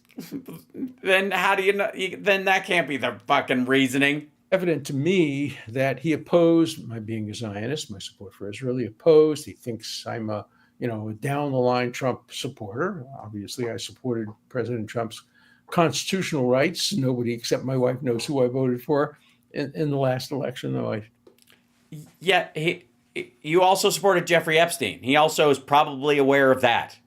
Then how do you know? Then that can't be the fucking reasoning. Evident to me that he opposed my being a Zionist, my support for Israel. He opposed. He thinks I'm a down the line Trump supporter. Obviously, I supported President Trump's constitutional rights. Nobody except my wife knows who I voted for in the last election, though. Yeah, you also supported Jeffrey Epstein. He also is probably aware of that.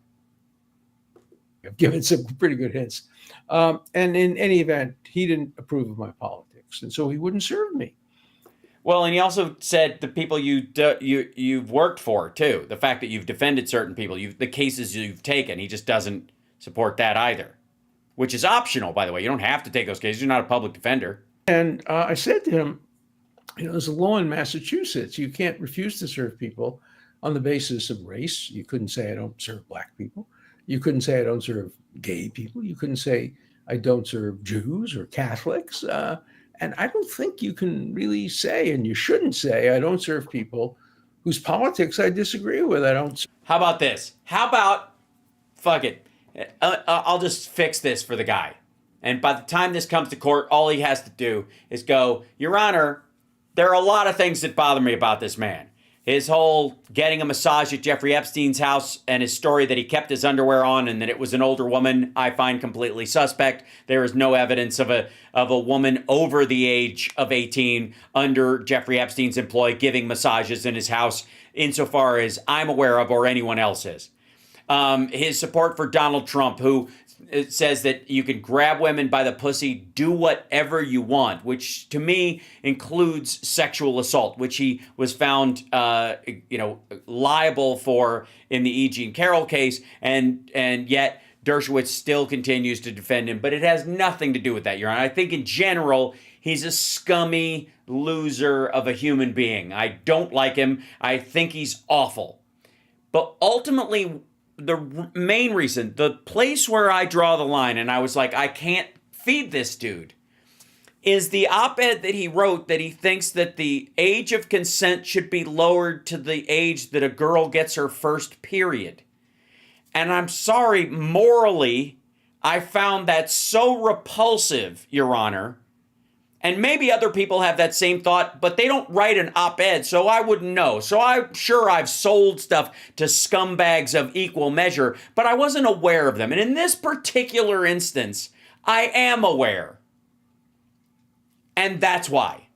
I've given some pretty good hints. And in any event, he didn't approve of my politics. And so he wouldn't serve me. Well, and he also said the people you've worked for, too. The fact that you've defended certain people, the cases you've taken, he just doesn't support that either. Which is optional, by the way. You don't have to take those cases. You're not a public defender. And I said to him, there's a law in Massachusetts. You can't refuse to serve people on the basis of race. You couldn't say I don't serve black people. You couldn't say I don't serve gay people. You couldn't say I don't serve Jews or Catholics. And I don't think you can really say, and you shouldn't say, I don't serve people whose politics I disagree with. How about this? How about, fuck it. I'll just fix this for the guy. And by the time this comes to court, all he has to do is go, Your Honor, there are a lot of things that bother me about this man. His whole getting a massage at Jeffrey Epstein's house and his story that he kept his underwear on and that it was an older woman, I find completely suspect. There is no evidence of a woman over the age of 18 under Jeffrey Epstein's employ giving massages in his house insofar as I'm aware of or anyone else is. His support for Donald Trump, who says that you can grab women by the pussy, do whatever you want, which to me includes sexual assault, which he was found, liable for in the E. Jean Carroll case, and yet Dershowitz still continues to defend him. But it has nothing to do with that, Your Honor. I think in general, he's a scummy loser of a human being. I don't like him. I think he's awful. But ultimately, the main reason, the place where I draw the line, and I was like, I can't feed this dude, is the op-ed that he wrote that he thinks that the age of consent should be lowered to the age that a girl gets her first period. And I'm sorry, morally, I found that so repulsive, Your Honor. And maybe other people have that same thought, but they don't write an op-ed, so I wouldn't know. So I'm sure I've sold stuff to scumbags of equal measure, but I wasn't aware of them. And in this particular instance, I am aware. And that's why.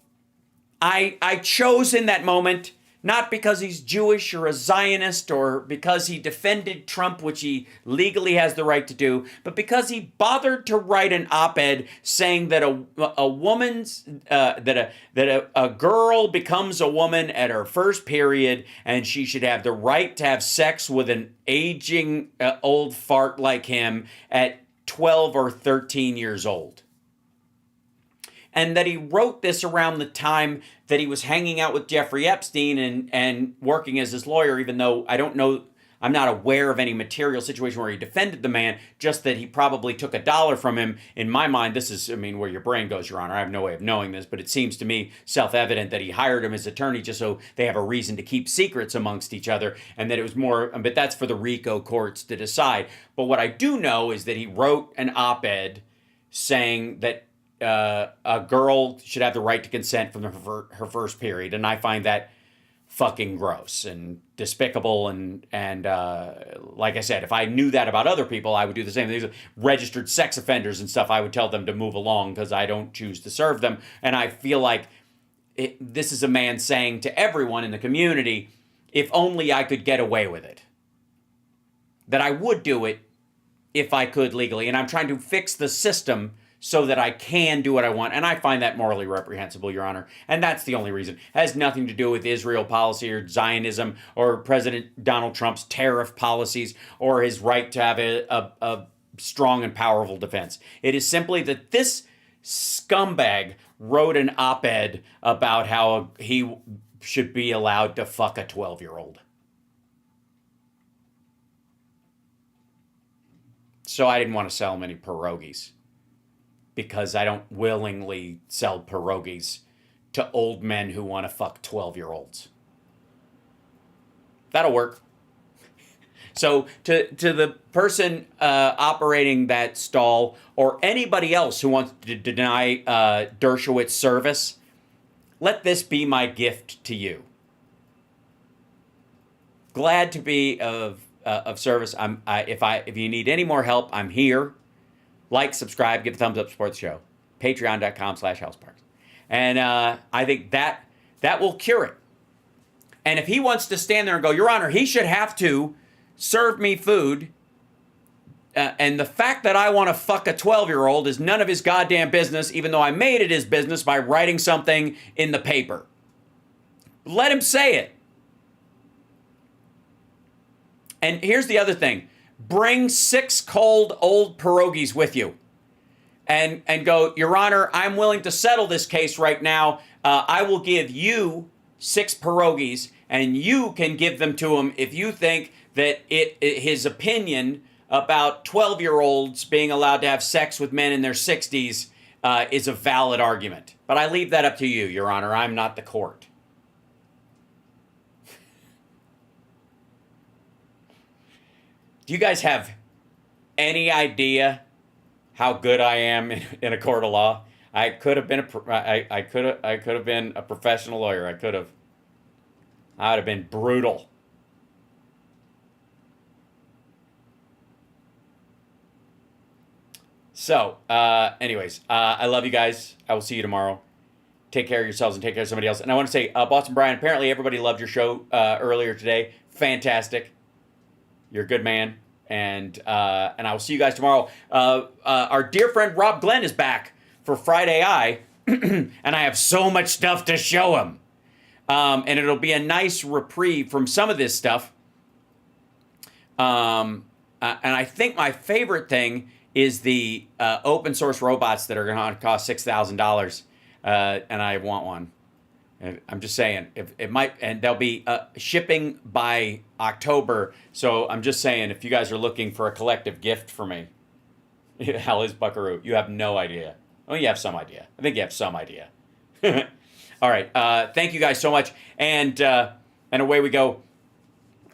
I chose in that moment Not because he's Jewish or a Zionist or because he defended Trump, which he legally has the right to do, but because he bothered to write an op-ed saying that a girl becomes a woman at her first period and she should have the right to have sex with an aging old fart like him at 12 or 13 years old. And that he wrote this around the time that he was hanging out with Jeffrey Epstein and working as his lawyer, even though I don't know, I'm not aware of any material situation where he defended the man, just that he probably took $1 from him. In my mind, this is, where your brain goes, Your Honor. I have no way of knowing this, but it seems to me self-evident that he hired him as attorney just so they have a reason to keep secrets amongst each other, and that it was more, but that's for the RICO courts to decide. But what I do know is that he wrote an op-ed saying that a girl should have the right to consent from her first period, and I find that fucking gross and despicable. And like I said, if I knew that about other people, I would do the same thing. Registered sex offenders and stuff, I would tell them to move along because I don't choose to serve them. And I feel like this is a man saying to everyone in the community, if only I could get away with it, that I would do it if I could legally. And I'm trying to fix the system so that I can do what I want. And I find that morally reprehensible, Your Honor. And that's the only reason. It has nothing to do with Israel policy or Zionism or President Donald Trump's tariff policies or his right to have a strong and powerful defense. It is simply that this scumbag wrote an op-ed about how he should be allowed to fuck a 12-year-old. So I didn't want to sell him any pierogies, because I don't willingly sell pierogies to old men who want to fuck 12-year-olds. That'll work. So to the person operating that stall or anybody else who wants to deny Dershowitz service, let this be my gift to you. Glad to be of service. If you need any more help, I'm here. Like, subscribe, give a thumbs up, support the show. Patreon.com/HouseParks. And I think that will cure it. And if he wants to stand there and go, Your Honor, he should have to serve me food. And the fact that I want to fuck a 12-year-old is none of his goddamn business, even though I made it his business by writing something in the paper. Let him say it. And here's the other thing. Bring 6 cold old pierogies with you and go, Your Honor, I'm willing to settle this case right now. I will give you 6 pierogies and you can give them to him if you think that his opinion about 12-year-olds being allowed to have sex with men in their 60s is a valid argument. But I leave that up to you, Your Honor. I'm not the court. Do you guys have any idea how good I am in a court of law? I could have been a professional lawyer. I would have been brutal. So, anyways, I love you guys. I will see you tomorrow. Take care of yourselves and take care of somebody else. And I want to say, Boston Brian, apparently everybody loved your show earlier today. Fantastic. You're a good man, and I will see you guys tomorrow. Our dear friend Rob Glenn is back for Friday Eye, and I have so much stuff to show him. And it'll be a nice reprieve from some of this stuff. And I think my favorite thing is the open source robots that are going to cost $6,000, and I want one. I'm just saying, if it might, and they'll be shipping by October. So I'm just saying, if you guys are looking for a collective gift for me, hell is Buckaroo. You have no idea. Oh, you have some idea. I think you have some idea. All right. Thank you guys so much, and away we go.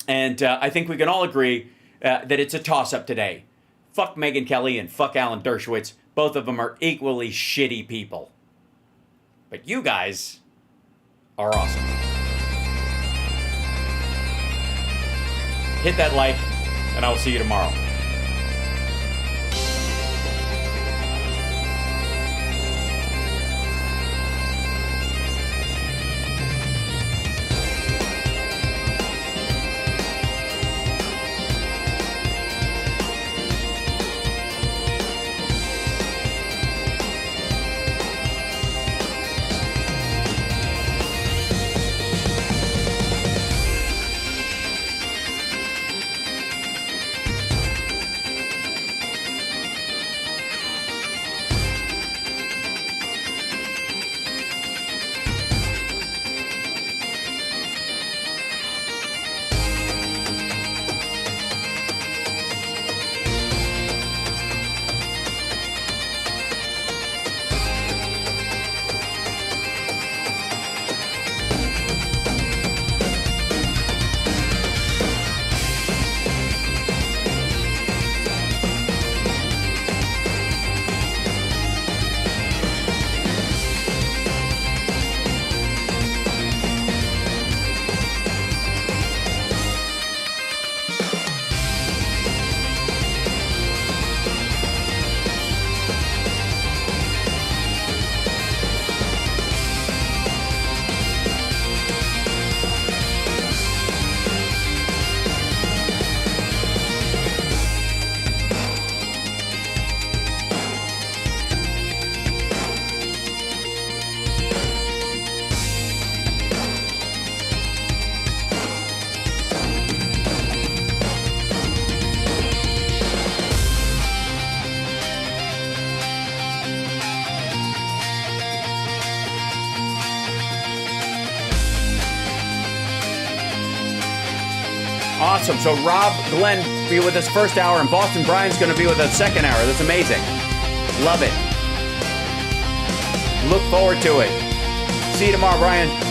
And I think we can all agree that it's a toss-up today. Fuck Megyn Kelly and fuck Alan Dershowitz. Both of them are equally shitty people. But you guys are awesome. Hit that like, and I will see you tomorrow. Awesome. So Rob Glenn be with us first hour, and Boston Brian's going to be with us second hour. That's amazing. Love it. Look forward to it. See you tomorrow, Brian.